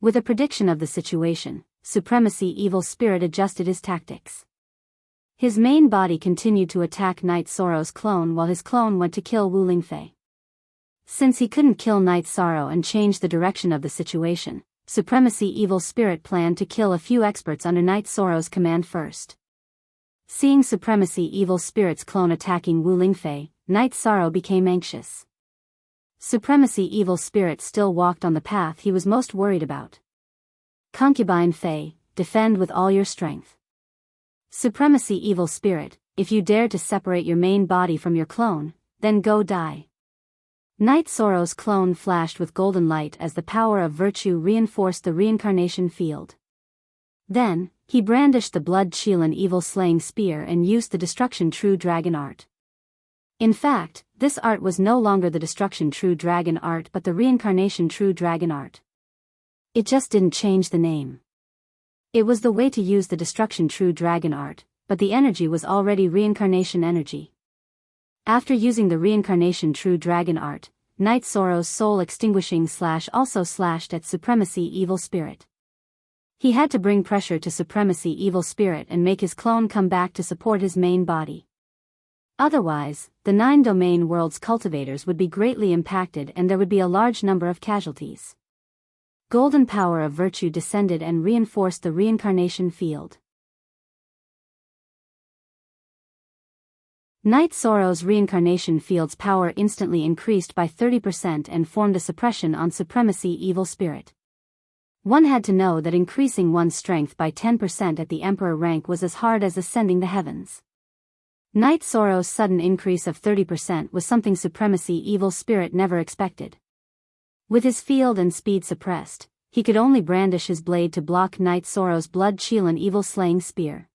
With a prediction of the situation, Supremacy Evil Spirit adjusted his tactics. His main body continued to attack Night Sorrow's clone while his clone went to kill Wu Lingfei. Since he couldn't kill Night Sorrow and change the direction of the situation, Supremacy Evil Spirit planned to kill a few experts under Night Sorrow's command first. Seeing Supremacy Evil Spirit's clone attacking Wu Lingfei, Night Sorrow became anxious. Supremacy Evil Spirit still walked on the path he was most worried about. Concubine Fei, defend with all your strength. Supremacy Evil Spirit, if you dare to separate your main body from your clone, then go die. Night Sorrow's clone flashed with golden light as the power of virtue reinforced the reincarnation field. Then, he brandished the blood Chilan evil slaying spear and used the destruction true dragon art. In fact, this art was no longer the destruction true dragon art but the reincarnation true dragon art. It just didn't change the name. It was the way to use the destruction true dragon art, but the energy was already reincarnation energy. After using the reincarnation true dragon art, Night Sorrow's soul extinguishing slash also slashed at Supremacy Evil Spirit. He had to bring pressure to Supremacy Evil Spirit and make his clone come back to support his main body. Otherwise, the 9-domain world's cultivators would be greatly impacted and there would be a large number of casualties. Golden power of virtue descended and reinforced the reincarnation field. Night Sorrow's reincarnation field's power instantly increased by 30% and formed a suppression on Supremacy Evil Spirit. One had to know that increasing one's strength by 10% at the Emperor rank was as hard as ascending the heavens. Night Sorrow's sudden increase of 30% was something Supremacy Evil Spirit never expected. With his field and speed suppressed, he could only brandish his blade to block Night Sorrow's blood Chilan evil slaying spear.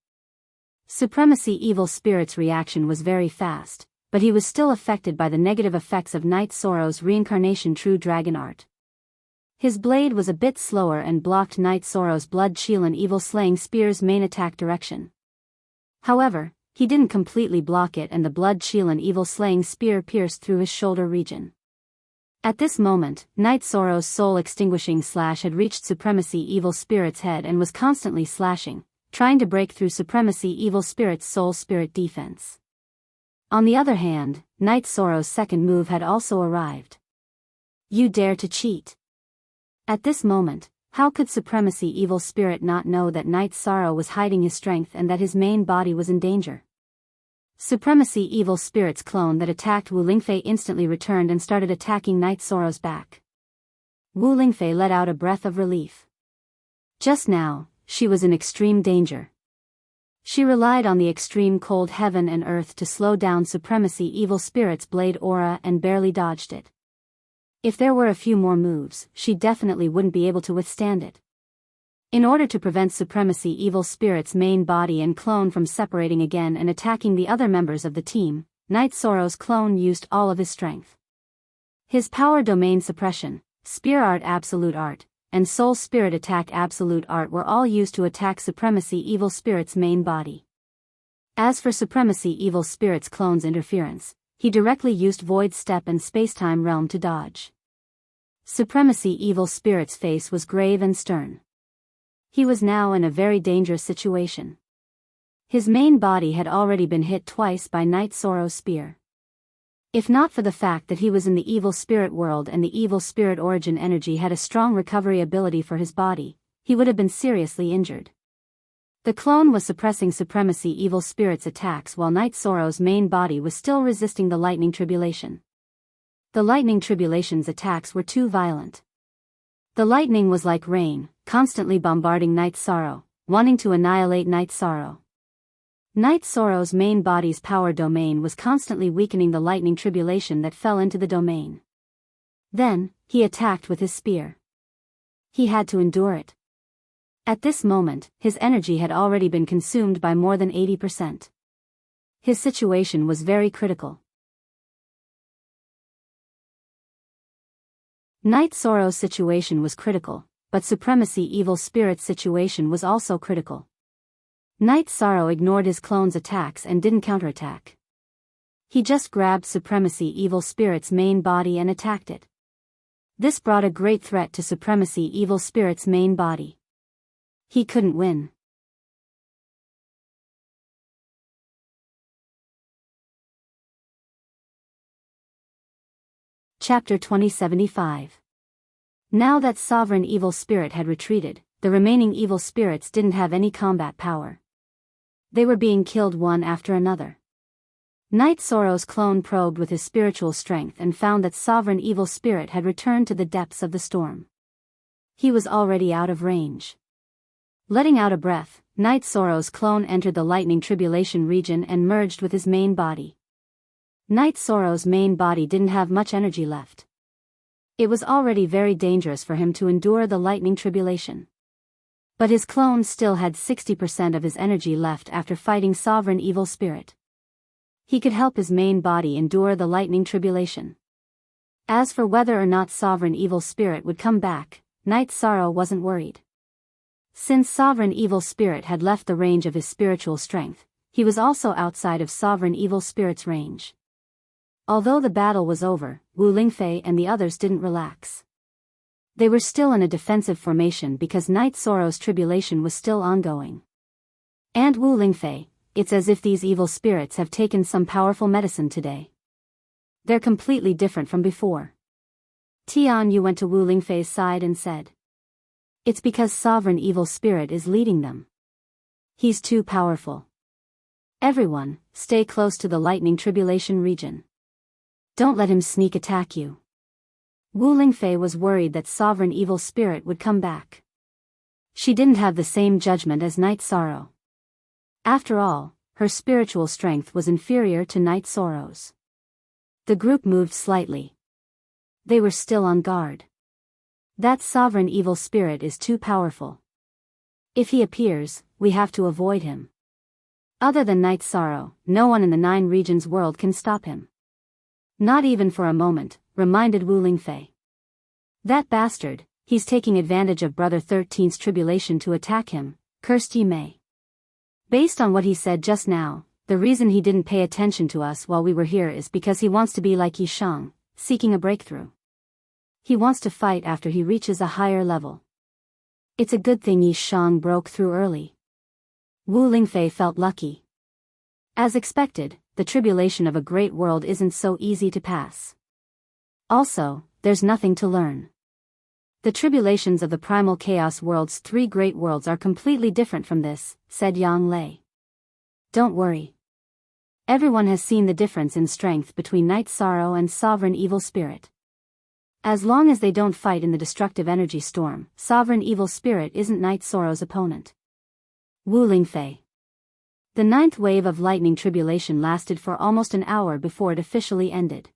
Supremacy Evil Spirit's reaction was very fast, but he was still affected by the negative effects of Night Sorrow's reincarnation true dragon art. His blade was a bit slower and blocked Night Sorrow's blood chill and evil slaying spear's main attack direction. However, he didn't completely block it and the blood chill and evil slaying spear pierced through his shoulder region. At this moment, Night Sorrow's soul extinguishing slash had reached Supremacy Evil Spirit's head and was constantly slashing, trying to break through Supremacy Evil Spirit's soul spirit defense. On the other hand, Night Sorrow's second move had also arrived. You dare to cheat. At this moment, how could Supremacy Evil Spirit not know that Night Sorrow was hiding his strength and that his main body was in danger? Supremacy Evil Spirit's clone that attacked Wu Lingfei instantly returned and started attacking Night Sorrow's back. Wu Lingfei let out a breath of relief. Just now, she was in extreme danger. She relied on the extreme cold heaven and earth to slow down Supremacy Evil Spirit's blade aura and barely dodged it. If there were a few more moves, she definitely wouldn't be able to withstand it. In order to prevent Supremacy Evil Spirit's main body and clone from separating again and attacking the other members of the team, Night Sorrow's clone used all of his strength. His power domain suppression, spear art absolute art, and soul spirit attack absolute art were all used to attack Supremacy Evil Spirit's main body. As for Supremacy Evil Spirit's clone's interference, he directly used Void Step and Spacetime Realm to dodge. Supremacy Evil Spirit's face was grave and stern. He was now in a very dangerous situation. His main body had already been hit twice by Night Sorrow's spear. If not for the fact that he was in the evil spirit world and the evil spirit origin energy had a strong recovery ability for his body, he would have been seriously injured. The clone was suppressing Supremacy Evil Spirit's attacks while Night Sorrow's main body was still resisting the Lightning Tribulation. The Lightning Tribulation's attacks were too violent. The lightning was like rain, constantly bombarding Night Sorrow, wanting to annihilate Night Sorrow. Night Sorrow's main body's power domain was constantly weakening the lightning tribulation that fell into the domain. Then, he attacked with his spear. He had to endure it. At this moment, his energy had already been consumed by more than 80%. His situation was very critical. Night Sorrow's situation was critical, but Supremacy Evil Spirit's situation was also critical. Night Sorrow ignored his clone's attacks and didn't counterattack. He just grabbed Supremacy Evil Spirit's main body and attacked it. This brought a great threat to Supremacy Evil Spirit's main body. He couldn't win. Chapter 2075. Now that Sovereign Evil Spirit had retreated, the remaining evil spirits didn't have any combat power. They were being killed one after another. Night Sorrow's clone probed with his spiritual strength and found that Sovereign Evil Spirit had returned to the depths of the storm. He was already out of range. Letting out a breath, Night Sorrow's clone entered the Lightning Tribulation region and merged with his main body. Night Sorrow's main body didn't have much energy left. It was already very dangerous for him to endure the Lightning Tribulation. But his clone still had 60% of his energy left after fighting Sovereign Evil Spirit. He could help his main body endure the Lightning Tribulation. As for whether or not Sovereign Evil Spirit would come back, Night Sorrow wasn't worried. Since Sovereign Evil Spirit had left the range of his spiritual strength, he was also outside of Sovereign Evil Spirit's range. Although the battle was over, Wu Lingfei and the others didn't relax. They were still in a defensive formation because Night Sorrow's tribulation was still ongoing. And Wu Lingfei, it's as if these evil spirits have taken some powerful medicine today. They're completely different from before. Tian Yu went to Wu Lingfei's side and said, "It's because Sovereign Evil Spirit is leading them. He's too powerful. Everyone, stay close to the Lightning Tribulation region. Don't let him sneak attack you." Wu Lingfei was worried that Sovereign Evil Spirit would come back. She didn't have the same judgment as Night Sorrow. After all, her spiritual strength was inferior to Night Sorrow's. The group moved slightly. They were still on guard. That Sovereign Evil Spirit is too powerful. If he appears, we have to avoid him. Other than Night Sorrow, no one in the 9 regions world can stop him. Not even for a moment, reminded Wu Lingfei. That bastard, he's taking advantage of Brother 13's tribulation to attack him, cursed Yi Mei. Based on what he said just now, the reason he didn't pay attention to us while we were here is because he wants to be like Yi Shang, seeking a breakthrough. He wants to fight after he reaches a higher level. It's a good thing Yi Shang broke through early. Wu Lingfei felt lucky. As expected, the tribulation of a great world isn't so easy to pass. Also, there's nothing to learn. The tribulations of the primal chaos world's 3 great worlds are completely different from this, said Yang Lei. Don't worry. Everyone has seen the difference in strength between Night Sorrow and Sovereign Evil Spirit. As long as they don't fight in the destructive energy storm, Sovereign Evil Spirit isn't Night Sorrow's opponent. Wu Lingfei. The 9th wave of lightning tribulation lasted for almost an hour before it officially ended.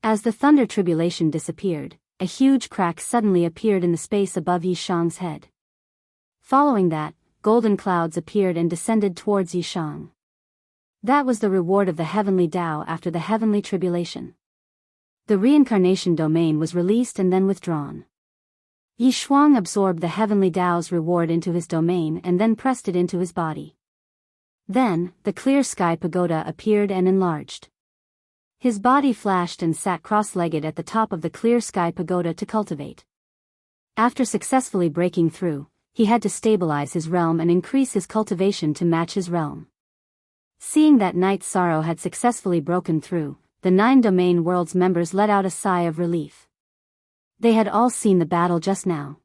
As the thunder tribulation disappeared, a huge crack suddenly appeared in the space above Yi Shang's head. Following that, golden clouds appeared and descended towards Yi Shang. That was the reward of the heavenly Tao after the heavenly tribulation. The reincarnation domain was released and then withdrawn. Yi Shuang absorbed the heavenly Tao's reward into his domain and then pressed it into his body. Then, the clear sky pagoda appeared and enlarged. His body flashed and sat cross-legged at the top of the clear sky pagoda to cultivate. After successfully breaking through, he had to stabilize his realm and increase his cultivation to match his realm. Seeing that Night Sorrow had successfully broken through, the 9 domain worlds members let out a sigh of relief. They had all seen the battle just now.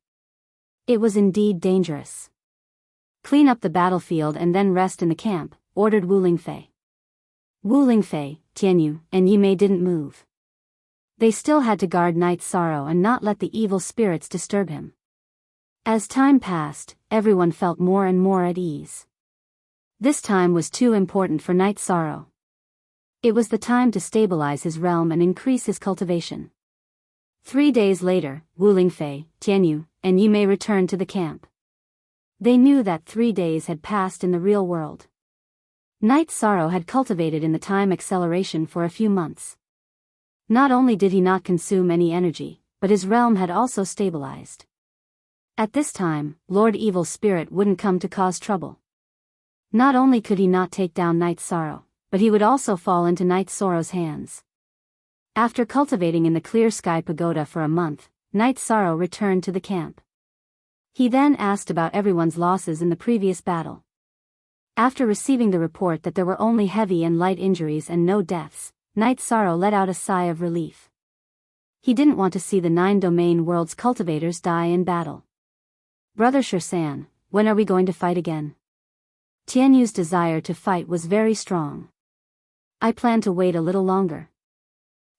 It was indeed dangerous. Clean up the battlefield and then rest in the camp, ordered Wu Lingfei. Wu Lingfei, Tianyu, and Yi Mei didn't move. They still had to guard Night Sorrow and not let the evil spirits disturb him. As time passed, everyone felt more and more at ease. This time was too important for Night Sorrow. It was the time to stabilize his realm and increase his cultivation. 3 days later, Wu Lingfei, Tianyu, and Yi Mei returned to the camp. They knew that 3 days had passed in the real world. Night Sorrow had cultivated in the time acceleration for a few months. Not only did he not consume any energy, but his realm had also stabilized. At this time, Lord Evil Spirit wouldn't come to cause trouble. Not only could he not take down Night Sorrow, but he would also fall into Night Sorrow's hands. After cultivating in the clear sky pagoda for a month, Night Sorrow returned to the camp. He then asked about everyone's losses in the previous battle. After receiving the report that there were only heavy and light injuries and no deaths, Night Sorrow let out a sigh of relief. He didn't want to see the 9 domain world's cultivators die in battle. Brother Shursan, when are we going to fight again? Tianyu's desire to fight was very strong. I plan to wait a little longer.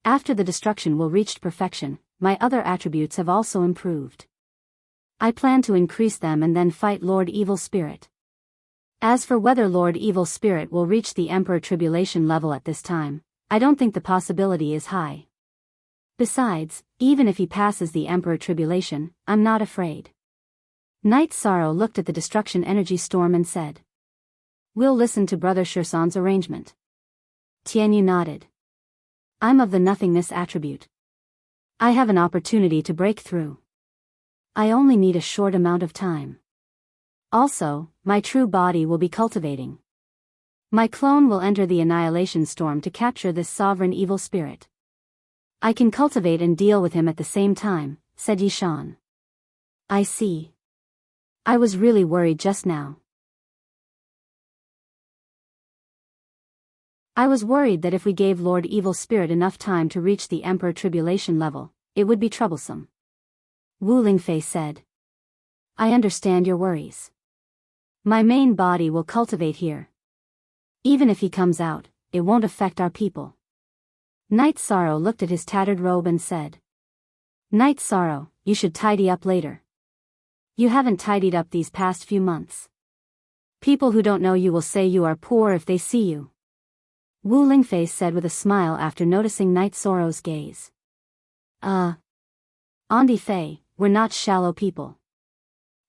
After the destruction will reach perfection, my other attributes have also improved. I plan to increase them and then fight Lord Evil Spirit. As for whether Lord Evil Spirit will reach the Emperor Tribulation level at this time, I don't think the possibility is high. Besides, even if he passes the Emperor Tribulation, I'm not afraid. Night Sorrow looked at the destruction energy storm and said, "We'll listen to Brother Shursan's arrangement." Tianyu nodded. I'm of the nothingness attribute. I have an opportunity to break through. I only need a short amount of time. Also, my true body will be cultivating. My clone will enter the annihilation storm to capture this sovereign evil spirit. I can cultivate and deal with him at the same time, said Yishan. I see. I was really worried just now. I was worried that if we gave Lord Evil Spirit enough time to reach the Emperor Tribulation level, it would be troublesome. Wu Lingfei said. I understand your worries. My main body will cultivate here. Even if he comes out, it won't affect our people. Night Sorrow looked at his tattered robe and said. Night Sorrow, you should tidy up later. You haven't tidied up these past few months. People who don't know you will say you are poor if they see you. Wu Lingfei said with a smile after noticing Night Sorrow's gaze. Andi Fei, we're not shallow people.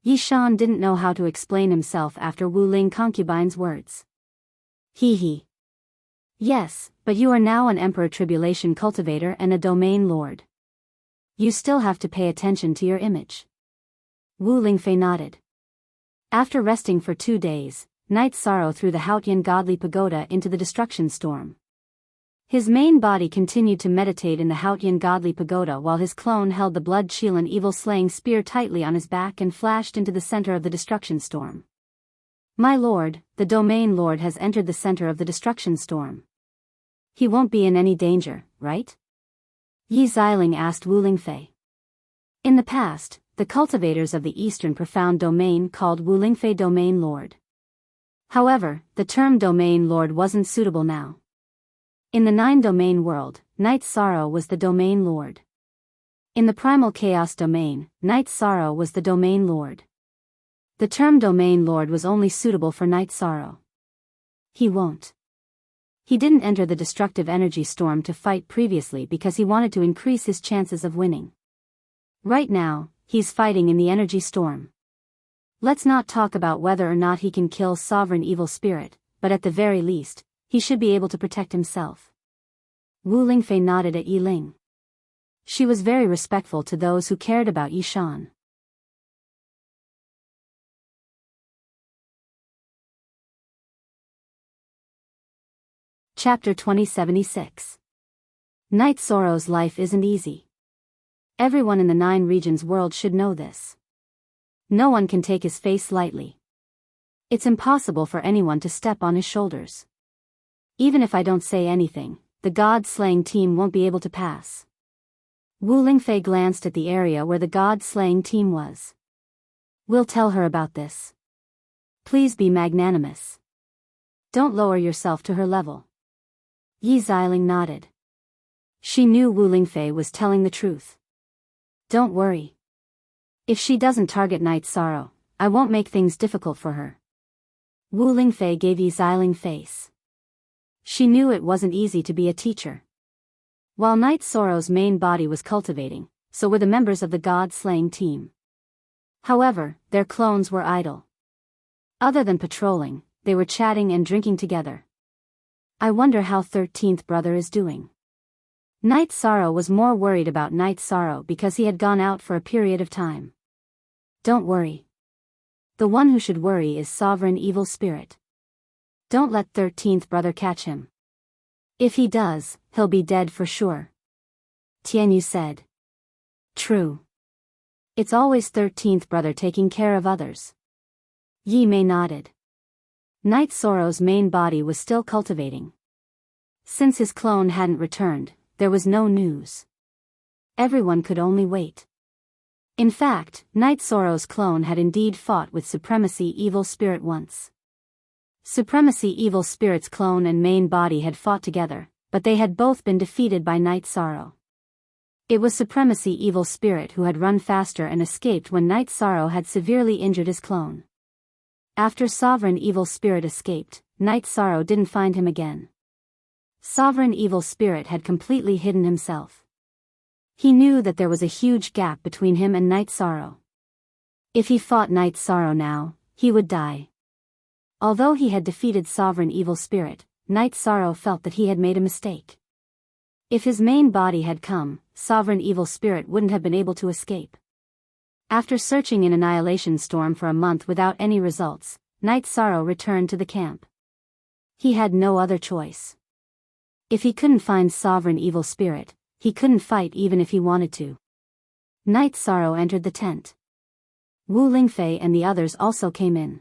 Yishan didn't know how to explain himself after Wu Ling concubine's words. He. Yes, but you are now an Emperor Tribulation cultivator and a domain lord. You still have to pay attention to your image. Wu Lingfei nodded. After resting for 2 days, Night Sorrow threw the Haotian godly pagoda into the destruction storm. His main body continued to meditate in the Haotian godly pagoda while his clone held the blood Chilan evil-slaying spear tightly on his back and flashed into the center of the destruction storm. My lord, the domain lord has entered the center of the destruction storm. He won't be in any danger, right? Yi Xiling asked Wu Lingfei. In the past, the cultivators of the Eastern Profound Domain called Wu Lingfei Domain Lord. However, the term Domain Lord wasn't suitable now. In the 9-domain world, Night Sorrow was the Domain Lord. In the Primal Chaos Domain, Night Sorrow was the Domain Lord. The term Domain Lord was only suitable for Night Sorrow. He won't. He didn't enter the destructive energy storm to fight previously because he wanted to increase his chances of winning. Right now, he's fighting in the energy storm. Let's not talk about whether or not he can kill Sovereign Evil Spirit, but at the very least, he should be able to protect himself. Wu Lingfei nodded at Yi Ling. She was very respectful to those who cared about Yishan. Chapter 2076. Night Sorrow's life isn't easy. Everyone in the 9 regions world should know this. No one can take his face lightly. It's impossible for anyone to step on his shoulders. Even if I don't say anything, the God-slaying team won't be able to pass. Wu Lingfei glanced at the area where the God-slaying team was. We'll tell her about this. Please be magnanimous. Don't lower yourself to her level. Yi Xiling nodded. She knew Wu Lingfei was telling the truth. Don't worry. If she doesn't target Night Sorrow, I won't make things difficult for her. Wu Lingfei gave Yi Xiling face. She knew it wasn't easy to be a teacher. While Night Sorrow's main body was cultivating, so were the members of the God-slaying team. However, their clones were idle. Other than patrolling, they were chatting and drinking together. I wonder how 13th brother is doing. Night Sorrow was more worried about Night Sorrow because he had gone out for a period of time. Don't worry. The one who should worry is Sovereign Evil Spirit. Don't let 13th brother catch him. If he does, he'll be dead for sure. Tianyu said. True. It's always 13th brother taking care of others. Yi Mei nodded. Night Sorrow's main body was still cultivating. Since his clone hadn't returned, there was no news. Everyone could only wait. In fact, Night Sorrow's clone had indeed fought with Supremacy Evil Spirit once. Supremacy Evil Spirit's clone and main body had fought together, but they had both been defeated by Night Sorrow. It was Supremacy Evil Spirit who had run faster and escaped when Night Sorrow had severely injured his clone. After Sovereign Evil Spirit escaped, Night Sorrow didn't find him again. Sovereign Evil Spirit had completely hidden himself. He knew that there was a huge gap between him and Night Sorrow. If he fought Night Sorrow now, he would die. Although he had defeated Sovereign Evil Spirit, Night Sorrow felt that he had made a mistake. If his main body had come, Sovereign Evil Spirit wouldn't have been able to escape. After searching in Annihilation Storm for a month without any results, Night Sorrow returned to the camp. He had no other choice. If he couldn't find Sovereign Evil Spirit, he couldn't fight even if he wanted to. Night Sorrow entered the tent. Wu Lingfei and the others also came in.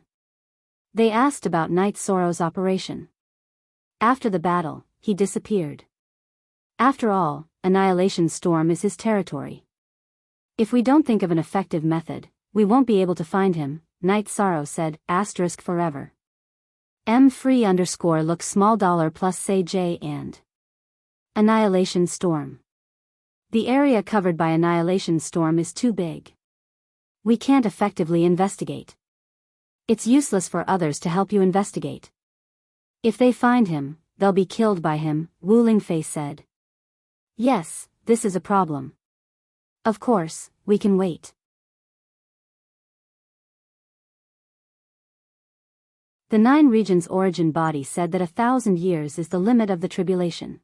They asked about Night Sorrow's operation. After the battle, he disappeared. After all, Annihilation Storm is his territory. If we don't think of an effective method, we won't be able to find him, Night Sorrow said, *forever. M free_ look small $ plus say J and Annihilation Storm. The area covered by Annihilation Storm is too big. We can't effectively investigate. It's useless for others to help you investigate. If they find him, they'll be killed by him, Wu Lingfei said. Yes, this is a problem. Of course, we can wait. The 9 regions origin body said that 1,000 years is the limit of the tribulation.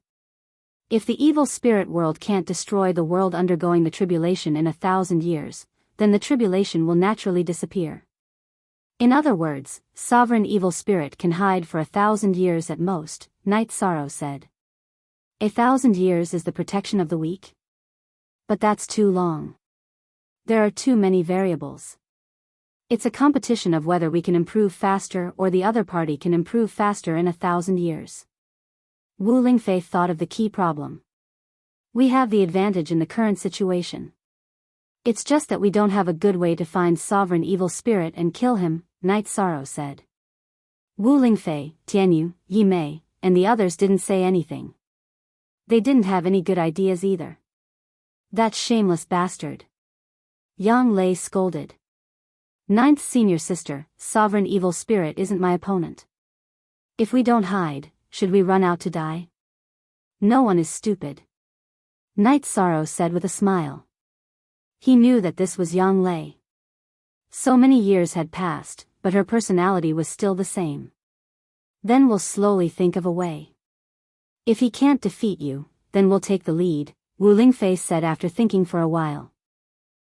If the evil spirit world can't destroy the world undergoing the tribulation in 1,000 years, then the tribulation will naturally disappear. In other words, sovereign evil spirit can hide for 1,000 years at most, Night Sorrow said. 1,000 years is the protection of the weak? But that's too long. There are too many variables. It's a competition of whether we can improve faster or the other party can improve faster in 1,000 years. Wu Lingfei thought of the key problem. We have the advantage in the current situation. It's just that we don't have a good way to find sovereign evil spirit and kill him, Night Sorrow said. Wu Lingfei, Tianyu, Yi Mei, and the others didn't say anything. They didn't have any good ideas either. That shameless bastard. Yang Lei scolded. Ninth senior sister, sovereign evil spirit isn't my opponent. If we don't hide, should we run out to die? No one is stupid. Night Sorrow said with a smile. He knew that this was Yang Lei. So many years had passed, but her personality was still the same. Then we'll slowly think of a way. If he can't defeat you, then we'll take the lead, Wu Lingfei said after thinking for a while.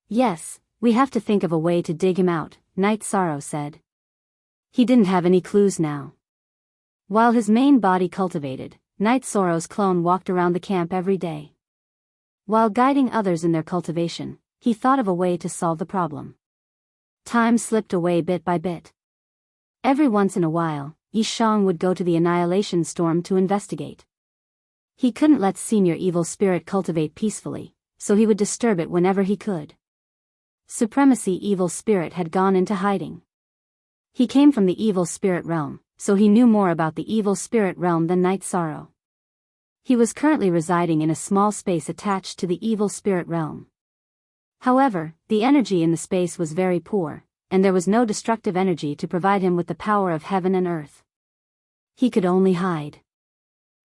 Yes, we have to think of a way to dig him out, Night Sorrow said. He didn't have any clues now. While his main body cultivated, Night Sorrow's clone walked around the camp every day. While guiding others in their cultivation, he thought of a way to solve the problem. Time slipped away bit by bit. Every once in a while, Yi Shang would go to the Annihilation Storm to investigate. He couldn't let senior evil spirit cultivate peacefully, so he would disturb it whenever he could. Supremacy evil spirit had gone into hiding. He came from the evil spirit realm, so he knew more about the evil spirit realm than Night Sorrow. He was currently residing in a small space attached to the evil spirit realm. However, the energy in the space was very poor, and there was no destructive energy to provide him with the power of heaven and earth. He could only hide.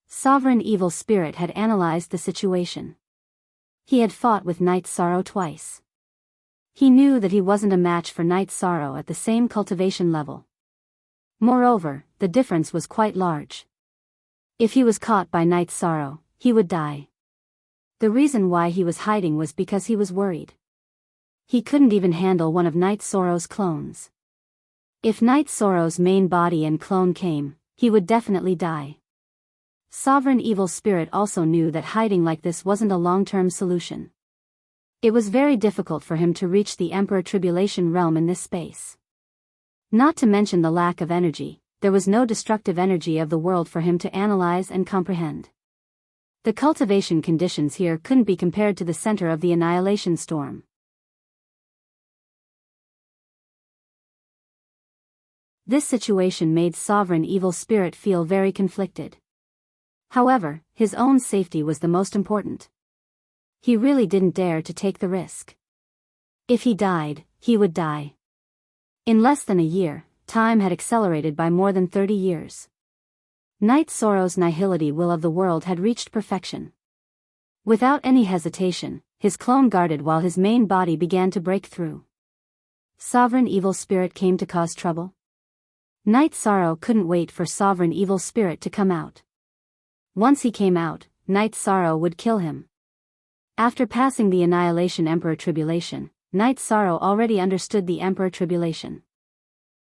Sovereign evil spirit had analyzed the situation. He had fought with Night Sorrow twice. He knew that he wasn't a match for Night Sorrow at the same cultivation level. Moreover, the difference was quite large. If he was caught by Night Sorrow, he would die. The reason why he was hiding was because he was worried. He couldn't even handle one of Night Sorrow's clones. If Night Sorrow's main body and clone came, he would definitely die. Sovereign evil spirit also knew that hiding like this wasn't a long-term solution. It was very difficult for him to reach the Emperor Tribulation realm in this space. Not to mention the lack of energy, there was no destructive energy of the world for him to analyze and comprehend. The cultivation conditions here couldn't be compared to the center of the Annihilation Storm. This situation made Sovereign Evil Spirit feel very conflicted. However, his own safety was the most important. He really didn't dare to take the risk. If he died, he would die. In less than a year, time had accelerated by more than 30 years. Night Sorrow's nihility will of the world had reached perfection. Without any hesitation, his clone guarded while his main body began to break through. Sovereign Evil Spirit came to cause trouble. Night Sorrow couldn't wait for Sovereign Evil Spirit to come out. Once he came out, Night Sorrow would kill him. After passing the Annihilation Emperor Tribulation, Night Sorrow already understood the Emperor Tribulation.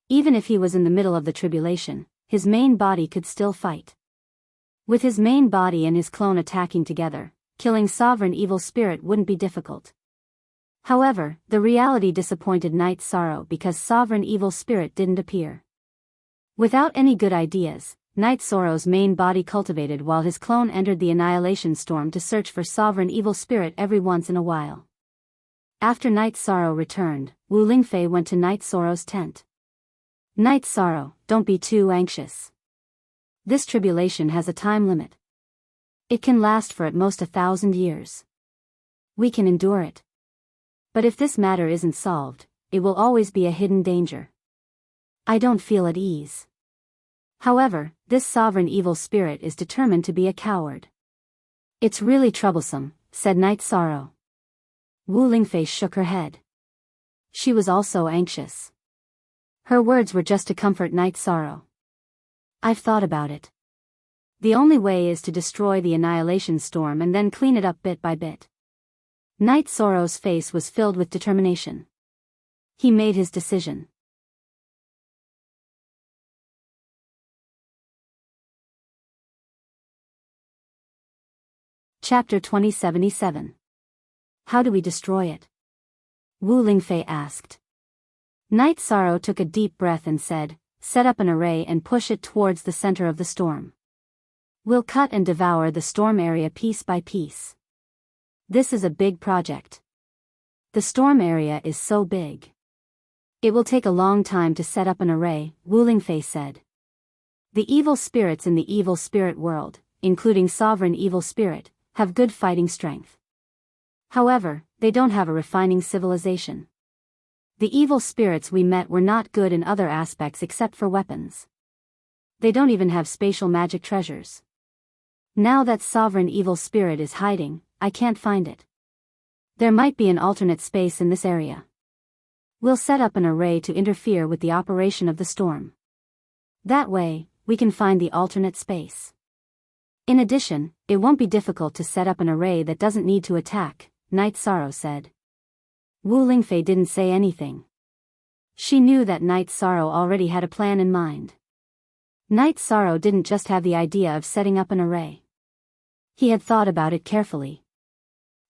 Even if he was in the middle of the tribulation, his main body could still fight. With his main body and his clone attacking together, killing Sovereign Evil Spirit wouldn't be difficult. However, the reality disappointed Night Sorrow because Sovereign Evil Spirit didn't appear. Without any good ideas, Night Sorrow's main body cultivated while his clone entered the Annihilation Storm to search for Sovereign Evil Spirit every once in a while. After Night Sorrow returned, Wu Lingfei went to Night Sorrow's tent. Night Sorrow, don't be too anxious. This tribulation has a time limit. It can last for at most 1,000 years. We can endure it. But if this matter isn't solved, it will always be a hidden danger. I don't feel at ease. However, this Sovereign Evil Spirit is determined to be a coward. It's really troublesome, said Night Sorrow. Wu Lingfei shook her head. She was also anxious. Her words were just to comfort Night Sorrow. I've thought about it. The only way is to destroy the annihilation storm and then clean it up bit by bit. Knight Sorrow's face was filled with determination. He made his decision. Chapter 2077. How do we destroy it? Wu Lingfei asked. Knight Sorrow took a deep breath and said, set up an array and push it towards the center of the storm. We'll cut and devour the storm area piece by piece. This is a big project. The storm area is so big. It will take a long time to set up an array, Wu Lingfei said. The evil spirits in the evil spirit world, including Sovereign Evil Spirit, have good fighting strength. However, they don't have a refining civilization. The evil spirits we met were not good in other aspects except for weapons. They don't even have spatial magic treasures. Now that Sovereign Evil Spirit is hiding, I can't find it. There might be an alternate space in this area. We'll set up an array to interfere with the operation of the storm. That way, we can find the alternate space. In addition, it won't be difficult to set up an array that doesn't need to attack, Knight Sorrow said. Wu Lingfei didn't say anything. She knew that Knight Sorrow already had a plan in mind. Knight Sorrow didn't just have the idea of setting up an array. He had thought about it carefully.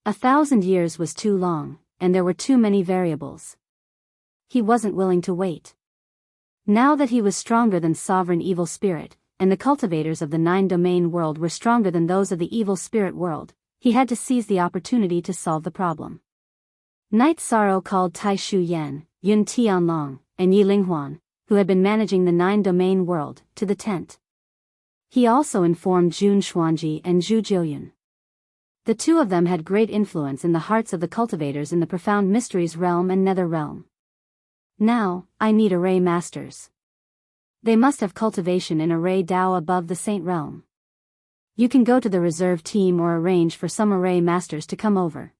1,000 years was too long, and there were too many variables. He wasn't willing to wait. Now that he was stronger than Sovereign Evil Spirit, and the cultivators of the 9-domain world were stronger than those of the evil spirit world, he had to seize the opportunity to solve the problem. Knight Sorrow called Tai Shu Yan, Yun Tianlong, and Yi Linghuan, who had been managing the 9-domain world, to the tent. He also informed Jun Xuanji and Zhu Jiuyun. The two of them had great influence in the hearts of the cultivators in the profound mysteries realm and nether realm. Now, I need array masters. They must have cultivation in array Dao above the Saint realm. You can go to the reserve team or arrange for some array masters to come over.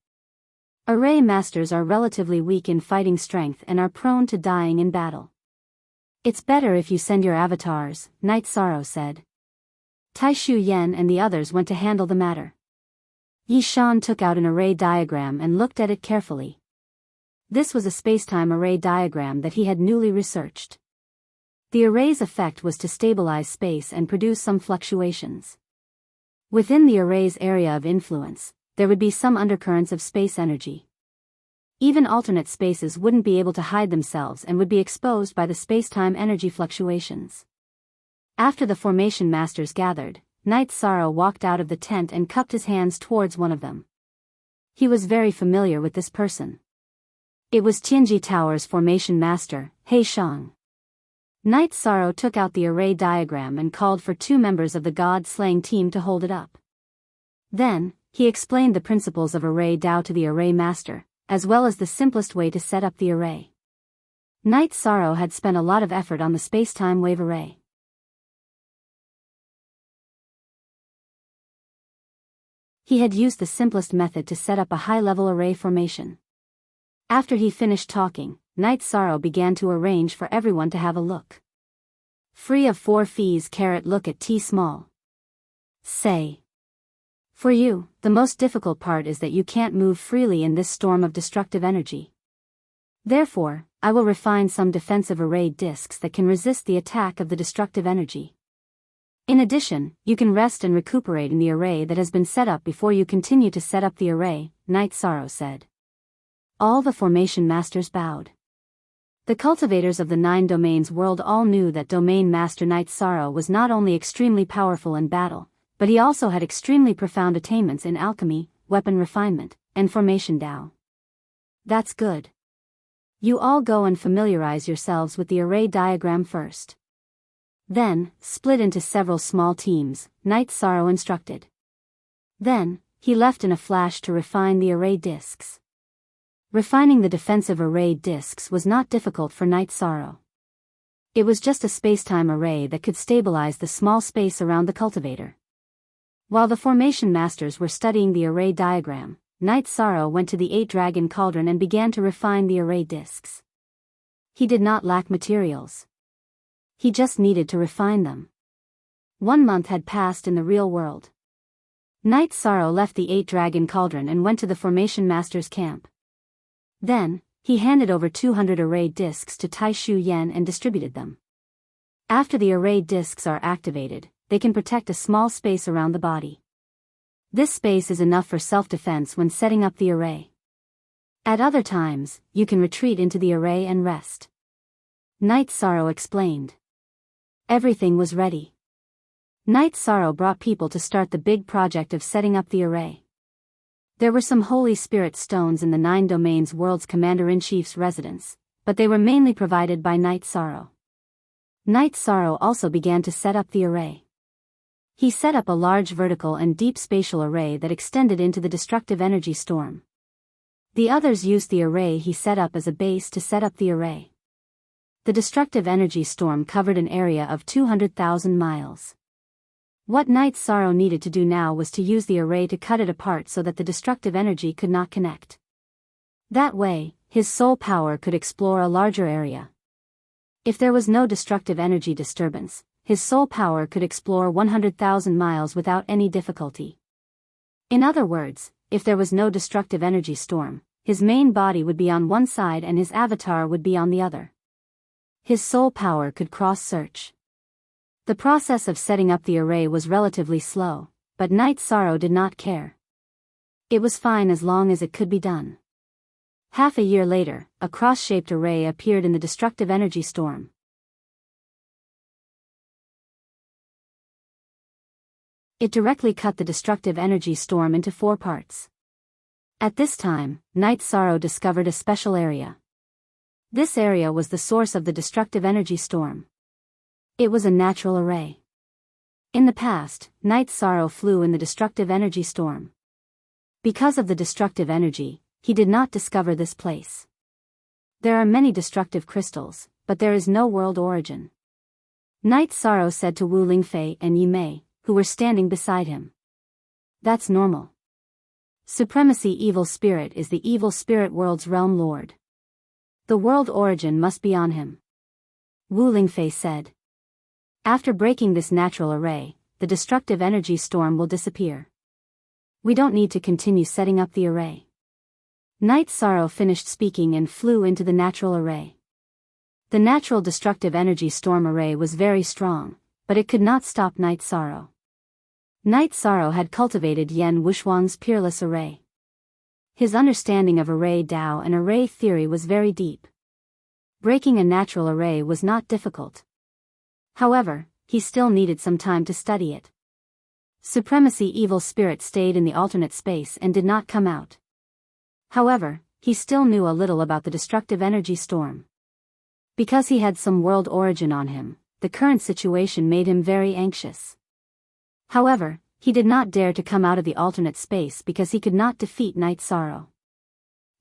Array masters are relatively weak in fighting strength and are prone to dying in battle. It's better if you send your avatars, Knight Sorrow said. Tai Shu Yan and the others went to handle the matter. Yi Shan took out an array diagram and looked at it carefully. This was a spacetime array diagram that he had newly researched. The array's effect was to stabilize space and produce some fluctuations. Within the array's area of influence, there would be some undercurrents of space energy. Even alternate spaces wouldn't be able to hide themselves and would be exposed by the space-time energy fluctuations. After the formation masters gathered, Knight Sorrow walked out of the tent and cupped his hands towards one of them. He was very familiar with this person. It was Tianji Tower's formation master, He Shang. Knight Sorrow took out the array diagram and called for 2 members of the god-slaying team to hold it up. Then, he explained the principles of array Dao to the array master, as well as the simplest way to set up the array. Knight Sorrow had spent a lot of effort on the space-time wave array. He had used the simplest method to set up a high-level array formation. After he finished talking, Knight Sorrow began to arrange for everyone to have a look. Free of 4 fees. Look at T small. Say. For you, the most difficult part is that you can't move freely in this storm of destructive energy. Therefore, I will refine some defensive array discs that can resist the attack of the destructive energy. In addition, you can rest and recuperate in the array that has been set up before you continue to set up the array, Knight Sorrow said. All the formation masters bowed. The cultivators of the 9 domains world all knew that Domain Master Knight Sorrow was not only extremely powerful in battle, but he also had extremely profound attainments in alchemy, weapon refinement, and formation Dao. That's good. You all go and familiarize yourselves with the array diagram first. Then, split into several small teams, Knight Sorrow instructed. Then, he left in a flash to refine the array discs. Refining the defensive array discs was not difficult for Knight Sorrow. It was just a spacetime array that could stabilize the small space around the cultivator. While the formation masters were studying the array diagram, Knight Sorrow went to the 8-dragon cauldron and began to refine the array discs. He did not lack materials. He just needed to refine them. 1 month had passed in the real world. Night Sorrow left the 8-dragon cauldron and went to the Formation Master's camp. Then, he handed over 200 array discs to Tai Shu Yen and distributed them. After the array discs are activated, they can protect a small space around the body. This space is enough for self-defense when setting up the array. At other times, you can retreat into the array and rest. Night Sorrow explained. Everything was ready. Night Sorrow brought people to start the big project of setting up the array. There were some Holy Spirit stones in the 9 Domains World's Commander-in-Chief's residence, but they were mainly provided by Night Sorrow. Night Sorrow also began to set up the array. He set up a large vertical and deep spatial array that extended into the destructive energy storm. The others used the array he set up as a base to set up the array. The destructive energy storm covered an area of 200,000 miles. What Night Sorrow needed to do now was to use the array to cut it apart so that the destructive energy could not connect. That way, his soul power could explore a larger area. If there was no destructive energy disturbance, his soul power could explore 100,000 miles without any difficulty. In other words, if there was no destructive energy storm, his main body would be on one side and his avatar would be on the other. His soul power could cross-search. The process of setting up the array was relatively slow, but Night Sorrow did not care. It was fine as long as it could be done. Half a year later, a cross-shaped array appeared in the destructive energy storm. It directly cut the destructive energy storm into 4 parts. At this time, Night Sorrow discovered a special area. This area was the source of the destructive energy storm. It was a natural array. In the past, Night Sorrow flew in the destructive energy storm. Because of the destructive energy, he did not discover this place. There are many destructive crystals, but there is no world origin. Night Sorrow said to Wu Lingfei and Yi Mei, who were standing beside him. That's normal. Supremacy Evil Spirit is the evil spirit world's realm lord. The world origin must be on him. Wu Lingfei said. After breaking this natural array, the destructive energy storm will disappear. We don't need to continue setting up the array. Night Sorrow finished speaking and flew into the natural array. The natural destructive energy storm array was very strong, but it could not stop Night Sorrow. Night Sorrow had cultivated Yan Wushuang's peerless array. His understanding of array Tao and array theory was very deep. Breaking a natural array was not difficult. However, he still needed some time to study it. Supremacy Evil Spirit stayed in the alternate space and did not come out. However, he still knew a little about the destructive energy storm. Because he had some world origin on him, the current situation made him very anxious. However, he did not dare to come out of the alternate space because he could not defeat Night Sorrow.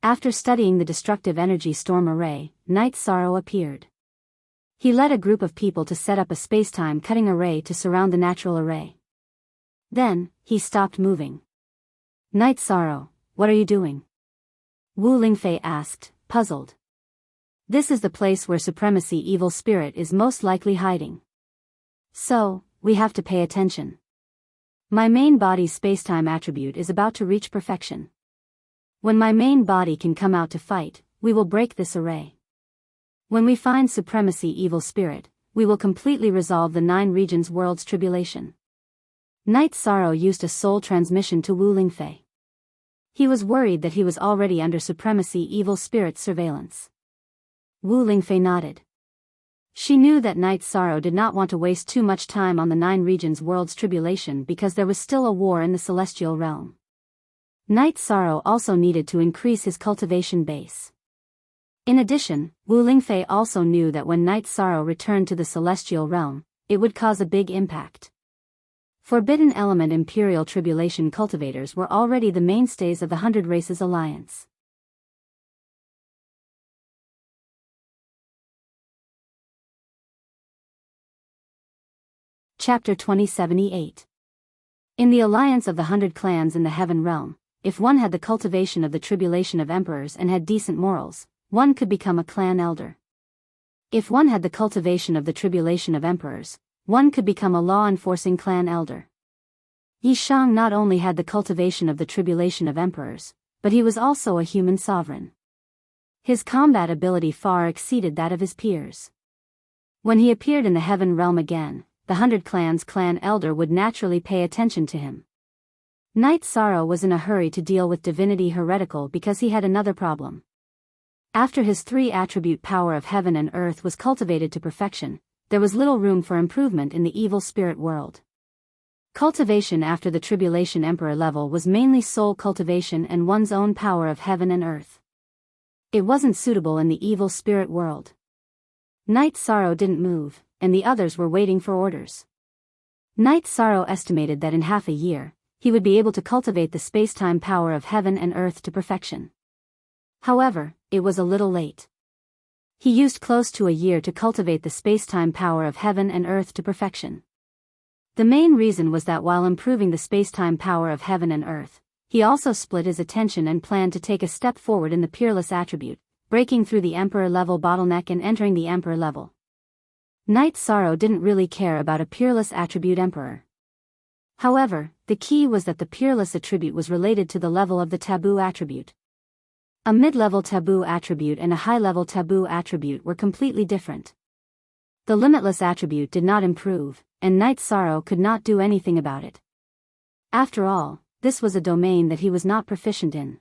After studying the destructive energy storm array, Night Sorrow appeared. He led a group of people to set up a space-time cutting array to surround the natural array. Then, he stopped moving. Night Sorrow, what are you doing? Wu Lingfei asked, puzzled. This is the place where Supremacy Evil Spirit is most likely hiding. So, we have to pay attention. My main body's space-time attribute is about to reach perfection. When my main body can come out to fight, we will break this array. When we find Supremacy Evil Spirit, we will completely resolve the 9 regions world's tribulation. Night Sorrow used a soul transmission to Wu Lingfei. He was worried that he was already under Supremacy Evil Spirit's surveillance. Wu Lingfei nodded. She knew that Night Sorrow did not want to waste too much time on the 9 regions world's tribulation because there was still a war in the celestial realm. Night Sorrow also needed to increase his cultivation base. In addition, Wu Lingfei also knew that when Night Sorrow returned to the celestial realm, it would cause a big impact. Forbidden Element Imperial Tribulation cultivators were already the mainstays of the 100 Races Alliance. Chapter 2078. In the alliance of the 100 clans in the Heaven Realm, if one had the cultivation of the tribulation of emperors and had decent morals, one could become a clan elder. If one had the cultivation of the tribulation of emperors, one could become a law-enforcing clan elder. Yi Shang not only had the cultivation of the tribulation of emperors, but he was also a human sovereign. His combat ability far exceeded that of his peers. When he appeared in the heaven realm again, the 100 Clans clan elder would naturally pay attention to him. Knight Sorrow was in a hurry to deal with divinity heretical because he had another problem. After his 3-attribute power of heaven and earth was cultivated to perfection, there was little room for improvement in the evil spirit world. Cultivation after the Tribulation Emperor level was mainly soul cultivation and one's own power of heaven and earth. It wasn't suitable in the evil spirit world. Knight Sorrow didn't move, and the others were waiting for orders. Knight Sorrow estimated that in half a year, he would be able to cultivate the space-time power of heaven and earth to perfection. However, it was a little late. He used close to a year to cultivate the space-time power of heaven and earth to perfection. The main reason was that while improving the space-time power of heaven and earth, he also split his attention and planned to take a step forward in the peerless attribute, breaking through the Emperor level bottleneck and entering the Emperor level. Knight Sorrow didn't really care about a peerless attribute Emperor. However, the key was that the peerless attribute was related to the level of the taboo attribute. A mid-level taboo attribute and a high-level taboo attribute were completely different. The limitless attribute did not improve, and Knight Sorrow could not do anything about it. After all, this was a domain that he was not proficient in.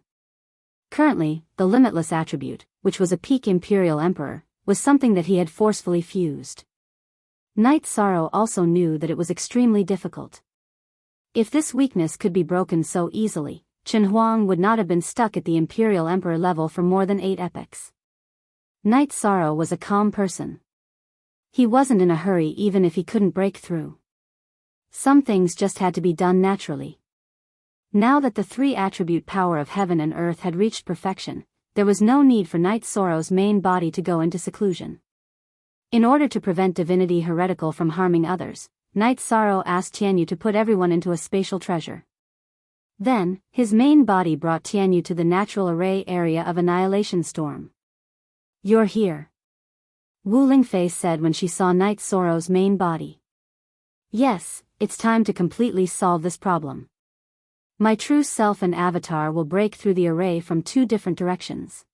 Currently, the limitless attribute, which was a peak Imperial Emperor, was something that he had forcefully fused. Knight Sorrow also knew that it was extremely difficult. If this weakness could be broken so easily, Chen Huang would not have been stuck at the Imperial Emperor level for more than 8 epochs. Knight Sorrow was a calm person. He wasn't in a hurry even if he couldn't break through. Some things just had to be done naturally. Now that the 3-attribute power of heaven and earth had reached perfection, there was no need for Knight Sorrow's main body to go into seclusion. In order to prevent divinity heretical from harming others, Knight Sorrow asked Tianyu to put everyone into a spatial treasure. Then, his main body brought Tianyu to the natural array area of Annihilation Storm. "You're here," Wu Lingfei said when she saw Knight Sorrow's main body. "Yes, it's time to completely solve this problem. My true self and avatar will break through the array from 2 different directions."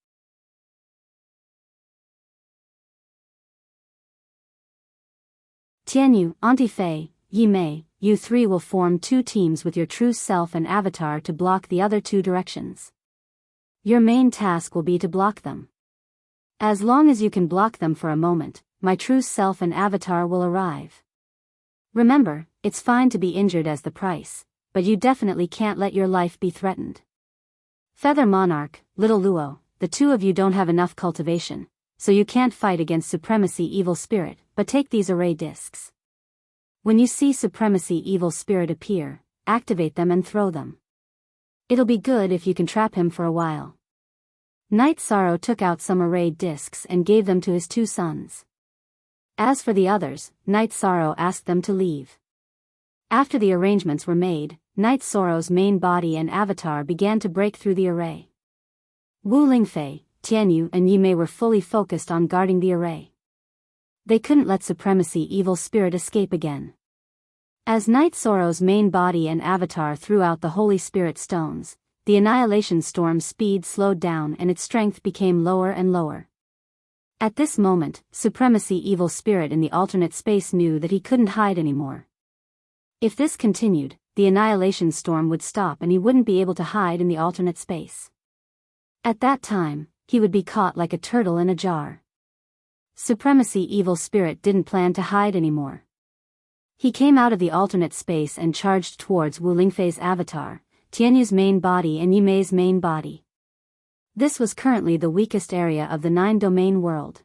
Tianyu, Auntie Fei, Yi Mei, you 3 will form 2 teams with your true self and avatar to block the other 2 directions. Your main task will be to block them. As long as you can block them for a moment, my true self and avatar will arrive. Remember, it's fine to be injured as the price, but you definitely can't let your life be threatened. Feather Monarch, Little Luo, the 2 of you don't have enough cultivation, so you can't fight against Supremacy Evil Spirit, but take these array discs. When you see Supremacy Evil Spirit appear, activate them and throw them. It'll be good if you can trap him for a while. Knight Sorrow took out some array discs and gave them to his 2 sons. As for the others, Knight Sorrow asked them to leave. After the arrangements were made, Knight Sorrow's main body and avatar began to break through the array. Wu Lingfei, Tianyu and Yi Mei were fully focused on guarding the array. They couldn't let Supremacy Evil Spirit escape again. As Knight Sorrow's main body and avatar threw out the Holy Spirit stones, the Annihilation Storm's speed slowed down and its strength became lower and lower. At this moment, Supremacy Evil Spirit in the alternate space knew that he couldn't hide anymore. If this continued, the Annihilation Storm would stop and he wouldn't be able to hide in the alternate space. At that time, he would be caught like a turtle in a jar. Supremacy Evil Spirit didn't plan to hide anymore. He came out of the alternate space and charged towards Wu Lingfei's avatar, Tianyu's main body and Yi Mei's main body. This was currently the weakest area of the 9-domain world.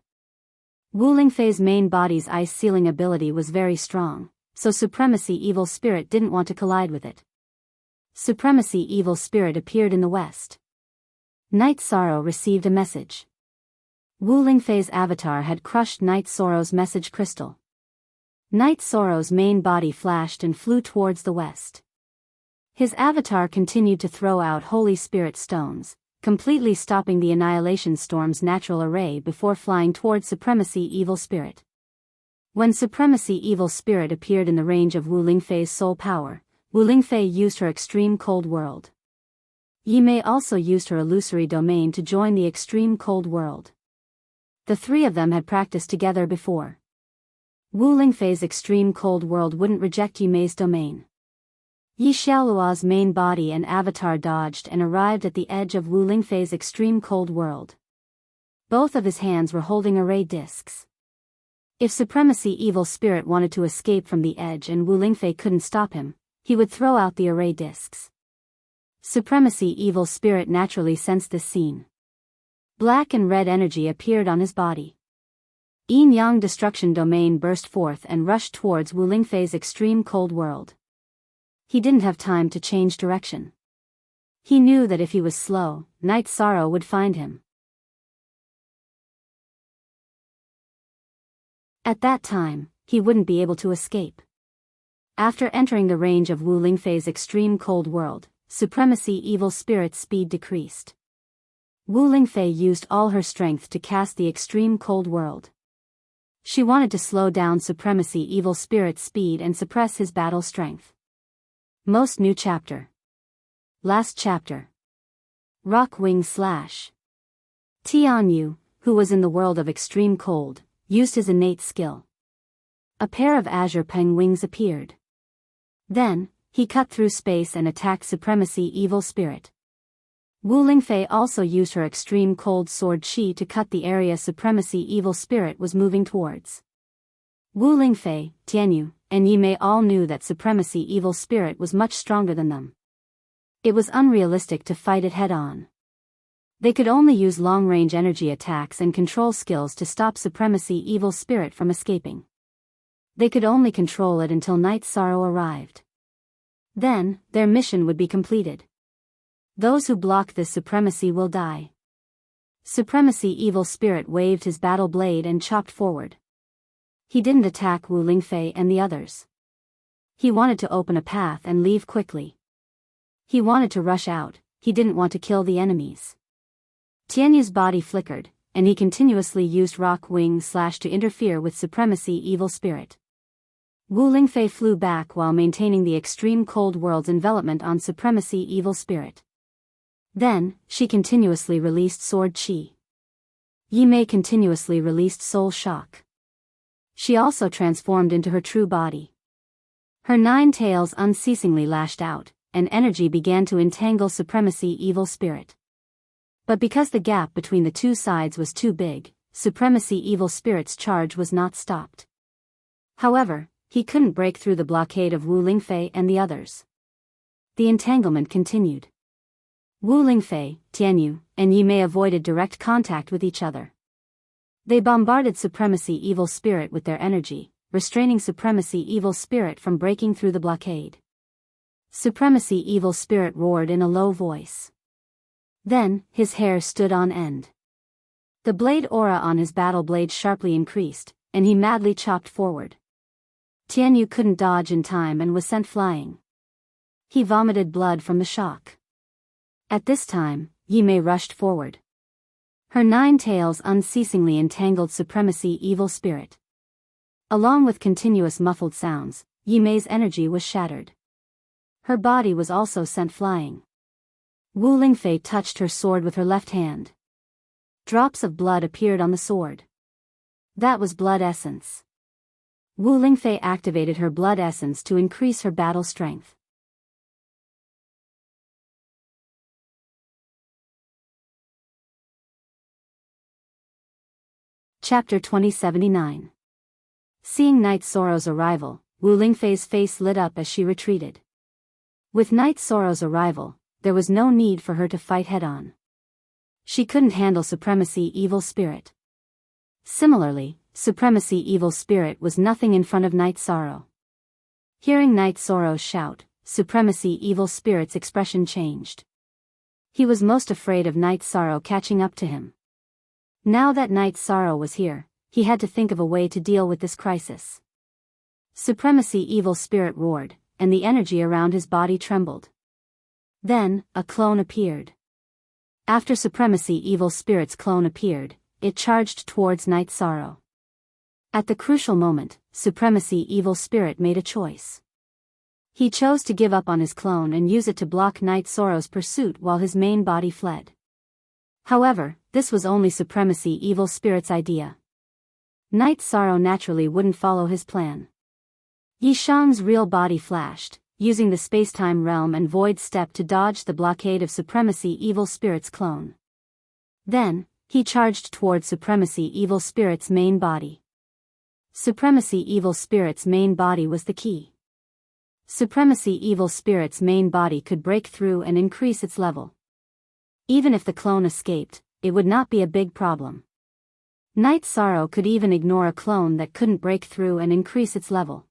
Wu Lingfei's main body's ice sealing ability was very strong, so Supremacy Evil Spirit didn't want to collide with it. Supremacy Evil Spirit appeared in the west. Knight Sorrow received a message. Wu Lingfei's avatar had crushed Knight Sorrow's message crystal. Knight Sorrow's main body flashed and flew towards the west. His avatar continued to throw out Holy Spirit stones, completely stopping the Annihilation Storm's natural array before flying towards Supremacy Evil Spirit. When Supremacy Evil Spirit appeared in the range of Wu Lingfei's soul power, Wu Lingfei used her extreme cold world. Yi Mei also used her illusory domain to join the extreme cold world. The three of them had practiced together before. Wu Lingfei's extreme cold world wouldn't reject Yi Mei's domain. Yi Xiaoluo's main body and avatar dodged and arrived at the edge of Wu Lingfei's extreme cold world. Both of his hands were holding array discs. If Supremacy Evil Spirit wanted to escape from the edge and Wu Lingfei couldn't stop him, he would throw out the array discs. Supremacy Evil Spirit naturally sensed this scene. Black and red energy appeared on his body. Yin-Yang Destruction Domain burst forth and rushed towards Wu Lingfei's extreme cold world. He didn't have time to change direction. He knew that if he was slow, Night Sorrow would find him. At that time, he wouldn't be able to escape. After entering the range of Wu Lingfei's extreme cold world, Supremacy Evil Spirit's speed decreased. Wu Lingfei used all her strength to cast the extreme cold world. She wanted to slow down Supremacy Evil Spirit's speed and suppress his battle strength. Most new chapter. Last chapter. Rock Wing Slash. Tianyu, who was in the world of extreme cold, used his innate skill. A pair of azure peng wings appeared. Then, he cut through space and attacked Supremacy Evil Spirit. Wu Lingfei also used her extreme cold sword Qi to cut the area Supremacy Evil Spirit was moving towards. Wu Lingfei, Tianyu, and Yi Mei all knew that Supremacy Evil Spirit was much stronger than them. It was unrealistic to fight it head-on. They could only use long-range energy attacks and control skills to stop Supremacy Evil Spirit from escaping. They could only control it until Night Sorrow arrived. Then, their mission would be completed. Those who block this supremacy will die. Supremacy Evil Spirit waved his battle blade and chopped forward. He didn't attack Wu Lingfei and the others. He wanted to open a path and leave quickly. He wanted to rush out, he didn't want to kill the enemies. Tianyu's body flickered, and he continuously used Rock Wing Slash to interfere with Supremacy Evil Spirit. Wu Lingfei flew back while maintaining the extreme cold world's envelopment on Supremacy Evil Spirit. Then, she continuously released Sword Qi. Yi Mei continuously released Soul Shock. She also transformed into her true body. Her 9 tails unceasingly lashed out, and energy began to entangle Supremacy Evil Spirit. But because the gap between the two sides was too big, Supremacy Evil Spirit's charge was not stopped. However, he couldn't break through the blockade of Wu Lingfei and the others. The entanglement continued. Wu Lingfei, Tianyu, and Yi Mei avoided direct contact with each other. They bombarded Supremacy Evil Spirit with their energy, restraining Supremacy Evil Spirit from breaking through the blockade. Supremacy Evil Spirit roared in a low voice. Then, his hair stood on end. The blade aura on his battle blade sharply increased, and he madly chopped forward. Tianyu couldn't dodge in time and was sent flying. He vomited blood from the shock. At this time, Yi Mei rushed forward. Her 9 tails unceasingly entangled Supremacy Evil Spirit. Along with continuous muffled sounds, Yi Mei's energy was shattered. Her body was also sent flying. Wu Lingfei touched her sword with her left hand. Drops of blood appeared on the sword. That was blood essence. Wu Lingfei activated her blood essence to increase her battle strength. Chapter 2079. Seeing Night Sorrow's arrival, Wu Lingfei's face lit up as she retreated. With Night Sorrow's arrival, there was no need for her to fight head-on. She couldn't handle Supremacy Evil Spirit. Similarly, Supremacy Evil Spirit was nothing in front of Night Sorrow. Hearing Night Sorrow shout, Supremacy Evil Spirit's expression changed. He was most afraid of Night Sorrow catching up to him. Now that Night Sorrow was here, he had to think of a way to deal with this crisis. Supremacy Evil Spirit roared, and the energy around his body trembled. Then, a clone appeared. After Supremacy Evil Spirit's clone appeared, it charged towards Night Sorrow. At the crucial moment, Supremacy Evil Spirit made a choice. He chose to give up on his clone and use it to block Night Sorrow's pursuit while his main body fled. However, this was only Supremacy Evil Spirit's idea. Night Sorrow naturally wouldn't follow his plan. Yishang's real body flashed, using the spacetime realm and void step to dodge the blockade of Supremacy Evil Spirit's clone. Then, he charged toward Supremacy Evil Spirit's main body. Supremacy Evil Spirit's main body was the key. Supremacy Evil Spirit's main body could break through and increase its level. Even if the clone escaped, it would not be a big problem. Night Sorrow could even ignore a clone that couldn't break through and increase its level.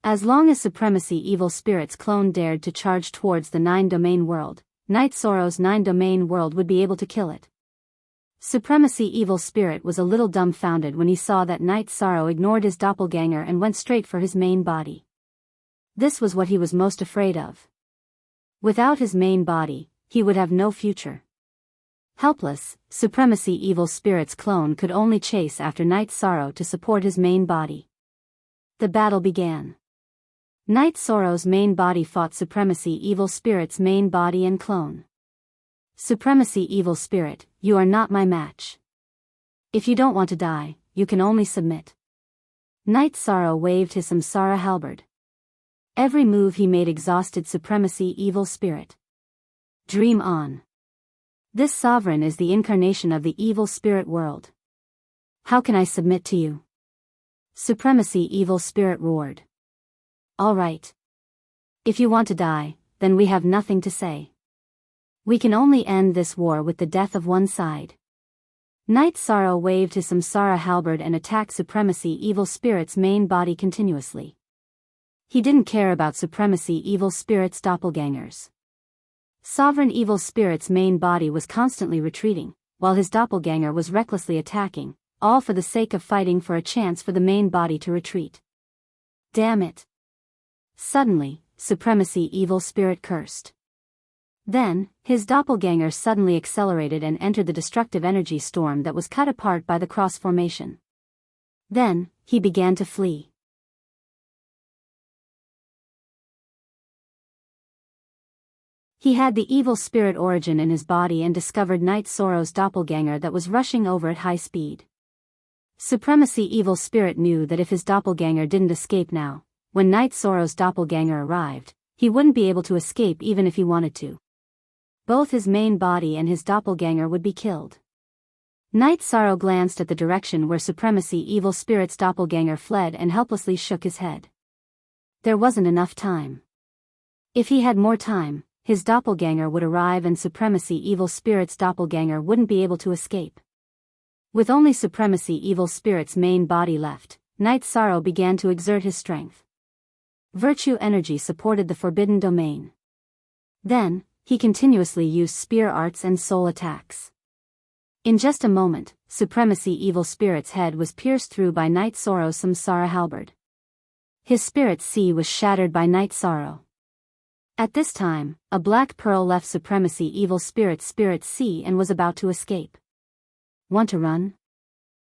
As long as Supremacy Evil Spirit's clone dared to charge towards the 9-domain world, Night Sorrow's 9-domain world would be able to kill it. Supremacy Evil Spirit was a little dumbfounded when he saw that Night Sorrow ignored his doppelganger and went straight for his main body. This was what he was most afraid of. Without his main body, he would have no future. Helpless, Supremacy Evil Spirit's clone could only chase after Night Sorrow to support his main body. The battle began. Night Sorrow's main body fought Supremacy Evil Spirit's main body and clone. Supremacy Evil Spirit, you are not my match. If you don't want to die, you can only submit. Night Sorrow waved his Samsara halberd. Every move he made exhausted Supremacy Evil Spirit. Dream on. This sovereign is the incarnation of the evil spirit world. How can I submit to you? Supremacy Evil Spirit roared. All right. If you want to die, then we have nothing to say. We can only end this war with the death of one side. Night Sorrow waved his Samsara halberd and attacked Supremacy Evil Spirit's main body continuously. He didn't care about Supremacy Evil Spirit's doppelgangers. Sovereign Evil Spirit's main body was constantly retreating, while his doppelganger was recklessly attacking, all for the sake of fighting for a chance for the main body to retreat. Damn it. Suddenly, Supremacy Evil Spirit cursed. Then, his doppelganger suddenly accelerated and entered the destructive energy storm that was cut apart by the cross formation. Then, he began to flee. He had the evil spirit origin in his body and discovered Night Sorrow's doppelganger that was rushing over at high speed. Supremacy Evil Spirit knew that if his doppelganger didn't escape now, when Night Sorrow's doppelganger arrived, he wouldn't be able to escape even if he wanted to. Both his main body and his doppelganger would be killed. Night Sorrow glanced at the direction where Supremacy Evil Spirit's doppelganger fled and helplessly shook his head. There wasn't enough time. If he had more time, his doppelganger would arrive and Supremacy Evil Spirit's doppelganger wouldn't be able to escape. With only Supremacy Evil Spirit's main body left, Night Sorrow began to exert his strength. Virtue energy supported the forbidden domain. Then, he continuously used spear arts and soul attacks. In just a moment, Supremacy Evil Spirit's head was pierced through by Night Sorrow's Samsara halberd. His spirit sea was shattered by Night Sorrow. At this time, a black pearl left Supremacy Evil Spirit's spirit sea and was about to escape. Want to run?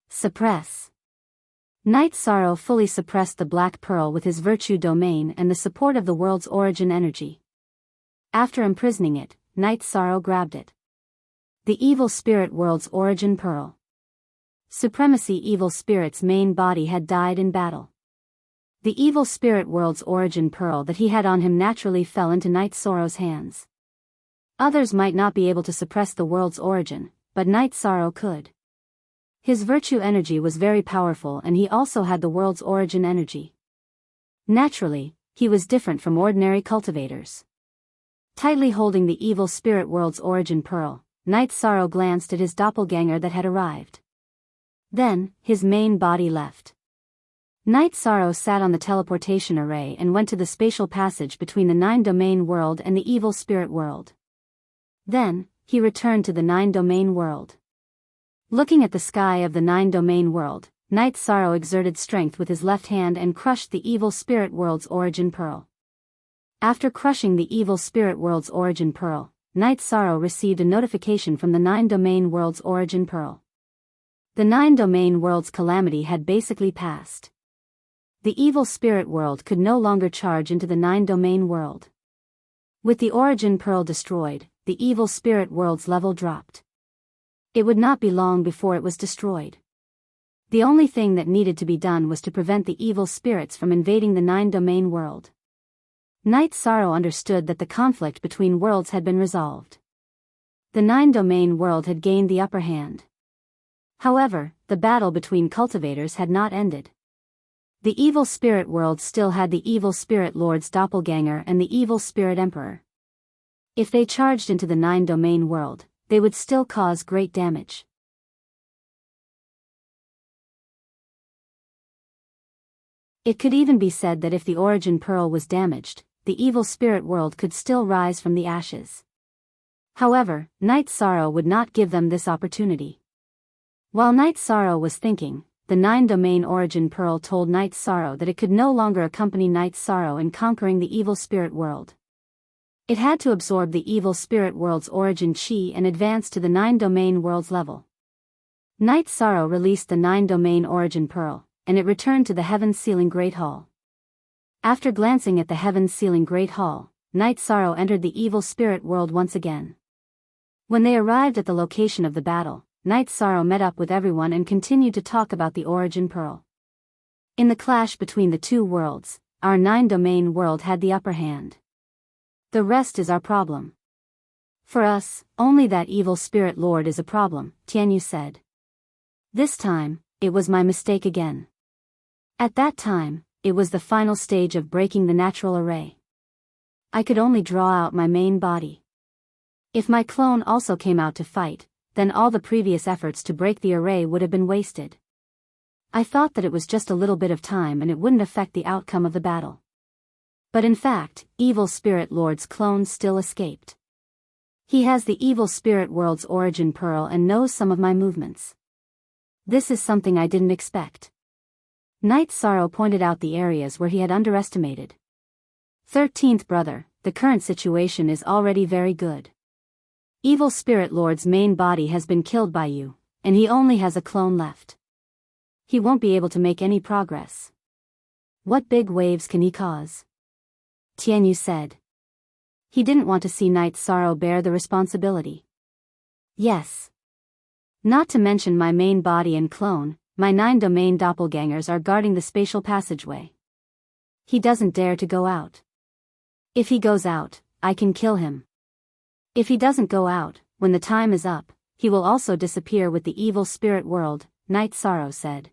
Suppress. Night Sorrow fully suppressed the black pearl with his virtue domain and the support of the world's origin energy. After imprisoning it, Night Sorrow grabbed it. The evil spirit world's origin pearl. Supremacy Evil Spirit's main body had died in battle. The evil spirit world's origin pearl that he had on him naturally fell into Night Sorrow's hands. Others might not be able to suppress the world's origin, but Night Sorrow could. His virtue energy was very powerful and he also had the world's origin energy. Naturally, he was different from ordinary cultivators. Tightly holding the evil spirit world's origin pearl, Night Sorrow glanced at his doppelganger that had arrived. Then, his main body left. Night Sorrow sat on the teleportation array and went to the spatial passage between the 9-domain world and the evil spirit world. Then, he returned to the 9-domain world. Looking at the sky of the 9-domain world, Night Sorrow exerted strength with his left hand and crushed the evil spirit world's origin pearl. After crushing the evil spirit world's origin pearl, Night Sorrow received a notification from the 9-domain world's origin pearl. The 9-domain world's calamity had basically passed. The evil spirit world could no longer charge into the 9-domain world. With the origin pearl destroyed, the evil spirit world's level dropped. It would not be long before it was destroyed. The only thing that needed to be done was to prevent the evil spirits from invading the 9-domain world. Night Sorrow understood that the conflict between worlds had been resolved. The 9-domain world had gained the upper hand. However, the battle between cultivators had not ended. The evil spirit world still had the evil spirit lord's doppelganger and the evil spirit emperor. If they charged into the 9-domain world, they would still cause great damage. It could even be said that if the origin pearl was damaged, the evil spirit world could still rise from the ashes. However, Night Sorrow would not give them this opportunity. While Night Sorrow was thinking, the 9-domain origin pearl told Night Sorrow that it could no longer accompany Night Sorrow in conquering the evil spirit world. It had to absorb the evil spirit world's origin chi and advance to the 9-domain world's level. Night Sorrow released the 9-domain origin pearl, and it returned to the Heaven-Sealing Great Hall. After glancing at the Heaven-Sealing Great Hall, Night Sorrow entered the evil spirit world once again. When they arrived at the location of the battle, Night Sorrow met up with everyone and continued to talk about the origin pearl. In the clash between the two worlds, our 9-domain world had the upper hand. The rest is our problem. For us, only that evil spirit lord is a problem, Tianyu said. This time, it was my mistake again. At that time, it was the final stage of breaking the natural array. I could only draw out my main body. If my clone also came out to fight, then all the previous efforts to break the array would have been wasted. I thought that it was just a little bit of time and it wouldn't affect the outcome of the battle. But in fact, Evil Spirit Lord's clone still escaped. He has the Evil Spirit World's origin pearl and knows some of my movements. This is something I didn't expect. Night Sorrow pointed out the areas where he had underestimated. 13th brother, the current situation is already very good. Evil Spirit Lord's main body has been killed by you, and he only has a clone left. He won't be able to make any progress. What big waves can he cause? Tianyu said. He didn't want to see Night Sorrow bear the responsibility. Yes. Not to mention my main body and clone, my 9-domain doppelgangers are guarding the spatial passageway. He doesn't dare to go out. If he goes out, I can kill him. If he doesn't go out, when the time is up, he will also disappear with the evil spirit world, Night Sorrow said.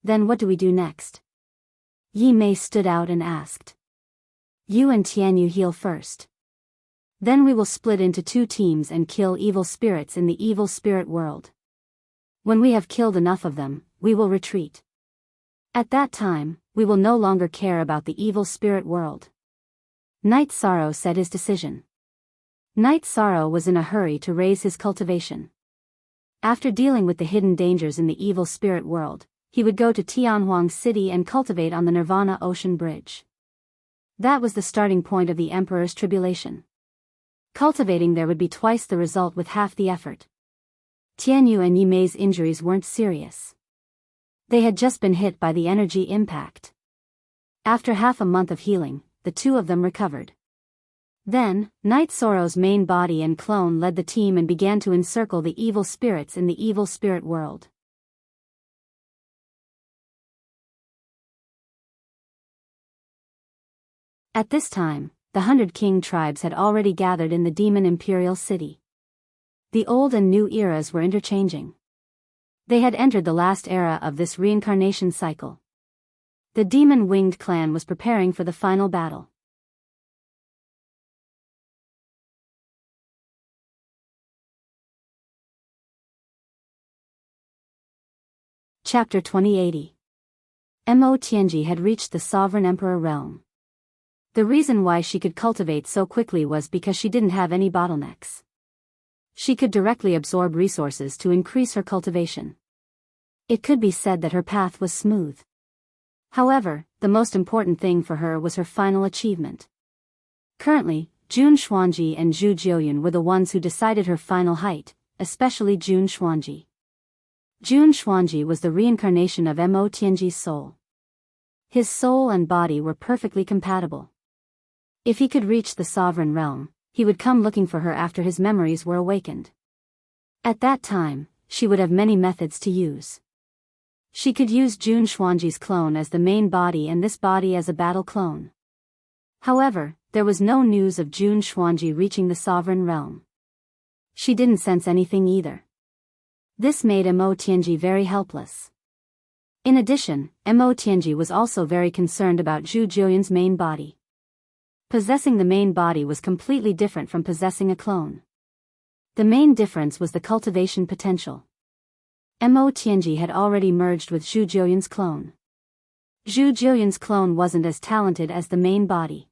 Then what do we do next? Yi Mei stood out and asked. You and Tianyu heal first. Then we will split into 2 teams and kill evil spirits in the evil spirit world. When we have killed enough of them, we will retreat. At that time, we will no longer care about the evil spirit world. Night Sorrow said his decision. Night Sorrow was in a hurry to raise his cultivation. After dealing with the hidden dangers in the evil spirit world, he would go to Tianhuang City and cultivate on the Nirvana Ocean Bridge. That was the starting point of the Emperor's tribulation. Cultivating there would be twice the result with half the effort. Tianyu and Yi Mei's injuries weren't serious. They had just been hit by the energy impact. After half a month of healing, the two of them recovered. Then, Night Sorrow's main body and clone led the team and began to encircle the evil spirits in the evil spirit world. At this time, the 100 king tribes had already gathered in the demon imperial city. The old and new eras were interchanging. They had entered the last era of this reincarnation cycle. The demon-winged clan was preparing for the final battle. Chapter 2080. Mo Tianji had reached the Sovereign Emperor realm. The reason why she could cultivate so quickly was because she didn't have any bottlenecks. She could directly absorb resources to increase her cultivation. It could be said that her path was smooth. However, the most important thing for her was her final achievement. Currently, Jun Xuanji and Zhu Jiuyun were the ones who decided her final height, especially Jun Xuanji. Jun Xuanji was the reincarnation of Mo Tianji's soul. His soul and body were perfectly compatible. If he could reach the sovereign realm, he would come looking for her after his memories were awakened. At that time, she would have many methods to use. She could use Jun Xuanji's clone as the main body and this body as a battle clone. However, there was no news of Jun Xuanji reaching the sovereign realm. She didn't sense anything either. This made Mo Tianji very helpless. In addition, Mo Tianji was also very concerned about Zhu Jiuyan's main body. Possessing the main body was completely different from possessing a clone. The main difference was the cultivation potential. Mo Tianji had already merged with Zhu Jiuyan's clone. Zhu Jiuyan's clone wasn't as talented as the main body.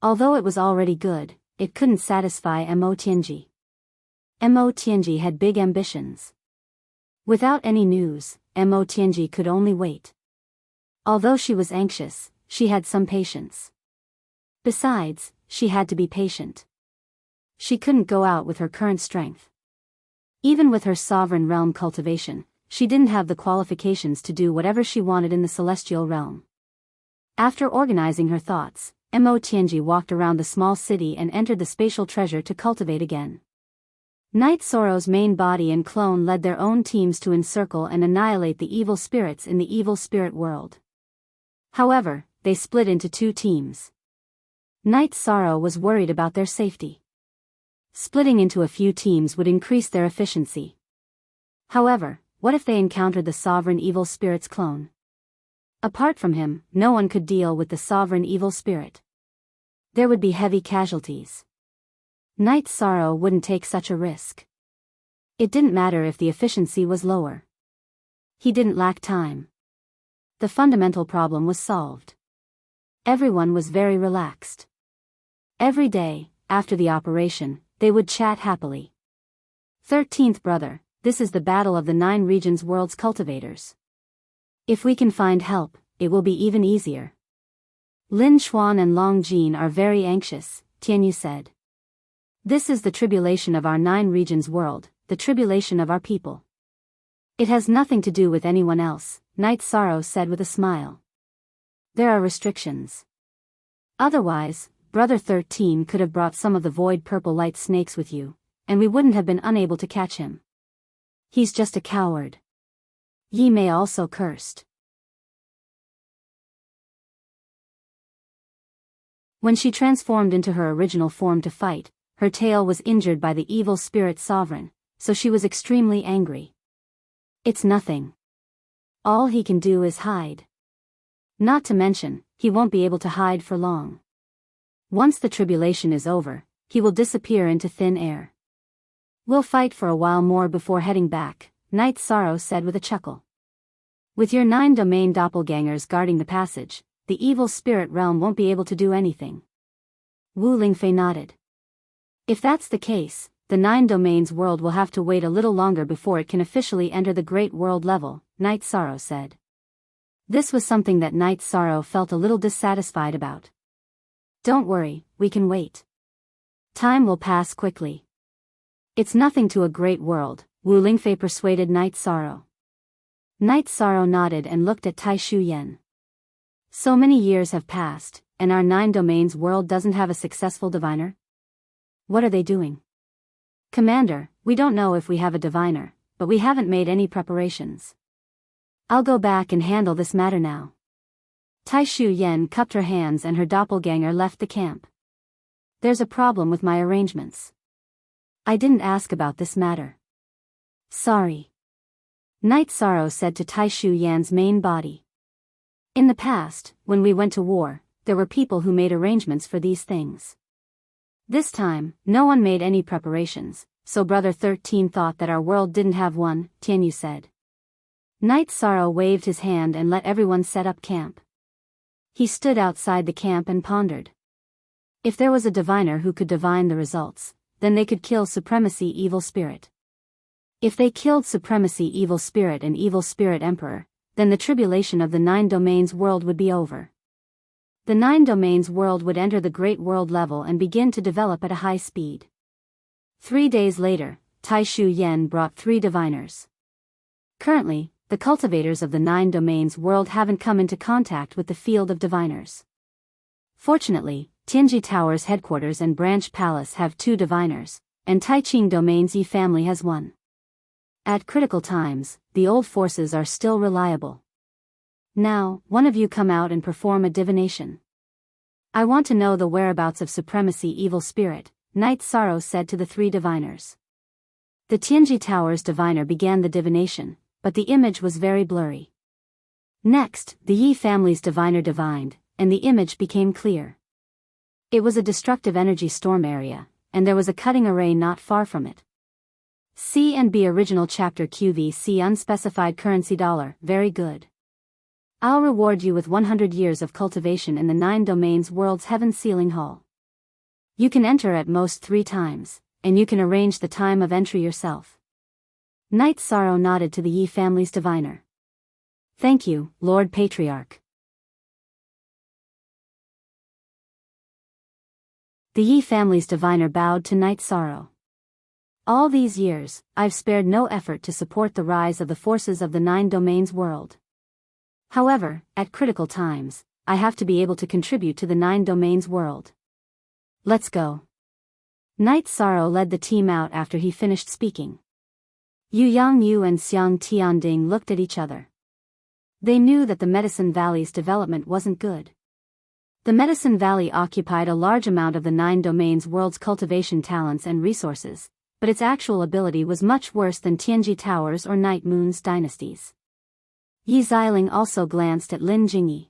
Although it was already good, it couldn't satisfy Mo Tianji. Mo Tianji had big ambitions. Without any news, Mo Tianji could only wait. Although she was anxious, she had some patience. Besides, she had to be patient. She couldn't go out with her current strength. Even with her sovereign realm cultivation, she didn't have the qualifications to do whatever she wanted in the celestial realm. After organizing her thoughts, Mo Tianji walked around the small city and entered the spatial treasure to cultivate again. Night Sorrow's main body and clone led their own teams to encircle and annihilate the evil spirits in the evil spirit world. However, they split into two teams. Night Sorrow was worried about their safety. Splitting into a few teams would increase their efficiency. However, what if they encountered the sovereign evil spirit's clone? Apart from him, no one could deal with the sovereign evil spirit. There would be heavy casualties. Night Sorrow wouldn't take such a risk. It didn't matter if the efficiency was lower. He didn't lack time. The fundamental problem was solved. Everyone was very relaxed. Every day, after the operation, they would chat happily. 13th brother, this is the battle of the 9 regions world's cultivators. If we can find help, it will be even easier. Lin Xuan and Long Jin are very anxious, Tianyu said. This is the tribulation of our 9 regions world, the tribulation of our people. It has nothing to do with anyone else, Night Sorrow said with a smile. There are restrictions. Otherwise, Brother 13 could have brought some of the void purple light snakes with you, and we wouldn't have been unable to catch him. He's just a coward. Yi Mei also cursed. When she transformed into her original form to fight, her tail was injured by the evil spirit sovereign, so she was extremely angry. It's nothing. All he can do is hide. Not to mention, he won't be able to hide for long. Once the tribulation is over, he will disappear into thin air. We'll fight for a while more before heading back, Night Sorrow said with a chuckle. With your 9 domain doppelgangers guarding the passage, the evil spirit realm won't be able to do anything. Wu Lingfei nodded. If that's the case, the 9 domains world will have to wait a little longer before it can officially enter the great world level, Night Sorrow said. This was something that Night Sorrow felt a little dissatisfied about. Don't worry, we can wait. Time will pass quickly. It's nothing to a great world, Wu Lingfei persuaded Night Sorrow. Night Sorrow nodded and looked at Tai Shu Yen. So many years have passed, and our 9 domains world doesn't have a successful diviner? What are they doing? Commander, we don't know if we have a diviner, but we haven't made any preparations. I'll go back and handle this matter now. Tai Shu Yen cupped her hands and her doppelganger left the camp. There's a problem with my arrangements. I didn't ask about this matter. Sorry. Night Sorrow said to Tai Shu Yan's main body. In the past, when we went to war, there were people who made arrangements for these things. This time, no one made any preparations, so Brother 13 thought that our world didn't have one, Tianyu said. Night Sorrow waved his hand and let everyone set up camp. He stood outside the camp and pondered. If there was a diviner who could divine the results, then they could kill Supremacy Evil Spirit. If they killed Supremacy Evil Spirit and Evil Spirit Emperor, then the tribulation of the 9 domains world would be over. The 9 domains world would enter the great world level and begin to develop at a high speed. 3 days later, Tai Shu Yen brought 3 diviners. Currently, the cultivators of the 9 domains world haven't come into contact with the field of diviners. Fortunately, Tianji Tower's headquarters and branch palace have 2 diviners, and Taiching Domain's Yi family has 1. At critical times, the old forces are still reliable. Now, one of you come out and perform a divination. I want to know the whereabouts of Supremacy Evil Spirit, Night Sorrow said to the 3 diviners. The Tianji Tower's diviner began the divination, but the image was very blurry. Next, the Yi family's diviner divined, and the image became clear. It was a destructive energy storm area, and there was a cutting array not far from it. C and B Original Chapter QVC Unspecified Currency $. Very good. I'll reward you with 100 years of cultivation in the 9 Domains World's Heaven Sealing Hall. You can enter at most 3 times, and you can arrange the time of entry yourself. Night Sorrow nodded to the Yi family's diviner. Thank you, Lord Patriarch. The Yi family's diviner bowed to Night Sorrow. All these years, I've spared no effort to support the rise of the forces of the 9 Domains world. However, at critical times, I have to be able to contribute to the 9 Domains world. Let's go. Night Sorrow led the team out after he finished speaking. Yu Yangyu and Xiang Tianding looked at each other. They knew that the Medicine Valley's development wasn't good. The Medicine Valley occupied a large amount of the 9 Domains world's cultivation talents and resources, but its actual ability was much worse than Tianji Tower's or Night Moon's dynasties. Yi Xiling also glanced at Lin Jingyi.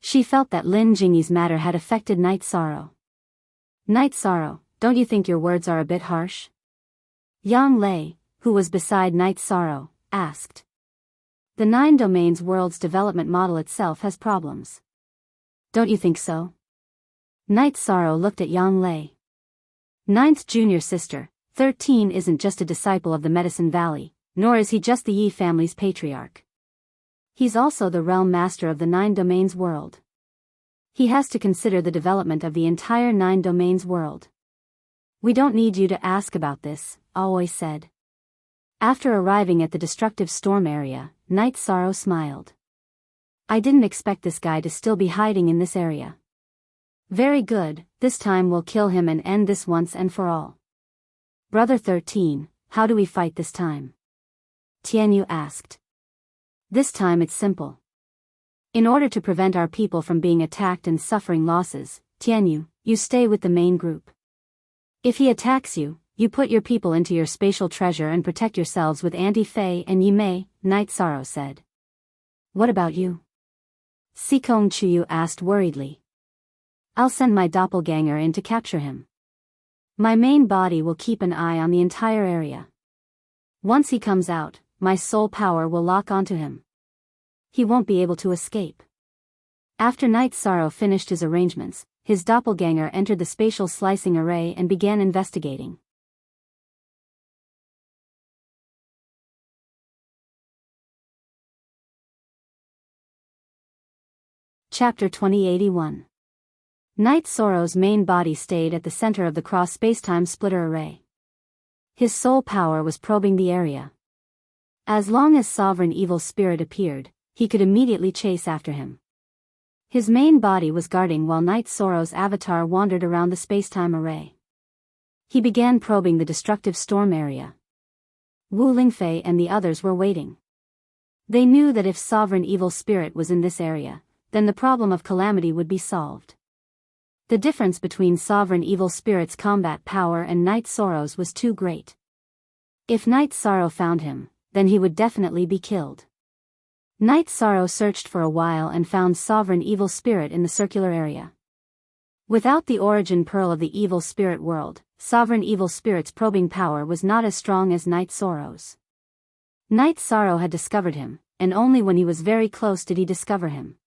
She felt that Lin Jingyi's matter had affected Night Sorrow. Night Sorrow, don't you think your words are a bit harsh? Yang Lei, who was beside Night Sorrow, asked. The 9 Domains world's development model itself has problems. Don't you think so? Night Sorrow looked at Yang Lei. Ninth junior sister, 13 isn't just a disciple of the Medicine Valley, nor is he just the Yi family's patriarch. He's also the realm master of the 9 Domains world. He has to consider the development of the entire 9 Domains world. We don't need you to ask about this, Aoi said. After arriving at the destructive storm area, Night Sorrow smiled. I didn't expect this guy to still be hiding in this area. Very good, this time we'll kill him and end this once and for all. Brother 13, how do we fight this time? Tianyu asked. This time it's simple. In order to prevent our people from being attacked and suffering losses, Tianyu, you stay with the main group. If he attacks you, you put your people into your spatial treasure and protect yourselves with Auntie Fei and Yimei, Night Sorrow said. What about you? Sikong Chuyu asked worriedly. I'll send my doppelganger in to capture him. My main body will keep an eye on the entire area. Once he comes out, my soul power will lock onto him. He won't be able to escape. After Night Sorrow finished his arrangements, his doppelganger entered the spatial slicing array and began investigating. Chapter 2081. Night Sorrow's main body stayed at the center of the cross spacetime splitter array. His soul power was probing the area. As long as Sovereign Evil Spirit appeared, he could immediately chase after him. His main body was guarding while Night Sorrow's avatar wandered around the spacetime array. He began probing the destructive storm area. Wu Lingfei and the others were waiting. They knew that if Sovereign Evil Spirit was in this area, then the problem of calamity would be solved. The difference between Sovereign Evil Spirit's combat power and Night Sorrow's was too great. If Night Sorrow found him, then he would definitely be killed. Night Sorrow searched for a while and found Sovereign Evil Spirit in the circular area. Without the origin pearl of the Evil Spirit world, Sovereign Evil Spirit's probing power was not as strong as Night Sorrow's. Night Sorrow had discovered him, and only when he was very close did he discover him.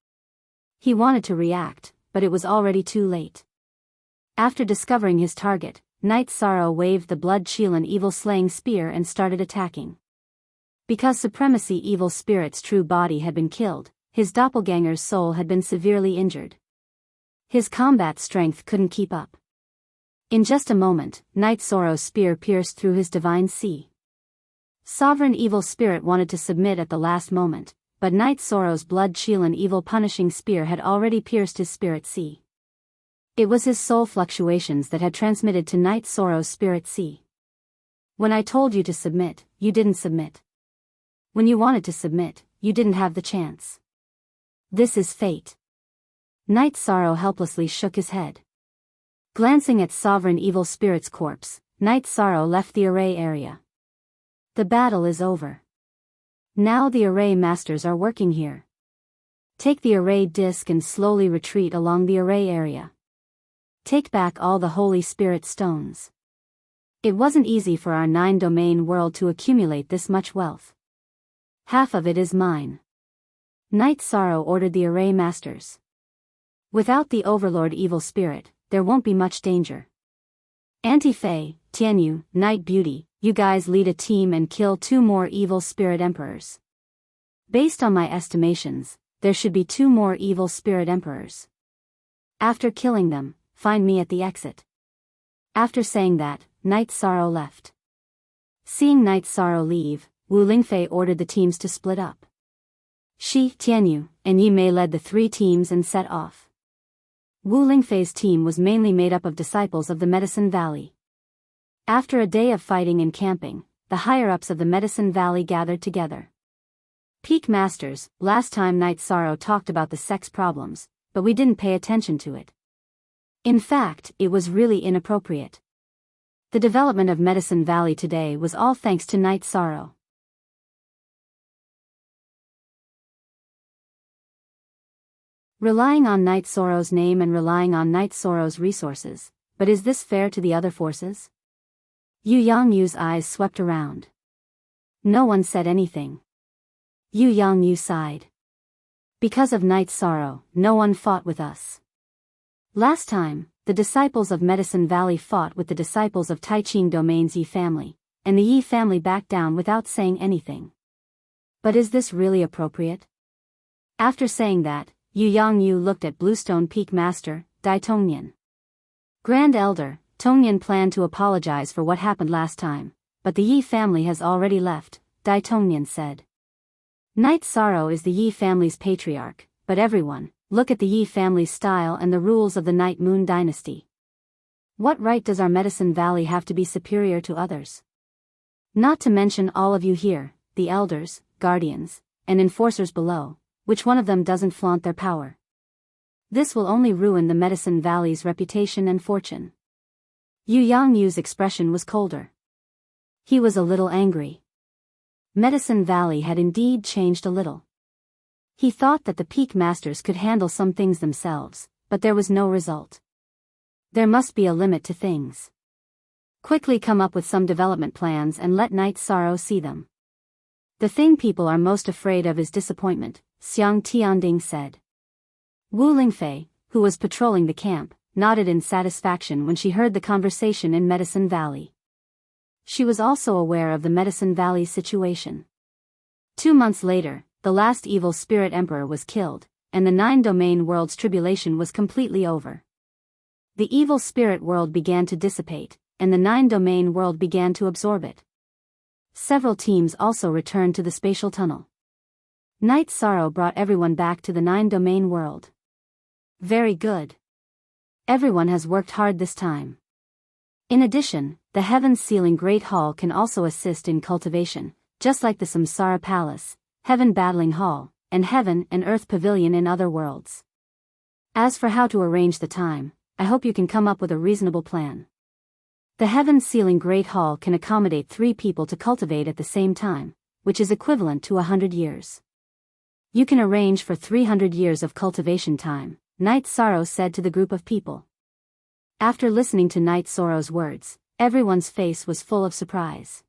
He wanted to react, but it was already too late. After discovering his target, Night Sorrow waved the Blood Chelan Evil Slaying Spear and started attacking. Because Supremacy Evil Spirit's true body had been killed, his doppelganger's soul had been severely injured. His combat strength couldn't keep up. In just a moment, Night Sorrow's spear pierced through his divine sea. Sovereign Evil Spirit wanted to submit at the last moment, but Night Sorrow's blood-chilling evil punishing spear had already pierced his spirit sea. It was his soul fluctuations that had transmitted to Night Sorrow's spirit sea. When I told you to submit, you didn't submit. When you wanted to submit, you didn't have the chance. This is fate. Night Sorrow helplessly shook his head. Glancing at Sovereign Evil Spirit's corpse, Night Sorrow left the array area. The battle is over. Now the array masters are working here. Take the array disc and slowly retreat along the array area. Take back all the Holy Spirit stones. It wasn't easy for our 9-domain world to accumulate this much wealth. Half of it is mine. Night Sorrow ordered the array masters. Without the Overlord Evil Spirit, there won't be much danger. Anti-Fae, Tianyu, Night Beauty, you guys lead a team and kill 2 more Evil Spirit Emperors. Based on my estimations, there should be 2 more Evil Spirit Emperors. After killing them, find me at the exit. After saying that, Night Sorrow left. Seeing Night Sorrow leave, Wu Lingfei ordered the teams to split up. Shi, Tianyu, and Yi Mei led the 3 teams and set off. Wu Lingfei's team was mainly made up of disciples of the Medicine Valley. After a day of fighting and camping, the higher-ups of the Medicine Valley gathered together. Peak Masters, last time Night Sorrow talked about the sex problems, but we didn't pay attention to it. In fact, it was really inappropriate. The development of Medicine Valley today was all thanks to Night Sorrow. Relying on Night Sorrow's name and relying on Night Sorrow's resources, but is this fair to the other forces? Yu Yangyu's eyes swept around. No one said anything. Yu Yangyu sighed. Because of Night Sorrow, no one fought with us. Last time, the disciples of Medicine Valley fought with the disciples of Taiching Domain's Yi family, and the Yi family backed down without saying anything. But is this really appropriate? After saying that, Yu Yangyu looked at Bluestone Peak Master, Dai Tongnian. Grand Elder, Tongnian planned to apologize for what happened last time, but the Yi family has already left, Dai Tongnian said. Night Sorrow is the Yi family's patriarch, but everyone, look at the Yi family's style and the rules of the Night Moon dynasty. What right does our Medicine Valley have to be superior to others? Not to mention all of you here, the elders, guardians, and enforcers below, which one of them doesn't flaunt their power? This will only ruin the Medicine Valley's reputation and fortune. Yu Yangyu's expression was colder. He was a little angry. Medicine Valley had indeed changed a little. He thought that the Peak Masters could handle some things themselves, but there was no result. There must be a limit to things. Quickly come up with some development plans and let Night Sorrow see them. The thing people are most afraid of is disappointment, Xiang Tianding said. Wu Lingfei, who was patrolling the camp, nodded in satisfaction when she heard the conversation in Medicine Valley. She was also aware of the Medicine Valley situation. 2 months later, the last evil spirit emperor was killed, and the 9-domain world's tribulation was completely over. The evil spirit world began to dissipate, and the 9-domain world began to absorb it. Several teams also returned to the spatial tunnel. Night Sorrow brought everyone back to the 9-domain world. Very good. Everyone has worked hard this time. In addition, the Heaven's Sealing Great Hall can also assist in cultivation, just like the Samsara Palace, Heaven Battling Hall, and Heaven and Earth Pavilion in other worlds. As for how to arrange the time, I hope you can come up with a reasonable plan. The Heaven Sealing Great Hall can accommodate 3 people to cultivate at the same time, which is equivalent to 100 years. You can arrange for 300 years of cultivation time, Night Sorrow said to the group of people. After listening to Night Sorrow's words, everyone's face was full of surprise.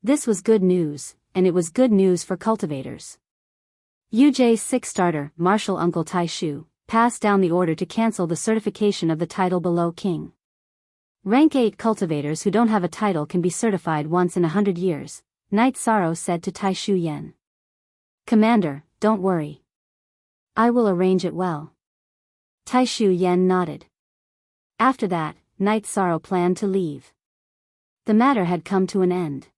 This was good news, and it was good news for cultivators. UJ's 6 starter, Marshal Uncle Tai Shu, passed down the order to cancel the certification of the title below King. Rank 8 cultivators who don't have a title can be certified once in 100 years, Night Sorrow said to Tai Shu Yen. Commander, don't worry. I will arrange it well. Tai Shu Yen nodded. After that, Night Sorrow planned to leave. The matter had come to an end.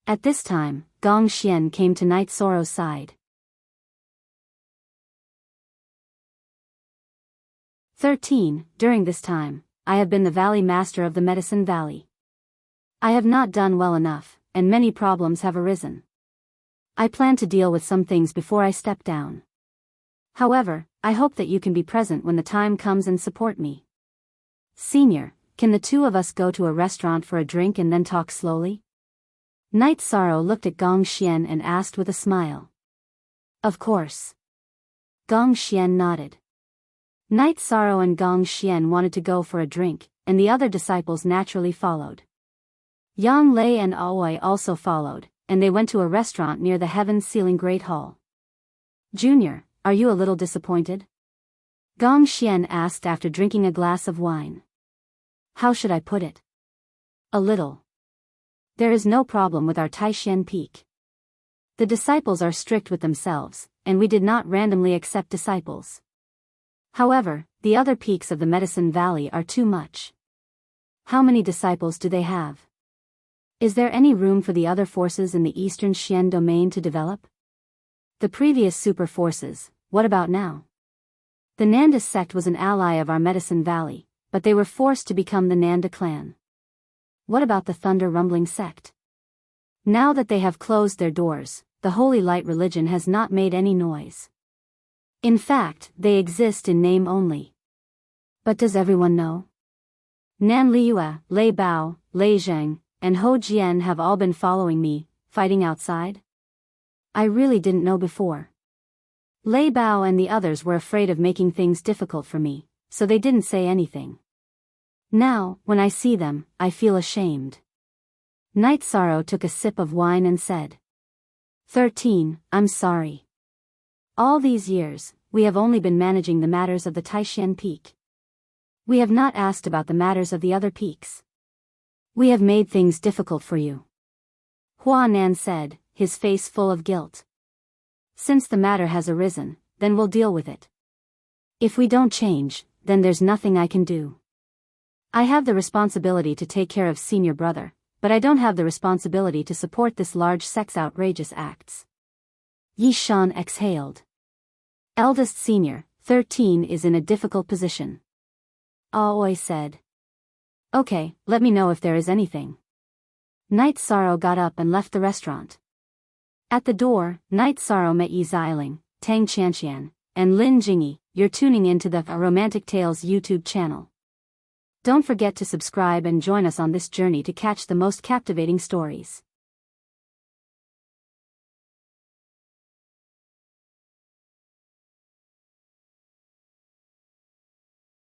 At this time, Gong Xian came to Night Sorrow's side. 13. During this time, I have been the Valley Master of the Medicine Valley. I have not done well enough, and many problems have arisen. I plan to deal with some things before I step down. However, I hope that you can be present when the time comes and support me. Senior, can the two of us go to a restaurant for a drink and then talk slowly? Night Sorrow looked at Gong Xian and asked with a smile. Of course. Gong Xian nodded. Night Sorrow and Gong Xian wanted to go for a drink, and the other disciples naturally followed. Yang Lei and Aoi also followed, and they went to a restaurant near the heaven-sealing Great Hall. Junior, are you a little disappointed? Gong Xian asked after drinking a glass of wine. How should I put it? A little. There is no problem with our Taishan peak. The disciples are strict with themselves, and we did not randomly accept disciples. However, the other peaks of the Medicine Valley are too much. How many disciples do they have? Is there any room for the other forces in the Eastern Xian domain to develop? The previous super forces, what about now? The Nanda sect was an ally of our Medicine Valley, but they were forced to become the Nanda clan. What about the Thunder Rumbling sect? Now that they have closed their doors, the Holy Light religion has not made any noise. In fact, they exist in name only. But does everyone know? Nan Liua, Lei Bao, Lei Zheng, and Ho Jian have all been following me, fighting outside? I really didn't know before. Lei Bao and the others were afraid of making things difficult for me, so they didn't say anything. Now, when I see them, I feel ashamed. Night Sorrow took a sip of wine and said. 13, I'm sorry. All these years, we have only been managing the matters of the Taishan Peak. We have not asked about the matters of the other peaks. We have made things difficult for you. Hua Nan said, his face full of guilt. Since the matter has arisen, then we'll deal with it. If we don't change, then there's nothing I can do. I have the responsibility to take care of senior brother, but I don't have the responsibility to support this large sect's outrageous acts. Yi Shan exhaled. Eldest senior, 13 is in a difficult position. Aoi said. Okay, let me know if there is anything. Night Sorrow got up and left the restaurant. At the door, Night Sorrow met Yi Xiling, Tang Chanxian, and Lin Jingyi. You're tuning into the Romantic Tales YouTube channel. Don't forget to subscribe and join us on this journey to catch the most captivating stories.